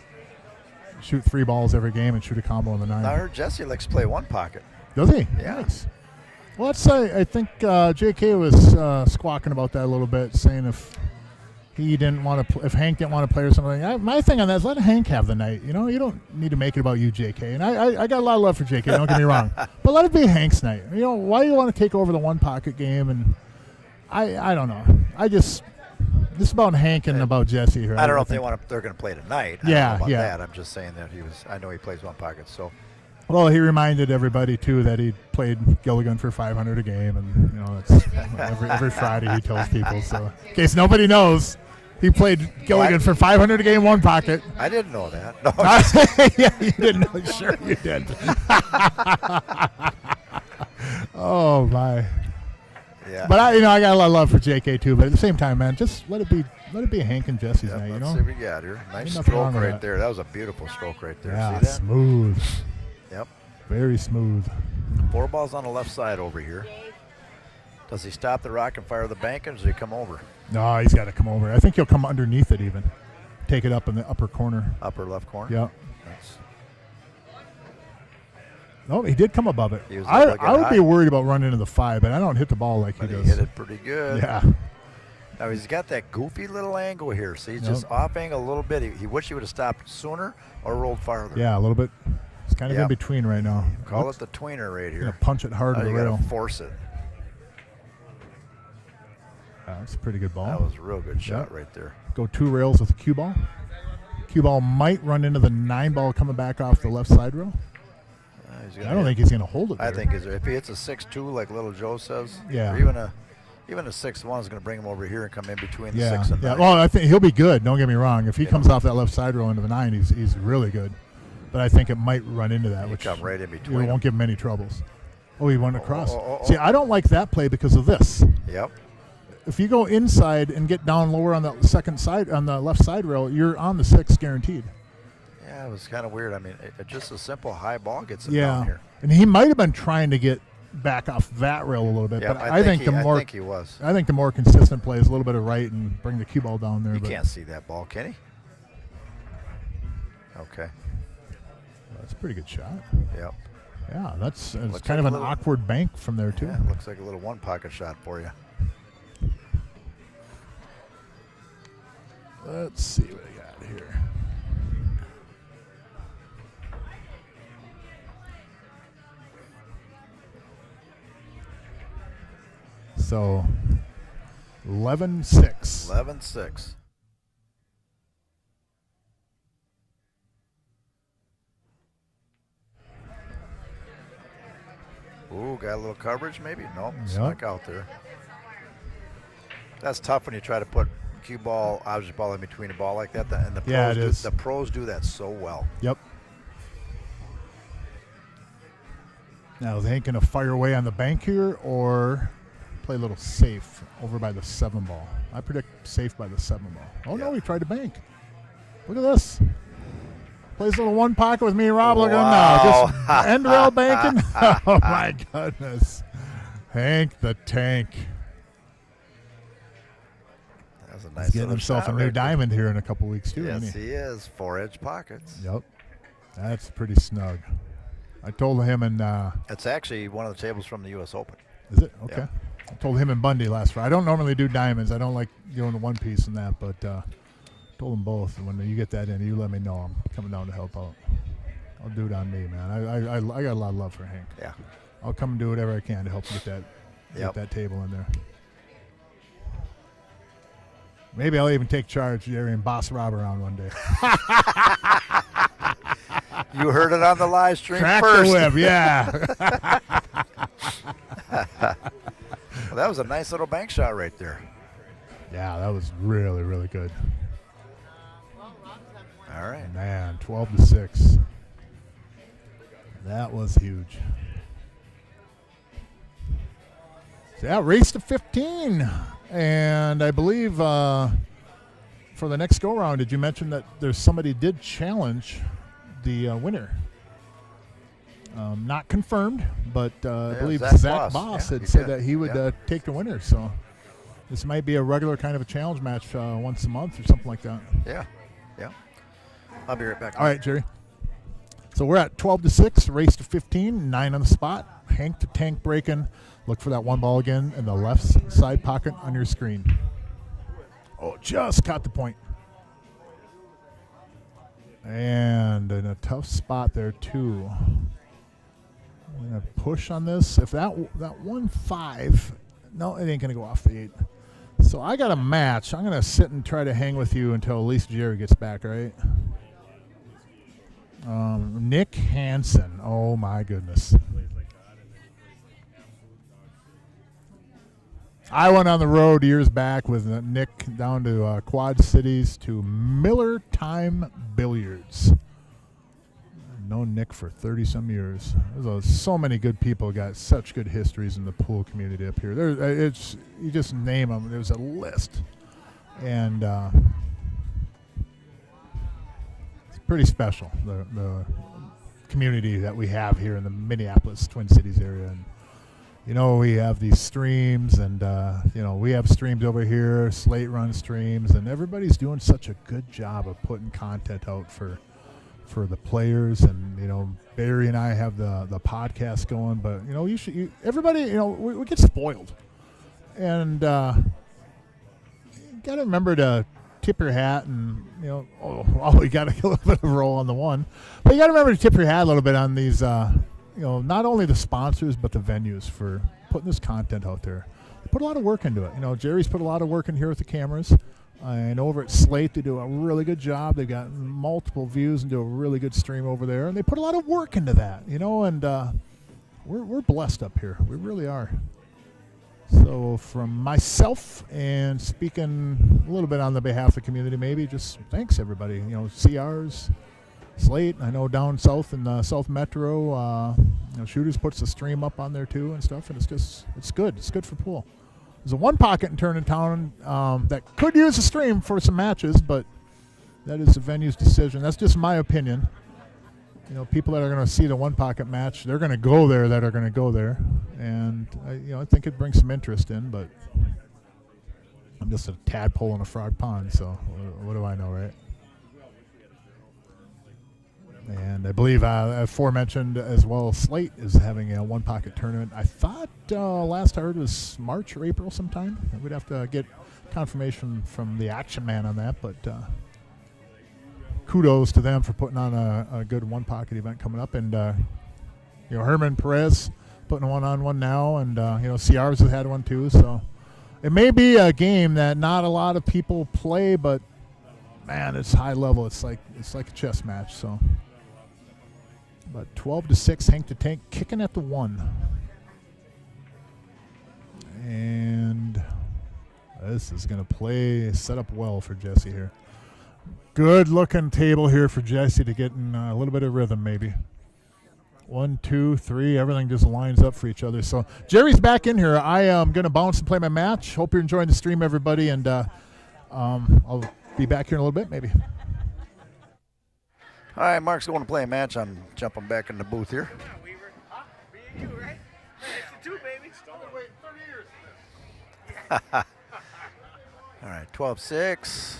Shoot 3 balls every game and shoot a combo in the 9. I heard Jesse likes to play one pocket. Does he? Yeah. Nice. Well, I think JK was squawking about that a little bit, saying if he didn't want to, if Hank didn't want to play or something. My thing on that is let Hank have the night. You don't need to make it about you, JK. And I got a lot of love for JK. Don't get me wrong, but let it be Hank's night. Why do you want to take over the one pocket game? And I don't know. This is about Hank and about Jesse here. I don't know if they're going to play tonight. I Yeah, don't know about yeah. that. I'm just saying that I know he plays one pocket. So. Well, he reminded everybody too that he played Gilligan for $500 a game, and it's every Friday he tells people. So, in case nobody knows, he played Gilligan for $500 a game, one pocket. I didn't know that. No, Yeah, you didn't know. Sure, you did. Oh my! yeah. But I got a lot of love for JK too. But at the same time, man, just let it be Hank and Jesse's Yep, night. let's see what we got here. Nice Ain't nothing wrong stroke with right that. there. That was a beautiful stroke right there. Yeah, See that? smooth. Yep. Very smooth. 4 balls on the left side over here. Does he stop the rock and fire the bank, or does he come over? No, he's got to come over. I think he'll come underneath it even. Take it up in the upper corner. Upper left corner? Yeah. That's, No, he did come above it. He was able to get I would high. be worried about running into the 5, but I don't hit the ball like but he he does. hit it pretty good. Yeah. Now he's got that goofy little angle here. See, he's just off angle a little bit. He wish he would have stopped sooner or rolled farther. Yeah, a little bit. It's kind of in between right now. Call it the tweener right here. Gonna punch it hard to the you rail. gotta force it. That's a pretty good ball. That was a real good shot right there. Go 2 rails with the cue ball. Cue ball might run into the 9 ball coming back off the left side rail. I don't think he's going to hold it there. I think if he hits a 6-2 like Little Joe says, yeah, or even a 6-1 is going to bring him over here and come in between the 6 and 9. Yeah, well, I think he'll be good. Don't get me wrong. If he comes off that left side rail into the 9, he's really good. But I think it might run into that, which come right in between. Won't give him any troubles. Oh, he went across. See, I don't like that play because of this. Yep. If you go inside and get down lower on the second side, on the left side rail, you're on the 6 guaranteed. Yeah, it was kind of weird. I mean, just a simple high ball gets him down here. And he might have been trying to get back off that rail a little bit, but I think he was. I think the more consistent play is a little bit of right and bring the cue ball down there. You can't see that ball, can he? Okay. That's a pretty good shot. Yep. Yeah, it's kind of an awkward bank from there too. Yeah, it looks like a little one pocket shot for you. Let's see what I got here. So 11-6. 11-6. Ooh, got a little coverage maybe? Nope, snuck out there. That's tough when you try to put cue ball, object ball in between a ball like that. And the pros do that so well. Yep. Now, is Hank going to fire away on the bank here or play a little safe over by the 7 ball? I predict safe by the 7 ball. Oh, no, he tried to bank. Look at this. Plays a little one pocket with me and Rob. Look at him now. Just end rail banking. Oh, my goodness. Hank the Tank. That was a nice He's getting himself a new diamond here in a couple weeks, too. Yes, he is. 4-edge pockets. Yep. That's pretty snug. I told him it's actually one of the tables from the U.S. Open. Is it? Okay. Yeah. I told him and Bundy last Friday. I don't normally do diamonds. I don't like doing the one piece and that, but told them both. When you get that in, you let me know. I'm coming down to help out. I'll do it on me, man. I got a lot of love for Hank. Yeah. I'll come and do whatever I can to help get that table in there. Maybe I'll even take charge, Jerry, and boss Rob around one day. You heard it on the live stream Track first. The whip, yeah. Well, that was a nice little bank shot right there. Yeah, that was really, really good. All right. Man, 12-6. That was huge. So yeah, race to 15. And I believe for the next go-around, did you mention that there's somebody did challenge the winner? Not confirmed, but I believe Zach Boss had said that he would take the winner. So this might be a regular kind of a challenge match once a month or something like that. Yeah. I'll be right back. All right, Jerry. So we're at 12-6, race to 15, 9 on the spot. Hank the Tank breaking. Look for that one ball again in the left side pocket on your screen. Oh, just caught the point. And in a tough spot there, too. I'm going to push on this. If that 1-5, no, it ain't going to go off the 8. So I got a match. I'm going to sit and try to hang with you until at least Jerry gets back, right? Nick Hansen. Oh, my goodness. I went on the road years back with Nick down to Quad Cities to Miller Time Billiards. I've known Nick for 30-some years. So many good people got such good histories in the pool community up here. You just name them. There's a list. And it's pretty special, the community that we have here in the Minneapolis, Twin Cities area. And we have these streams, and we have streams over here, Slate run streams, and everybody's doing such a good job of putting content out for the players. And Barry and I have the podcast going, but everybody we get spoiled, and got to remember to tip your hat and, you got to get a little bit of a roll on the one. But you got to remember to tip your hat a little bit on these, not only the sponsors but the venues for putting this content out there. They put a lot of work into it. Jerry's put a lot of work in here with the cameras. And over at Slate, they do a really good job. They've got multiple views and do a really good stream over there. And they put a lot of work into that, and we're blessed up here. We really are. So from myself and speaking a little bit on the behalf of the community, maybe just thanks everybody. CRs, Slate. I know down south in the South Metro, Shooters puts the stream up on there too and stuff, and it's good. It's good for pool. There's a one pocket in turn in town that could use a stream for some matches, but that is the venue's decision. That's just my opinion. People that are going to see the one pocket match, they're going to go there. That are going to go there, and I think it brings some interest in. But I'm just a tadpole in a frog pond, so what do I know, right? And I believe aforementioned as well, Slate is having a one pocket tournament. I thought last I heard was March or April sometime. We'd have to get confirmation from the action man on that, but kudos to them for putting on a good one pocket event coming up. And Herman Perez putting one on one now, and CRs has had one too. So it may be a game that not a lot of people play, but man, it's high level. It's like a chess match. So. But 12-6, Hank the Tank kicking at the 1. And this is going to set up well for Jesse here. Good looking table here for Jesse to get in a little bit of rhythm maybe. 1, 2, 3, everything just lines up for each other. So Jerry's back in here. I am going to bounce and play my match. Hope you're enjoying the stream, everybody, and I'll be back here in a little bit maybe. All right, Mark's going to play a match. I'm jumping back in the booth here. Yeah, Weaver. Huh? Me and you, right? Next to 2, baby. Still waiting 30 years. All right, 12-6.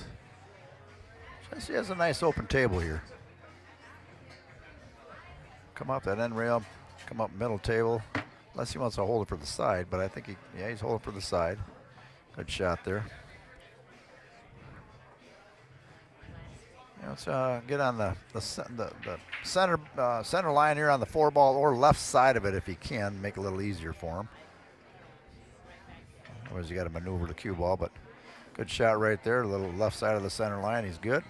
Jesse has a nice open table here. Come up that end rail, come up middle table. Unless he wants to hold it for the side, but I think he's holding for the side. Good shot there. Let's get on the center line here on the 4-ball or left side of it if he can, make it a little easier for him. Otherwise, you got to maneuver the cue ball, but good shot right there. A little left side of the center line. He's good.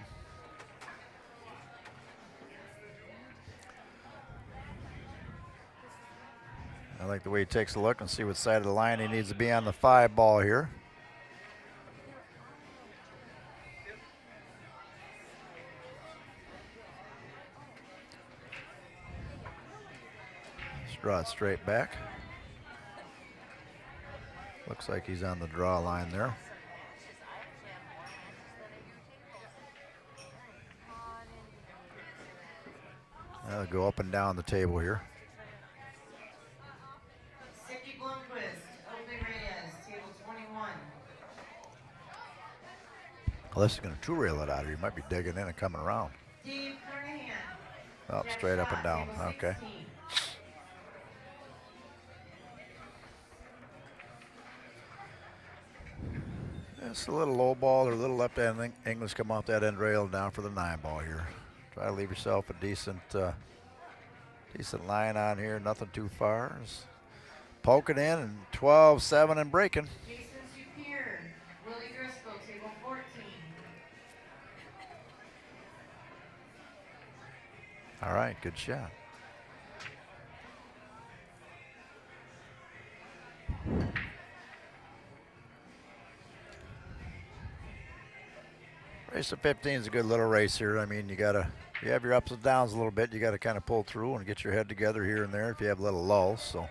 I like the way he takes a look and see what side of the line he needs to be on the 5-ball here. Draw it straight back. Looks like he's on the draw line there. That'll go up and down the table here. Sicky Blomquist, Open Reyes, table 21. Unless he's going to two-rail it out here. He might be digging in and coming around. Steve Kernahan. Oh, Jeff straight up Shaw, and down. table Okay. 16. It's a little low ball or a little left end English come off that end rail down for the 9-ball here. Try to leave yourself a decent line on here. Nothing too far. Just poke it in and 12-7 and breaking. Jason Superior, Willie Driscoll, table 14. All right, good shot. Race of 15 is a good little race here. I mean, you have your ups and downs a little bit. You got to kind of pull through and get your head together here and there if you have a little lull. So.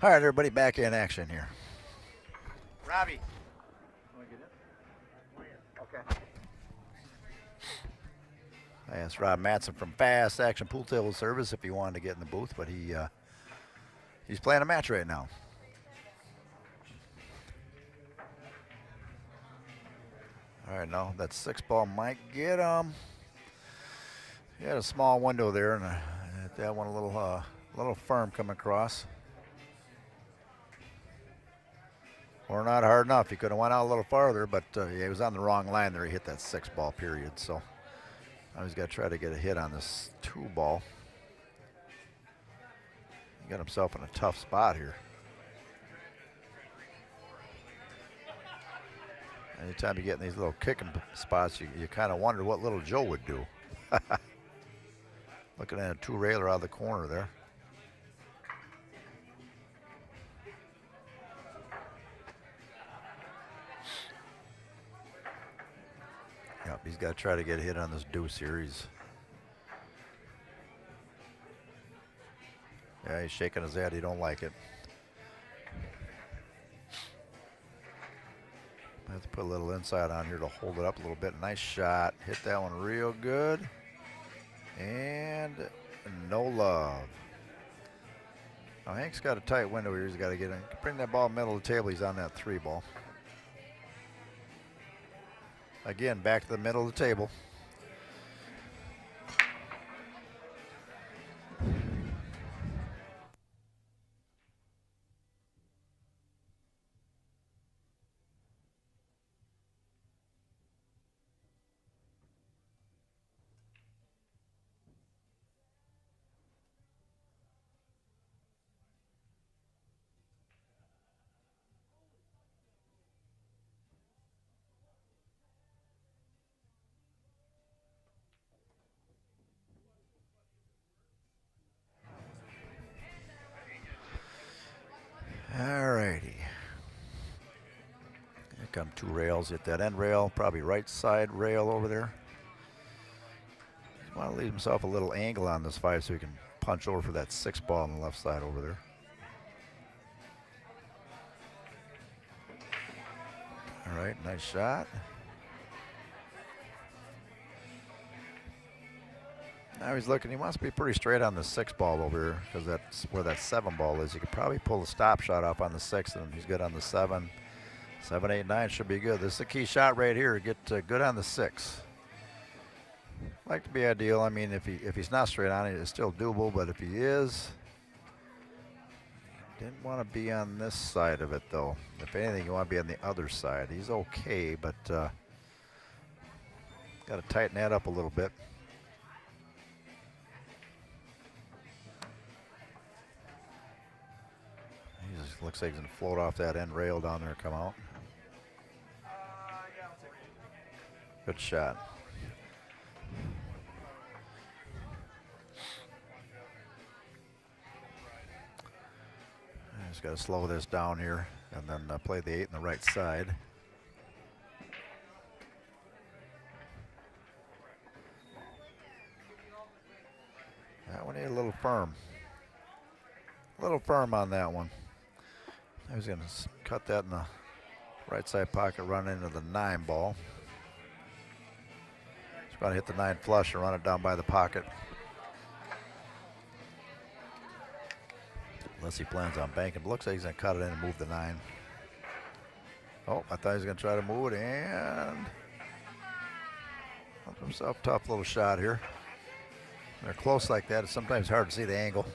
All right, everybody, back in action here. Robbie. Okay. I asked Rob Matson from Fast Action Pool Table Service if he wanted to get in the booth, but he's playing a match right now. All right, now that 6-ball might get him. He had a small window there, and that one a little firm coming across. Or not hard enough. He could have went out a little farther, but yeah, he was on the wrong line there. He hit that 6-ball period. So now he's got to try to get a hit on this 2-ball. He got himself in a tough spot here. Anytime you get in these little kicking spots, you kind of wonder what little Joe would do. Looking at a 2-railer out of the corner there. Yep, he's got to try to get a hit on this deuce here. He's shaking his head. He don't like it. I have to put a little inside on here to hold it up a little bit. Nice shot. Hit that one real good. And no love. Now Hank's got a tight window here. He's got to get in. Bring that ball middle of the table. He's on that 3-ball. Again, back to the middle of the table. Alrighty. Here come 2 rails. Hit that end rail, probably right side rail over there. He's want to leave himself a little angle on this 5 so he can punch over for that 6-ball on the left side over there. All right, nice shot. Now he's looking, he wants to be pretty straight on the 6-ball over here because that's where that 7-ball is. He could probably pull a stop shot off on the 6 and he's good on the 7. 7, 8, 9 should be good. This is a key shot right here. Get good on the 6. Like to be ideal. I mean, if he's not straight on it, it's still doable, but if he is, didn't want to be on this side of it though. If anything, you want to be on the other side. He's okay, but got to tighten that up a little bit. He just looks like he's going to float off that end rail down there and come out. Good shot. Just got to slow this down here and then play the 8 on the right side. That one hit a little firm. A little firm on that one. I was going to cut that in the right side pocket, run into the 9-ball. Just going to hit the 9 flush and run it down by the pocket. Unless he plans on banking. But looks like he's going to cut it in and move the 9. Oh, I thought he was going to try to move it and help himself. Tough little shot here. When they're close like that, it's sometimes hard to see the angle.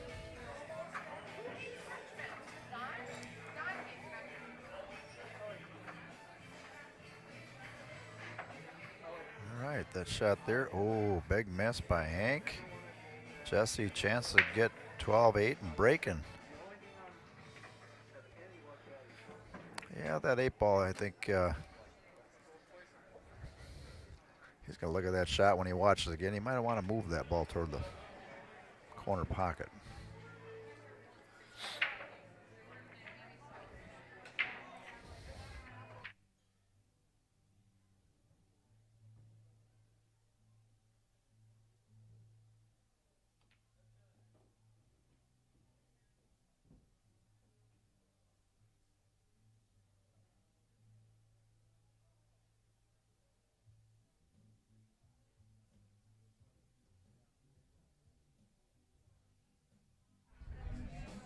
All right, that shot there. Oh, big miss by Hank. Jesse, chance to get 12-8 and breaking. Yeah, that 8-ball, I think he's going to look at that shot when he watches again. He might want to move that ball toward the corner pocket.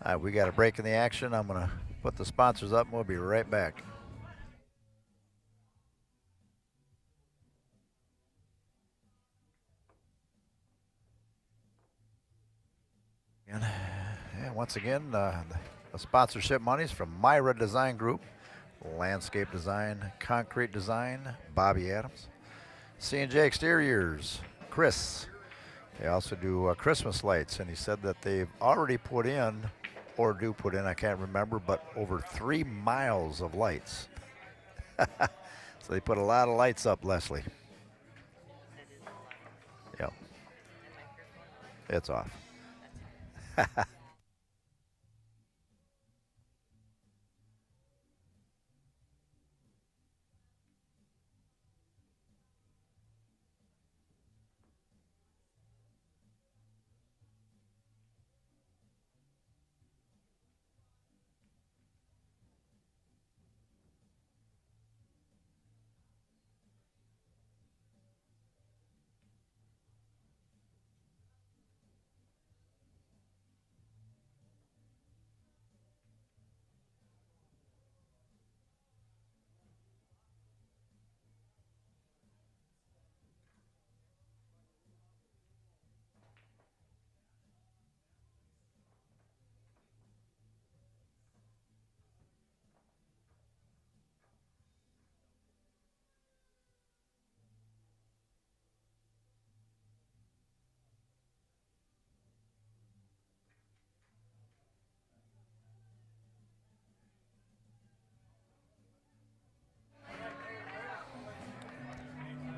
All right, we got a break in the action. I'm going to put the sponsors up and we'll be right back. And once again, the sponsorship monies from Myra Design Group, landscape design, concrete design, Bobby Adams, C&J Exteriors, Chris. They also do Christmas lights, and he said that they've already put in, or do put in, I can't remember, but over 3 miles of lights. So they put a lot of lights up, Leslie. Yep. It's off.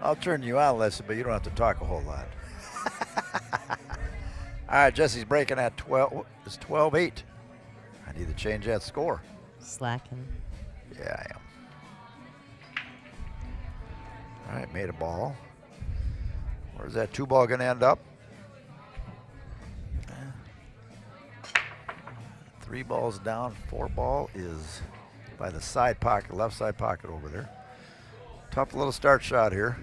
I'll turn you on, Leslie, but you don't have to talk a whole lot. All right, Jesse's breaking at 12. It's 12-8. I need to change that score. Slacking. Yeah, I am. All right, made a ball. Where's that 2 ball going to end up? 3 balls down. 4 ball is by the side pocket, left side pocket over there. Tough little start shot here.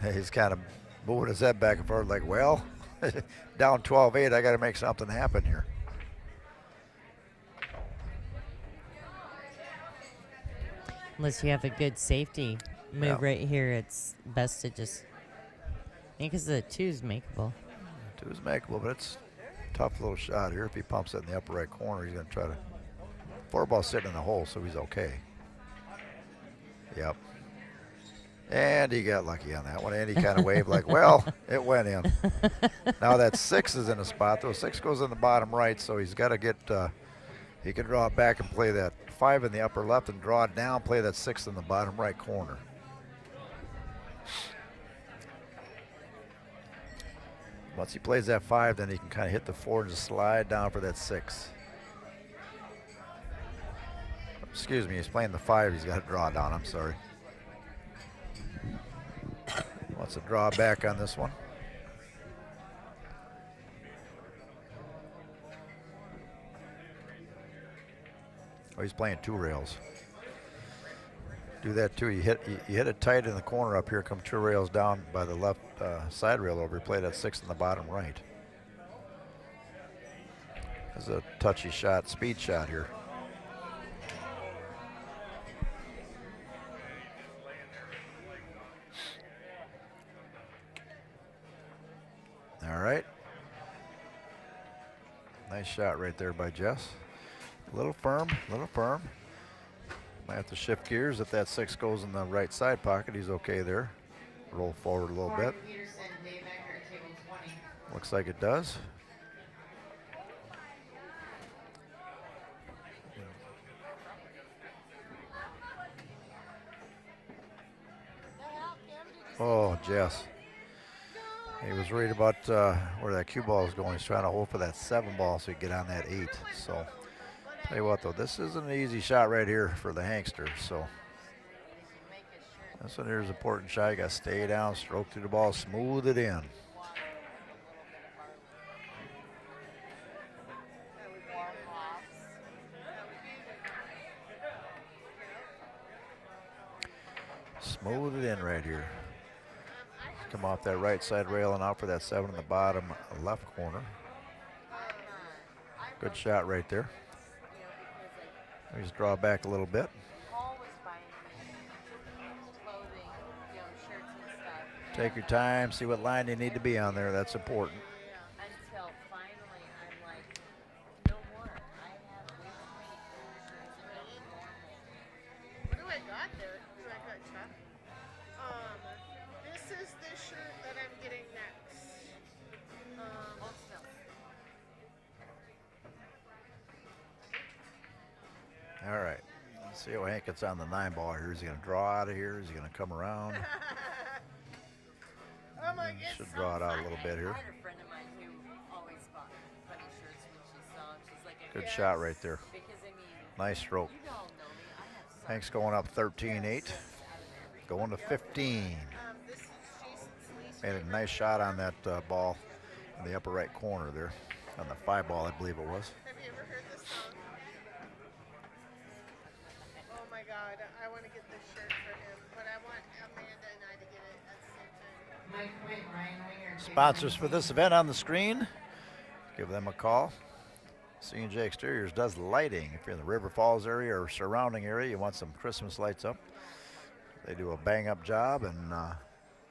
Hey, he's kind of moving his head back and forth like, well, down 12-8, I got to make something happen here. Unless you have a good safety move Yeah. right here, it's best to just. I think because the 2's makeable. 2's makeable, but it's a tough little shot here. If he pumps it in the upper right corner, he's going to try to. 4 ball sitting in the hole, so he's okay. Yep. And he got lucky on that one, and he kind of waved like, well, it went in. Now that 6 is in a spot, though. 6 goes in the bottom right, so he's got to get, he can draw it back and play that 5 in the upper left and draw it down, play that 6 in the bottom right corner. Once he plays that 5, then he can kind of hit the 4 and just slide down for that 6. Excuse me, he's playing the 5, he's got to draw down, I'm sorry. Wants to draw back on this one. Oh, he's playing 2 rails. Do that too. You hit it tight in the corner up here. Come 2 rails down by the left side rail over. Play that 6 in the bottom right. This is a touchy shot, speed shot here. All right. Nice shot right there by Jess. A little firm, little firm. Might have to shift gears. If that 6 goes in the right side pocket, he's okay there. Roll forward a little bit. Looks like it does. Oh, Jess. He was worried about where that cue ball is going. He's trying to hold for that 7 ball so he can get on that 8. So, tell you what though, this isn't an easy shot right here for the Hankster. So, this one here is an important shot. You got to stay down, stroke through the ball, smooth it in. Smooth it in right here. Come off that right side rail and out for that 7 in the bottom left corner. Good shot right there. Just draw back a little bit. Paul was buying me clothing, shirts and stuff. Take your time, see what line you need to be on there. That's important. Until finally I'm like, no more. I have way too many characters and I'm normal. What do I got there? Do I got Chuck? This is the shirt that I'm getting next. Hold still. All right. Let's see how Hank gets on the 9-ball here. Is he going to draw out of here? Is he going to come around? I'm like, it's Should so draw it out a fun. little bit here. I had a friend of mine who always bought funny shirts when she saw them. She's like, Good shot right there. because I mean, Nice stroke. you all know me. I have some Hank's going up 13-8. Going to 15. This is Jason's least Made a nice shot on that ball in the upper right corner there. On the 5-ball, I believe it was. Have you ever heard this song? Oh my God, I want to get this shirt for him, but I want Amanda and I to get it at the same time. Mike Witt, Ryan Winger. Sponsors for this event on the screen. Give them a call. C&J Exteriors does lighting. If you're in the River Falls area or surrounding area, you want some Christmas lights up. They do a bang-up job and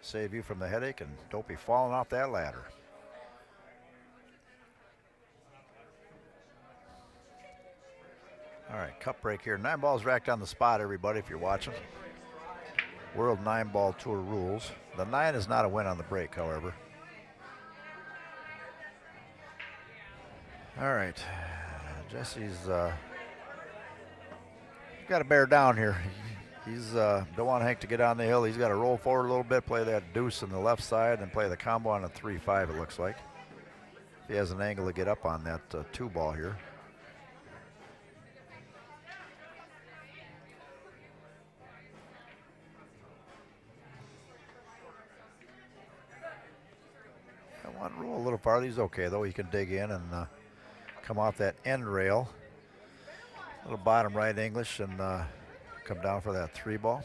save you from the headache, and don't be falling off that ladder. All right, cup break here. 9 balls racked on the spot, everybody, if you're watching. World 9-ball Tour rules. The 9 is not a win on the break, however. All right, Jesse's got to bear down here. He's don't want Hank to get on the hill. He's got to roll forward a little bit, play that deuce on the left side, and play the combo on a 3-5, it looks like. If he has an angle to get up on that 2-ball here. I want to roll a little farther. He's okay, though. He can dig in and come off that end rail. Little bottom right English and come down for that 3-ball.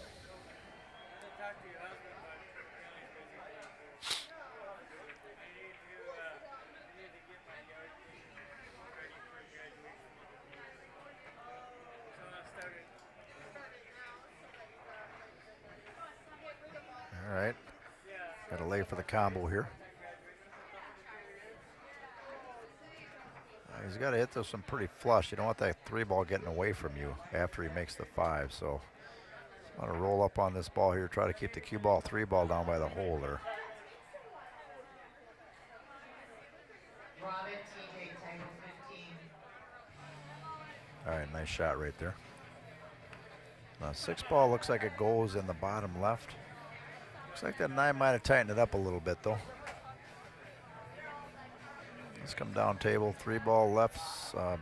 All right. Got to lay for the combo here. He's got to hit this one pretty flush. You don't want that 3-ball getting away from you after he makes the 5. So I want to roll up on this ball here, try to keep the cue ball 3-ball down by the hole there. Robin TJ, Tiger 15. All right, nice shot right there. 6-ball looks like it goes in the bottom left. Looks like that 9 might have tightened it up a little bit, though. Let's come down table. 3-ball left,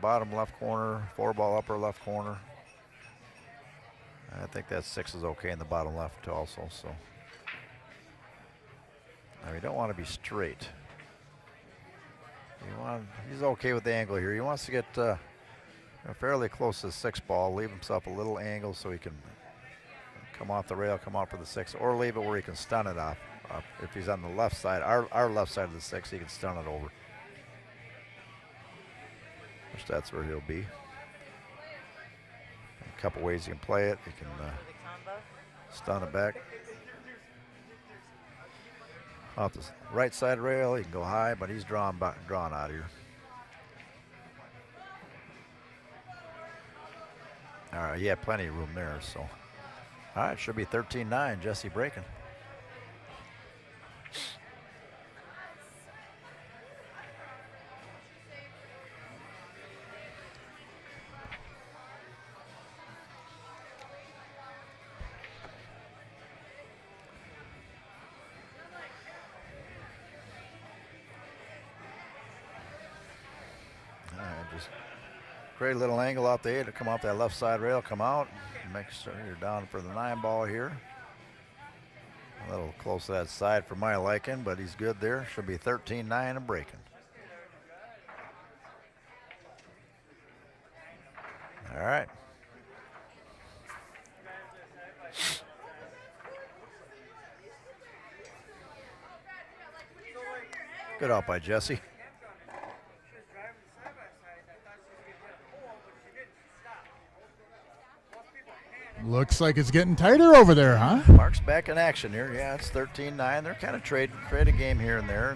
bottom left corner. 4-ball upper left corner. I think that 6 is okay in the bottom left also. So now you don't want to be straight. He's okay with the angle here. He wants to get fairly close to the 6-ball. Leave himself a little angle so he can come off the rail, come out for the 6, or leave it where he can stun it off. If he's on the left side, our left side of the 6, he can stun it over. Which that's where he'll be. A couple ways you can play it. You can stun it back. Off the right side rail, he can go high, but he's drawn out of here. All right, he had plenty of room there, so. All right, should be 13-9, Jesse breaking. Just great little angle out there to come off that left side rail, come out. Make sure you're down for the 9-ball here. A little close to that side for my liking, but he's good there. Should be 13-9 and breaking. All right. Good out by Jesse. Looks like it's getting tighter over there, huh? Mark's back in action here. Yeah, it's 13-9. They're kind of trade a game here and there.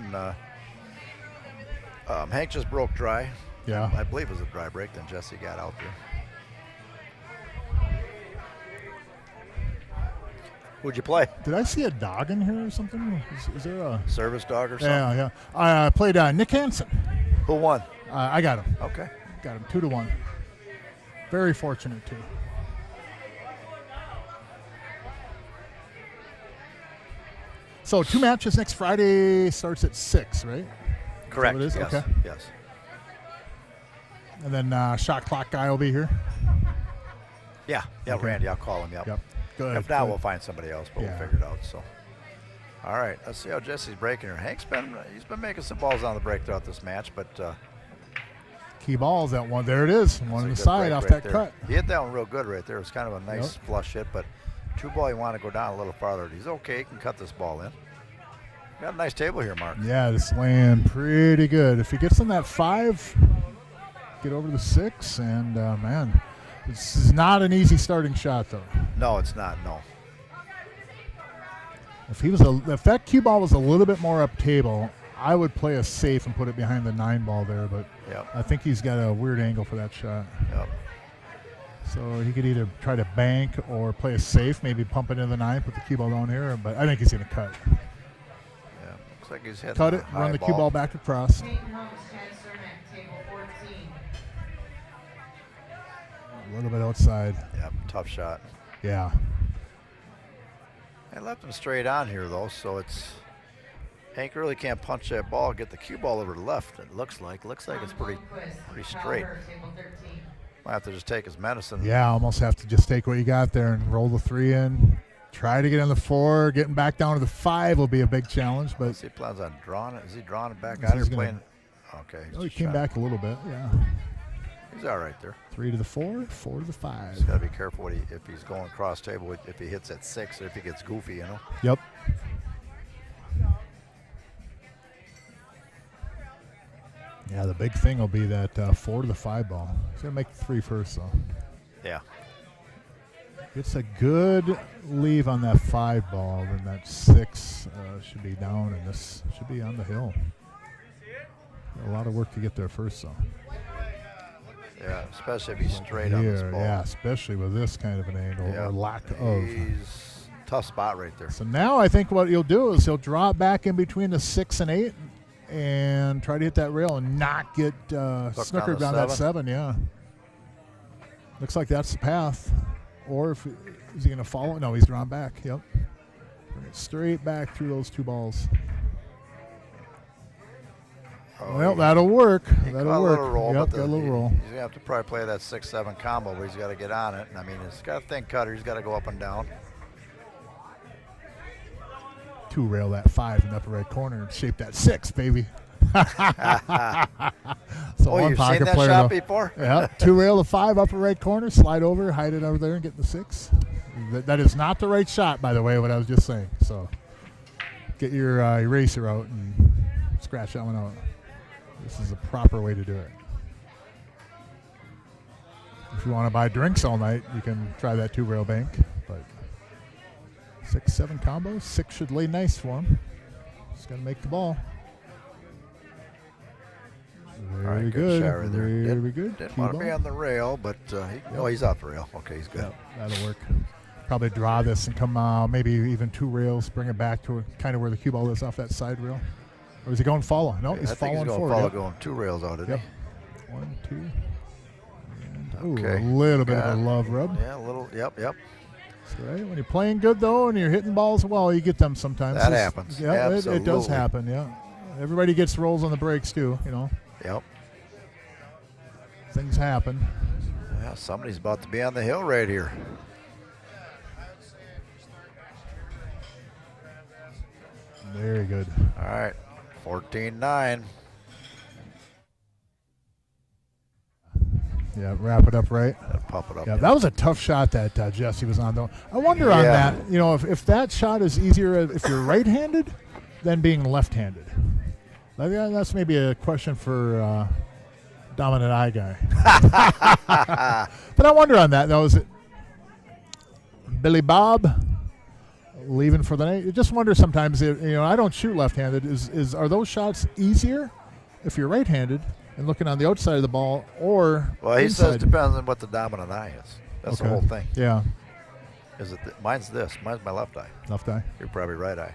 And Hank just broke dry. Yeah. I believe it was a dry break. Then Jesse got out there. Who'd you play? Did I see a dog in here or something? Is there a Service dog or something? Yeah. I played Nick Hansen. Who won? I got him. Okay. Got him 2-1. Very fortunate too. So 2 matches next Friday. Starts at 6, right? Correct. Is that what it is? Yes. Okay. Yes. And then shot clock guy will be here. Yeah. Okay. Randy. I'll call him. Yep. Good. If not, good. we'll find somebody else, but Yeah. we'll figure it out. So, all right, let's see how Jesse's breaking her. Hank's been making some balls on the break throughout this match, but Key balls that one. There it is. One on the it's a good side break off right that there. cut. He hit that one real good right there. It was kind of a nice flush hit, but 2 ball, you want to go down a little farther. He's okay. He can cut this ball in. Got a nice table here, Mark. Yeah, this laying pretty good. If he gets on that 5, get over the 6, and man, this is not an easy starting shot though. No, it's not. No. If that cue ball was a little bit more up table, I would play a safe and put it behind the 9 ball there, but Yep. I think he's got a weird angle for that shot. Yep. So he could either try to bank or play a safe, maybe pump it into the 9, put the cue ball down here, but I think he's going to cut. Yeah. Looks like he's hitting Cut a it, high run the cue ball back across. Peyton Holmes, Chad Cermak, table 14. A little bit outside. Yep. Tough shot. Yeah. I left him straight on here though, so it's Hank really can't punch that ball, get the cue ball over to the left. It looks like it's pretty straight. Table 13. Might have to just take his medicine. Yeah, almost have to just take what you got there and roll the 3 in. Try to get on the 4. Getting back down to the 5 will be a big challenge, but He plans on drawing it. Is he drawing it back He's out or gonna- playing? Okay. he's oh, he just came trying- back a little bit. Yeah. He's all right there. 3 to the 4, 4 to the 5. Just gotta be careful if he's going cross table, if he hits at 6, or if he gets goofy, you know. Yep. Yeah, the big thing will be that 4 to the 5 ball. He's gonna make the 3 first, though. Yeah. It's a good leave on that 5 ball, then that 6 should be down, and this should be on the hill. A lot of work to get there first, though. Yeah, especially if he's straight on this Here, ball. yeah, especially with this kind of an angle Yeah. or lack of. He's tough spot right there. So now I think what he'll do is he'll draw it back in between the 6 and 8 and try to hit that rail and not get snookered down down the that 7, yeah. Looks like that's the path. Or if is he going to follow? No, he's drawn back, yep. Bring it straight back through those 2 balls. Oh, Well, that'll work. he That'll caught a work. little roll, Yep, but got a little roll. He's gonna have to probably play that 6-7 combo, but he's got to get on it. And I mean, he's got a thin cutter. He's got to go up and down. 2 rail that 5 in the upper right corner and shape that 6, baby. So Oh, one you've pocket seen that player shot though. before? Yeah, 2 rail the 5 upper right corner, slide over, hide it over there, and get the 6. That is not the right shot, by the way, what I was just saying. So get your eraser out and scratch that one out. This is the proper way to do it. If you want to buy drinks all night, you can try that 2 rail bank. But 6-7 combo, 6 should lay nice for him. Just got to make the ball. Very All right, good. shot right there. Very good. Didn't Cue want to ball. be on the rail, but he's off the rail. Okay, he's good. Yep, that'll work. Probably draw this and come maybe even 2 rails, bring it back to kind of where the cue ball is off that side rail. Or is he going follow? No, he's I think following he's going forward. follow, Yep. going 2 rails out, isn't Yep. he? 1, 2. And, Okay. a little bit Got of a it. love rub. Yeah, a little. Yep. That's right. When you're playing good, though, and you're hitting balls well, you get them sometimes. That It's- happens. Yeah, it does Absolutely. happen, yeah. Everybody gets rolls on the brakes, too, you know. Yep. Things happen. Yeah, somebody's about to be on the hill right here. Very good. All right, 14-9. Yeah, wrap it up right. Pump it up. Yeah, that was a tough shot that Jesse was on, though. I wonder on Yeah. that, you know, if that shot is easier if you're right-handed than being left-handed. That's maybe a question for dominant eye guy. But I wonder on that, though. Billy Bob leaving for the night. You just wonder sometimes, I don't shoot left-handed. Are those shots easier if you're right-handed and looking on the outside of the ball, or Well, he inside? says it depends on what the dominant eye is. That's the whole thing. Yeah, Is it? Mine's this. Mine's my left eye. left eye. You're probably right eye.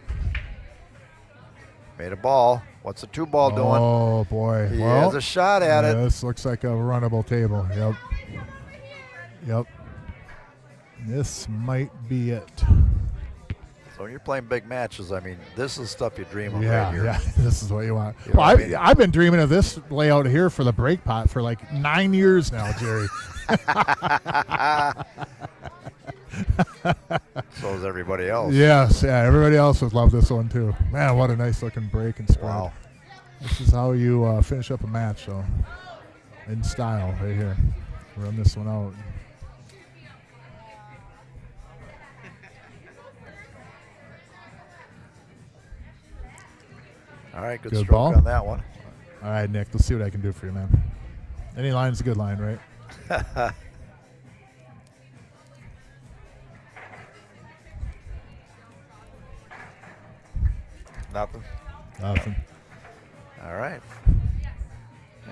Made a ball. What's the 2-ball doing? Oh boy! He Well, has a shot at it. This looks like a runnable table. Yep. This might be it. So when you're playing big matches, I mean, this is stuff you dream of Yeah, right here. yeah. This is what you want. You know Well, what I mean? I've been dreaming of this layout here for the break pot for like 9 years now, Jerry. So is everybody else. Yes, yeah. Everybody else would love this one too. Man, what a nice looking break and spread. Wow. This is how you finish up a match, so in style right here. Run this one out. All right, good Good stroke ball. on that one. All right, Nick, let's see what I can do for you, man. Any line's a good line, right? Nothing. Nothing. All right.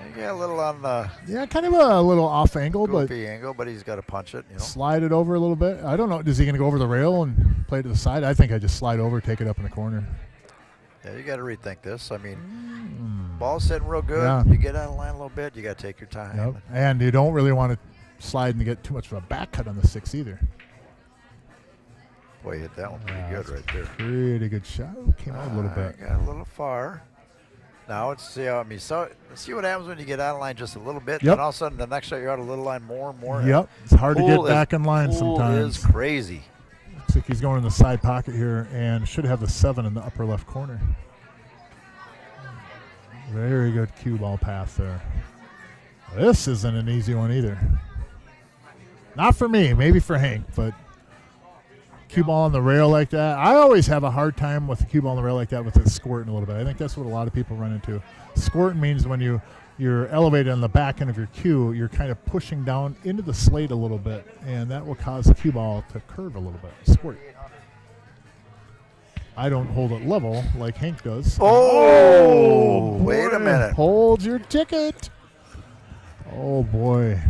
You get a little on the Yeah, kind of a little off angle, but goofy angle, but he's got to punch it, slide it over a little bit. I don't know. Is he going to go over the rail and play to the side? I think I just slide over, take it up in the corner. Yeah, you got to rethink this. I mean, ball's sitting real good. Yeah. You get out of line a little bit. You got to take your time. Yep. And you don't really want to slide and get too much of a back cut on the 6 either. Boy, you hit that one pretty Yeah, good that's right there. Pretty good shot. Ooh, came out a little bit. Got a little far. Now let's see how see what happens when you get out of line just a little bit. Yep. And all of a sudden, the next shot you're out of little line more and more. Yep. It's hard to Pool get back in line pool sometimes. is crazy. Looks like he's going in the side pocket here and should have the 7 in the upper left corner. Very good cue ball path there. This isn't an easy one either. Not for me, maybe for Hank, but cue ball on the rail like that. I always have a hard time with the cue ball on the rail like that with it squirting a little bit. I think that's what a lot of people run into. Squirting means when you're elevated on the back end of your cue, you're kind of pushing down into the slate a little bit, and that will cause the cue ball to curve a little bit. Squirt. I don't hold it level like Hank does. Oh, wait boy. a minute. Hold your ticket. Oh, boy.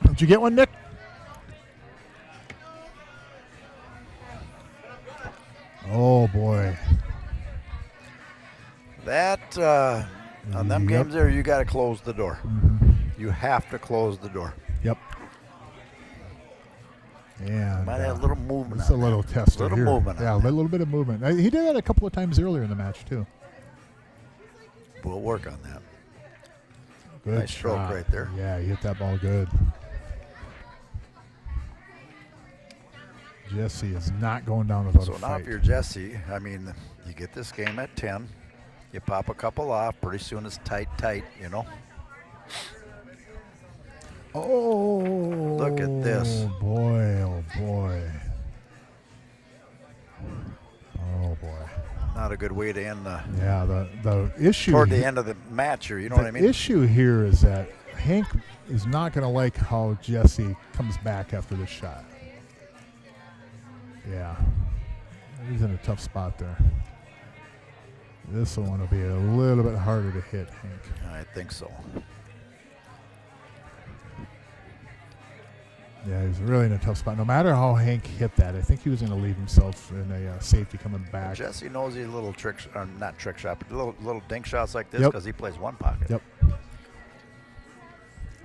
Did you get one, Nick? Oh, boy. That, on them Yep. games there, you got to close the door. Mm-hmm. You have to close the door. Yep. And Might have a little movement it's a on little that. tester Little here. movement on Yeah, a that. little bit of movement. He did that a couple of times earlier in the match, too. We'll work on that. Good Nice stroke shot. right there. Yeah, you hit that ball good. Jesse is not going down without So a now fight. if you're Jesse, I mean, you get this game at 10. You pop a couple off. Pretty soon it's tight, Oh, Look at this. Oh, boy. Oh, boy. Oh, boy. Not a good way to end the Yeah, the issue toward he- the end of the match here. You know what I mean? The issue here is that Hank is not going to like how Jesse comes back after this shot. Yeah. He's in a tough spot there. This one will be a little bit harder to hit, Hank. I think so. Yeah, he's really in a tough spot. No matter how Hank hit that, I think he was going to leave himself in a safety coming back. Jesse knows these little tricks, or not trick shot, but little dink shots like this Yep. because he plays one pocket. Yep.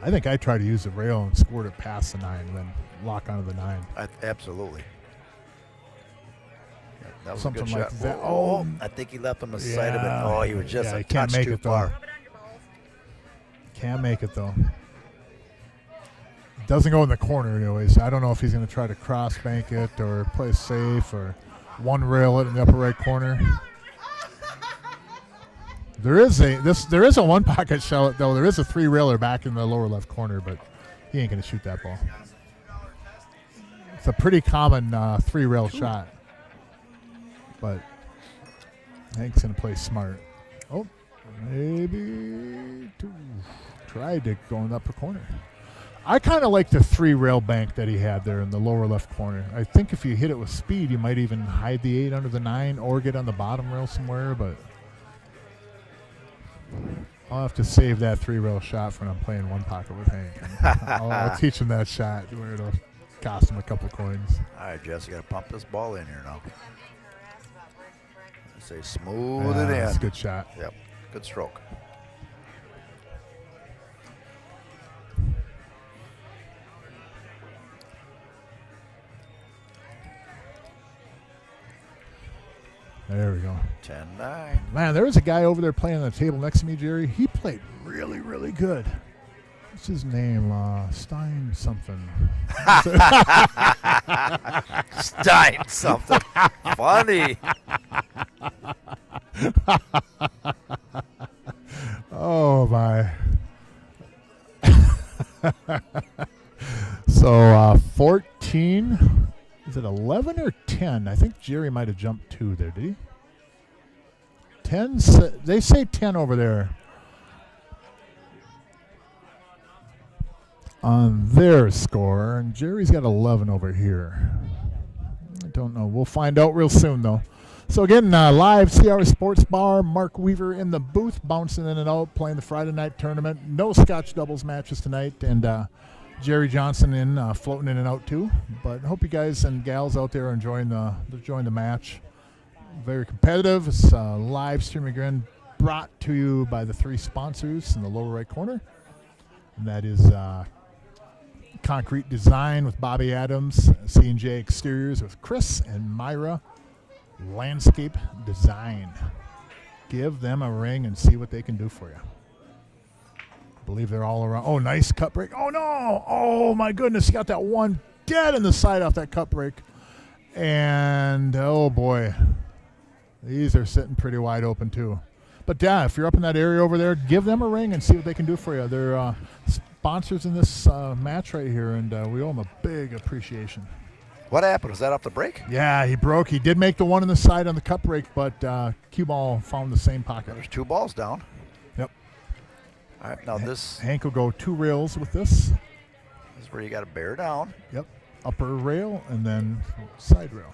I think I try to use the rail and squirt it past the 9 and then lock onto the 9. Absolutely. Yeah, that was Something a good like shot. that. Oh, I think he left on the side of it. Yeah. Oh, he was just Yeah, a he can't touch make too it, though. far. Can't make it, though. Doesn't go in the corner anyways. I don't know if he's going to try to cross bank it or play safe or one rail it in the upper right corner. There is a one pocket shot though. There is a 3 railer back in the lower left corner, but he ain't going to shoot that ball. It's a pretty common 3 rail shot, but Hank's going to play smart. Oh, maybe tried to go in the upper corner. I kind of like the 3-rail bank that he had there in the lower left corner. I think if you hit it with speed, you might even hide the 8 under the 9 or get on the bottom rail somewhere, but I'll have to save that 3-rail shot for when I'm playing one pocket with Hank. I'll teach him that shot where it'll cost him a couple coins. All right, Jesse, got to pump this ball in here now. Say smooth it in. That's a good shot. Yep, good stroke. There we go. 10-9. Man, there was a guy over there playing on the table next to me, Jerry. He played really, really good. What's his name? Stein something. Stein something. Funny. Oh, my. So, 14. Is it 11 or 10? I think Jerry might have jumped 2 there, did he? 10. They say 10 over there. On their score, and Jerry's got 11 over here. I don't know. We'll find out real soon, though. So again, live CR Sports Bar, Mark Weaver in the booth, bouncing in and out, playing the Friday night tournament. No Scotch doubles matches tonight, and Jerry Johnson floating in and out too. But I hope you guys and gals out there are enjoying the match. Very competitive. It's live streaming again, brought to you by the 3 sponsors in the lower right corner, and that is Concrete Design with Bobby Adams, C&J Exteriors with Chris, and Myra Landscape Design. Give them a ring and see what they can do for you. I believe they're all around. Oh, nice cut break. Oh, no. Oh, my goodness. He got that one dead in the side off that cut break. And, oh, boy. These are sitting pretty wide open, too. But, yeah, if you're up in that area over there, give them a ring and see what they can do for you. They're sponsors in this match right here, and we owe them a big appreciation. What happened? Was that off the break? Yeah, he broke. He did make the one on the side on the cut break, but cue ball found the same pocket. There's 2 balls down. Yep. All right, now this Hank will go 2 rails with this. is where you got to bear down. Yep. Upper rail and then side rail.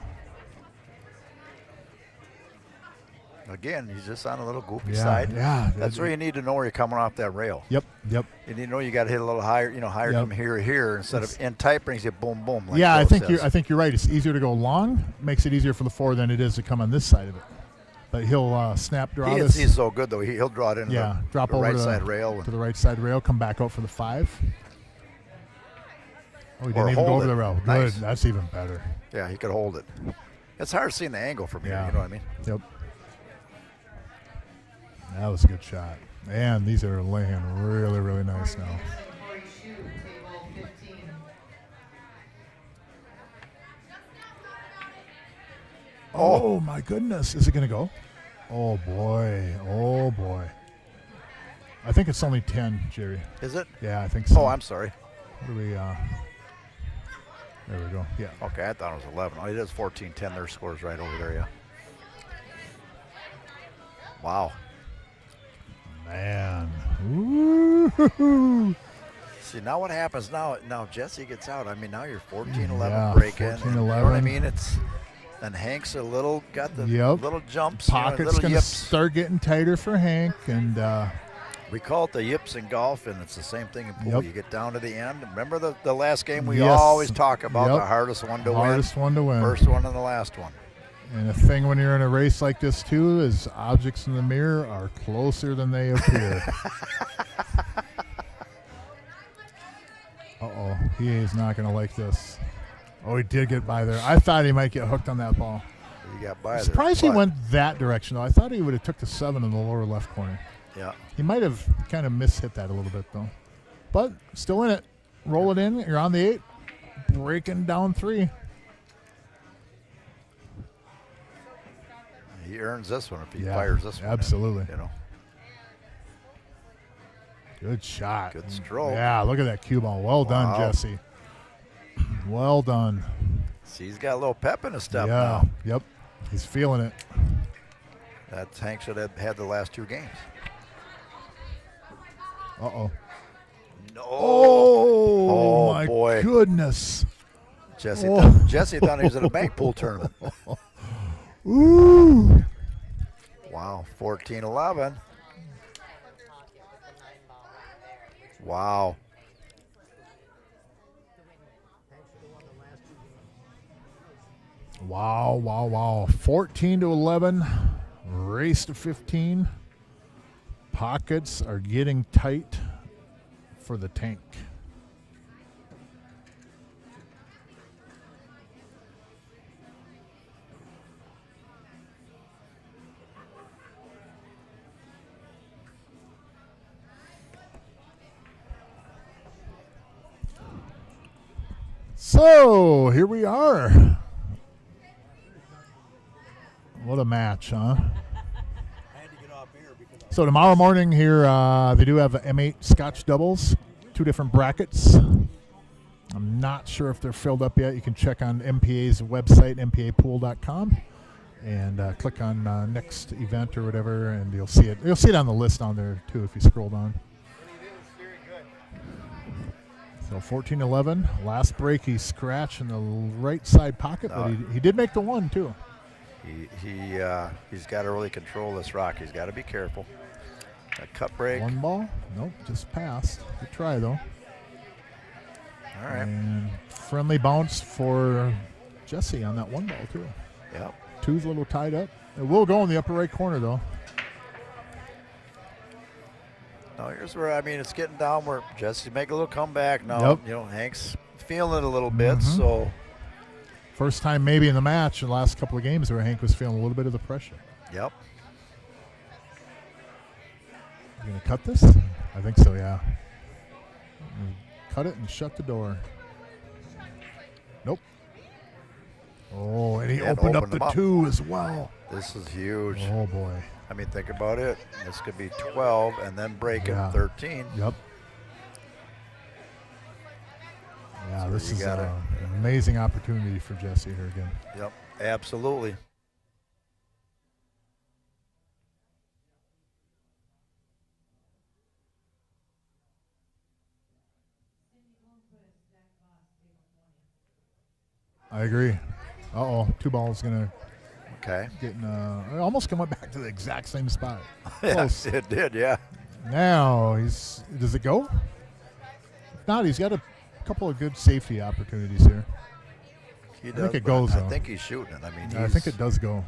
Again, he's just on a little goofy Yeah, side. yeah. That's where you need to know where you're coming off that rail. Yep. You need to know you got to hit a little higher, higher Yep. from here to here instead of in tight brings you boom, boom. Like Yeah, Joe says. I think you're right. It's easier to go long. Makes it easier for the 4 than it is to come on this side of it. But he'll snap draw this. He's so good though. He'll draw it into drop the over right to side rail to the right side rail. Come back out for the 5. Oh, he didn't even go hold over it. the rail. Good. Nice. That's even better. Yeah, he could hold it. It's hard seeing the angle from here. Yeah. You know what I mean? Yep. That was a good shot. And these are laying really, really nice now. Corey Shue, table 15. Oh, my goodness. Is it going to go? Oh, boy. Oh, boy. I think it's only 10, Jerry. Is it? Yeah, I think so. Oh, I'm sorry. What do we, there we go. Yeah. Okay, I thought it was 11. Oh, it is 14-10. Their score's right over there, yeah. Wow. Man. Ooh. See, now what happens now? Now Jesse gets out. I mean, now you're 14-11 Yeah, break-in. 14-11. You know what I mean? And Hank's got the little jumps. Pocket's little going to yips. start getting tighter for Hank. And we call it the yips in golf, and it's the same thing in pool. Yep. You get down to the end. Remember the last game we Yes. always talk about Yep. the hardest one to hardest one to win. First one and the last one. And the thing when you're in a race like this, too, is objects in the mirror are closer than they appear. Uh-oh. He is not going to like this. Oh, he did get by there. I thought he might get hooked on that ball. You got by there. Surprised he but- went that direction, though. I thought he would have took the 7 in the lower left corner. Yeah. He might have kind of mishit that a little bit, though. But still in it. Roll it in. You're on the 8. Breaking down 3. He earns this one if he Yeah, fires this one. in, absolutely. you know. Good shot. Good stroke. Yeah, look at that cue ball. Well done, Wow. Jesse. Well done. See, he's got a little pep in his step Yeah. now. Yep. He's feeling it. That Hank should have had the last 2 games. Uh-oh. No. Oh, my boy. goodness. Jesse, Oh. Jesse thought he was in a bank pool tournament. Ooh. Wow, 14-11. Wow. Wow, wow, wow. 14-11. Race to 15. Pockets are getting tight for the tank. So here we are. What a match, huh? So tomorrow morning here, they do have M8 Scotch doubles, 2 different brackets. I'm not sure if they're filled up yet. You can check on MPA's website, mpapool.com, and click on next event or whatever, and you'll see it. You'll see it on the list down there too if you scroll down. So 14-11, last break he scratched in the right side pocket, but he did make the one too. He's got to really control this rock. He's got to be careful. A cut break. One ball? Nope, just passed. Good try though. All right. And friendly bounce for Jesse on that one ball too. Yep. 2's a little tied up. It will go in the upper right corner though. Now here's where it's getting down where Jesse's making a little comeback now. Yep. Hank's feeling it a little bit, so. First time maybe in the match, the last couple of games where Hank was feeling a little bit of the pressure. Yep. You gonna cut this? I think so, yeah. Cut it and shut the door. Nope. Oh, and he opened up the 2 as well. This is huge. Oh boy. Think about it. This could be 12 and then break it 13. Yep. Yeah, So this you is got an it. amazing opportunity for Jesse here again. Yep, absolutely. I agree. Uh-oh, 2 balls going to Okay. almost come back to the exact same spot. Yes, it did, yeah. Now, does it go? If not, he's got a couple of good safety opportunities here. He does, I think it but goes, though. I think he's shooting it. I think it does go.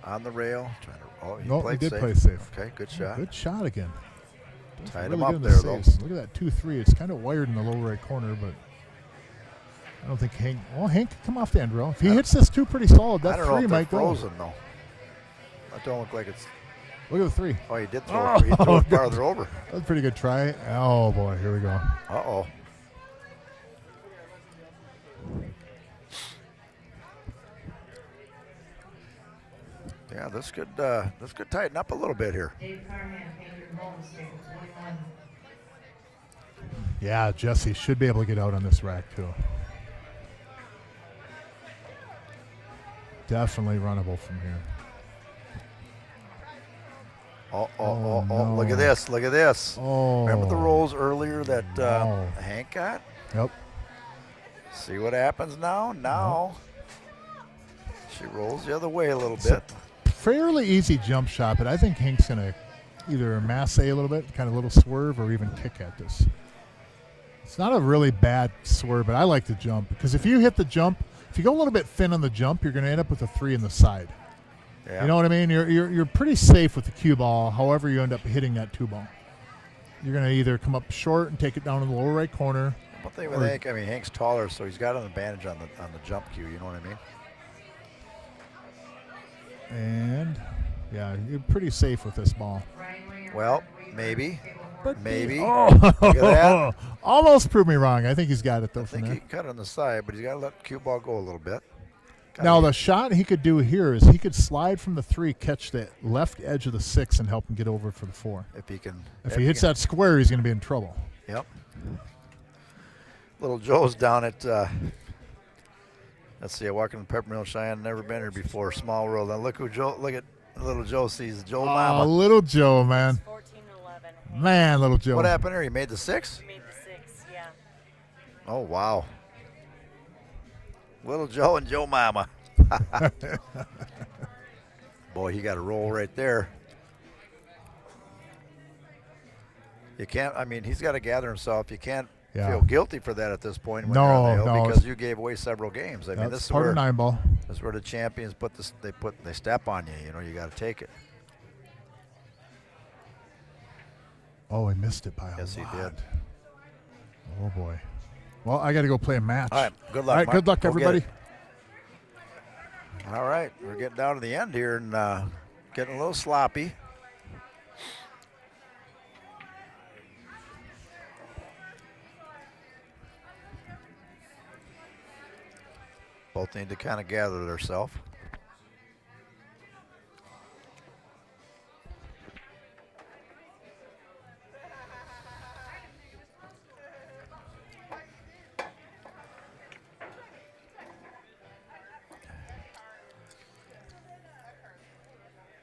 On the rail. He No, played he did safe. play safe. Okay, good shot. Good shot again. Tied Really him up good in the there, though. saves. Look at that 2-3. It's kind of wired in the low right corner, but I don't think Hank. Well, Hank could come off the end row. If he hits this 2 pretty solid, I that don't know 3 if might they're go. frozen, though. That don't look like it's. Look at the 3. Oh, he did throw it. He threw it farther over. That's a pretty good try. Oh boy, here we go. Uh-oh. Yeah, this could tighten up a little bit here. Dave Carman, Painter Bones, table 21. Yeah, Jesse should be able to get out on this rack too. Definitely runnable from here. Oh, look at this. Look at this. Oh. Remember the rolls earlier that No. Hank got? Yep. See what happens now? Now she rolls the other way a little So- bit. Fairly easy jump shot, but I think Hank's going to either masse a little bit, kind of a little swerve, or even kick at this. It's not a really bad swerve, but I like the jump because if you hit the jump, if you go a little bit thin on the jump, you're going to end up with a 3 in the side. Yeah. You know what I mean? You're pretty safe with the cue ball. However, you end up hitting that 2 ball. You're going to either come up short and take it down in the lower right corner. One thing with Hank, Hank's taller, so he's got an advantage on the jump cue. You know what I mean? And yeah, you're pretty safe with this ball. Well, maybe. Maybe. Oh, Look at that. Almost proved me wrong. I think he's got it though I from think there. he cut it on the side, but he's got to let the cue ball go a little bit. Now the shot he could do here is he could slide from the 3, catch the left edge of the 6, and help him get over for the 4. If he can. If he hits that square, he's going to be in trouble. Yep. Little Joe's down at. Let's see. I walk in Peppermill Cheyenne. Never been here before. Small world. Now look who Joe. Look at little Joe sees. Joe Mama. Little Joe, man. 14-11. Man, little Joe. What happened here? He made the 6. Made the 6, yeah. Oh, wow. Little Joe and Joe Mama. Boy, he got a roll right there. You can't, I mean, he's got to gather himself. You can't feel guilty for that at this point when you're on the hill because you gave away several games. I mean, this is part where of 9 ball. This is where the champions they step on you. You know, you got to take it. Oh, he missed it by a lot. Yes, he did. Oh boy. Well, I got to go play a match. All right, good luck. All right, Mark. good luck, Go get everybody. it. All right, we're getting down to the end here and getting a little sloppy. Both need to kind of gather themselves.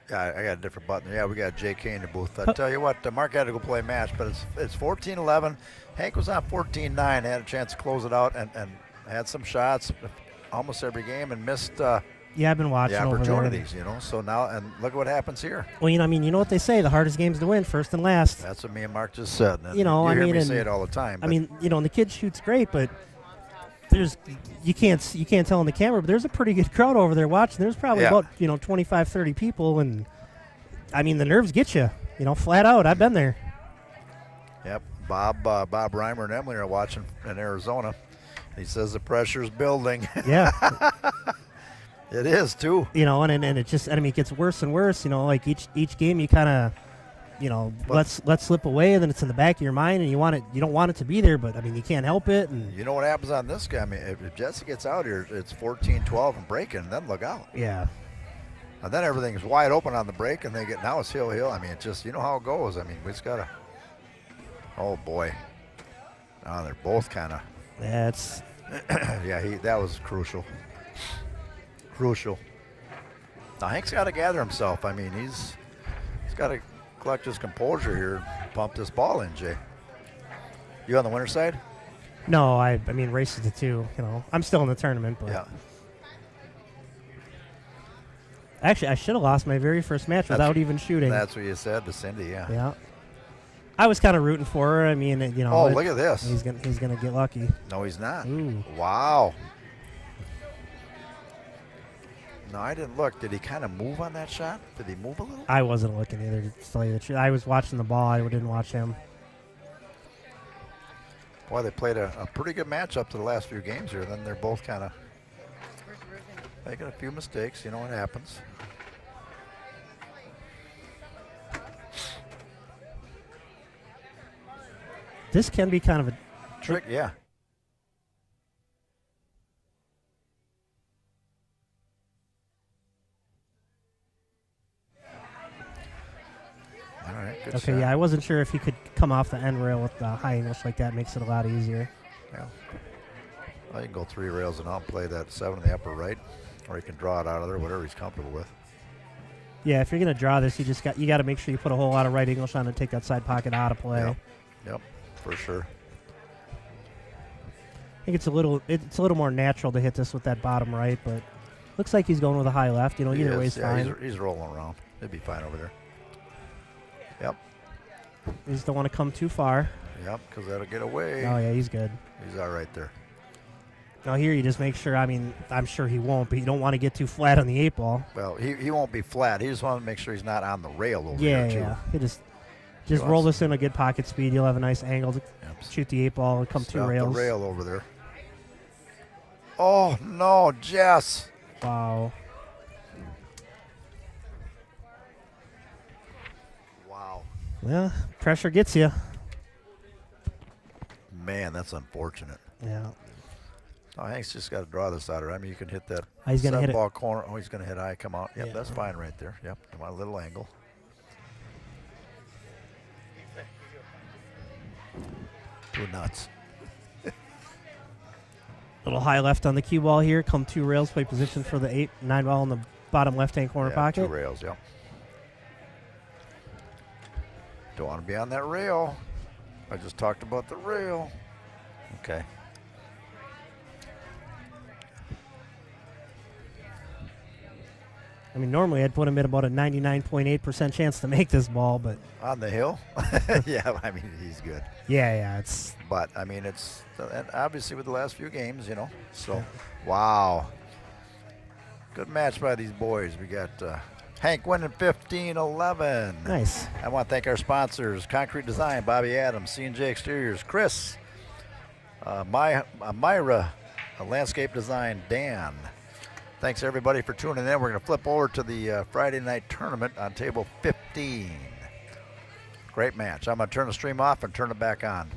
Yeah, I got a different button. Yeah, we got JK in the booth. I tell you what, Mark had to go play a match, but it's 14-11. Hank was on 14-9, had a chance to close it out and had some shots almost every game and missed yeah, I've been watching the over there. opportunities, you know. So now, and look at what happens here. Well, you know, I mean, you know what they say, the hardest game's to win, first and last. That's what me and Mark just said. And you know, you I hear mean, me say it all the time. I mean, you know, and the kid shoots great, but you can't tell on the camera, but there's a pretty good crowd over there watching. There's probably about 25, 30 people, and I mean, the nerves get you, you know, flat out. I've been there. Yep, Bob Reimer and Emily are watching in Arizona. He says the pressure's building. Yeah. It is too. You know, and it just, I mean, it gets worse and worse. You know, like each game, you kind of, you know, let's slip away, and then it's in the back of your mind, and you don't want it to be there, but I mean, you can't help it. And you know what happens on this guy? I mean, if Jesse gets out here, it's 14-12 and breaking, and then look out. Yeah. And then everything's wide open on the break, and now it's hill. I mean, it's just, you know how it goes. I mean, we just gotta. Oh boy. Oh, they're both kind of. That's. Yeah, that was crucial. Crucial. Now Hank's got to gather himself. I mean, he's got to collect his composure here, and pump this ball in, Jay. You on the winner's side? No, I mean races to 2. You know, I'm still in the tournament, but yeah. Actually, I should have lost my very first match without even shooting. That's what you said to Cindy, yeah. Yeah. I was kind of rooting for her. I mean, you know. Oh, look at this. He's gonna get lucky. No, he's not. Ooh. Wow. No, I didn't look. Did he kind of move on that shot? Did he move a little? I wasn't looking either, to tell you the truth. I was watching the ball. I didn't watch him. Boy, they played a pretty good match up to the last few games here. Then they're both kind of making a few mistakes. You know what happens. This can be kind of a trick, yeah. All right, good okay, shot. yeah, I wasn't sure if he could come off the end rail with the high English like that. Makes it a lot easier. Yeah. Well, you can go 3 rails and out, play that 7 in the upper right, or he can draw it out of there, whatever he's comfortable with. Yeah, if you're gonna draw this, you got to make sure you put a whole lot of right English on and take that side pocket out of play. Yep, for sure. I think it's a little more natural to hit this with that bottom right, but looks like he's going with a high left. You know, either way is fine. He's rolling around. He'll be fine over there. Yep. You just don't want to come too far. Yep, because that'll get away. Oh yeah, he's good. He's all right there. Now here you just make sure. I mean, I'm sure he won't, but you don't want to get too flat on the 8 ball. Well, he won't be flat. He just wants to make sure he's not on the rail over there too. Yeah. You just roll this in a good pocket speed. You'll have a nice angle to shoot the 8 ball and come 2 rails. The rail over there. Oh no, Jess! Wow. Wow. Yeah, pressure gets you. Man, that's unfortunate. Yeah. Oh, Hank's just got to draw this out of there. I mean, you can hit that He's gonna hit it. ball corner. Oh, he's going to hit high, come out. Yep, Yeah. that's fine right there. Yep, you want a little angle. Too nuts. Little high left on the cue ball here. Come 2 rails. Play position for the 8, 9 ball in the bottom left-hand corner pocket. 2 rails, yep. Don't want to be on that rail. I just talked about the rail. Okay. I mean, normally I'd put him at about a 99.8% chance to make this ball, but On the hill? Yeah, I mean, he's good. yeah, it's But, I mean, it's and obviously with the last few games, you know. So, wow. Good match by these boys. We got Hank winning 15-11. nice. I want to thank our sponsors, Concrete Design, Bobby Adams, C&J Exteriors, Chris, Myra, Landscape Design, Dan. Thanks, everybody, for tuning in. We're going to flip over to the Friday night tournament on table 15. Great match. I'm going to turn the stream off and turn it back on.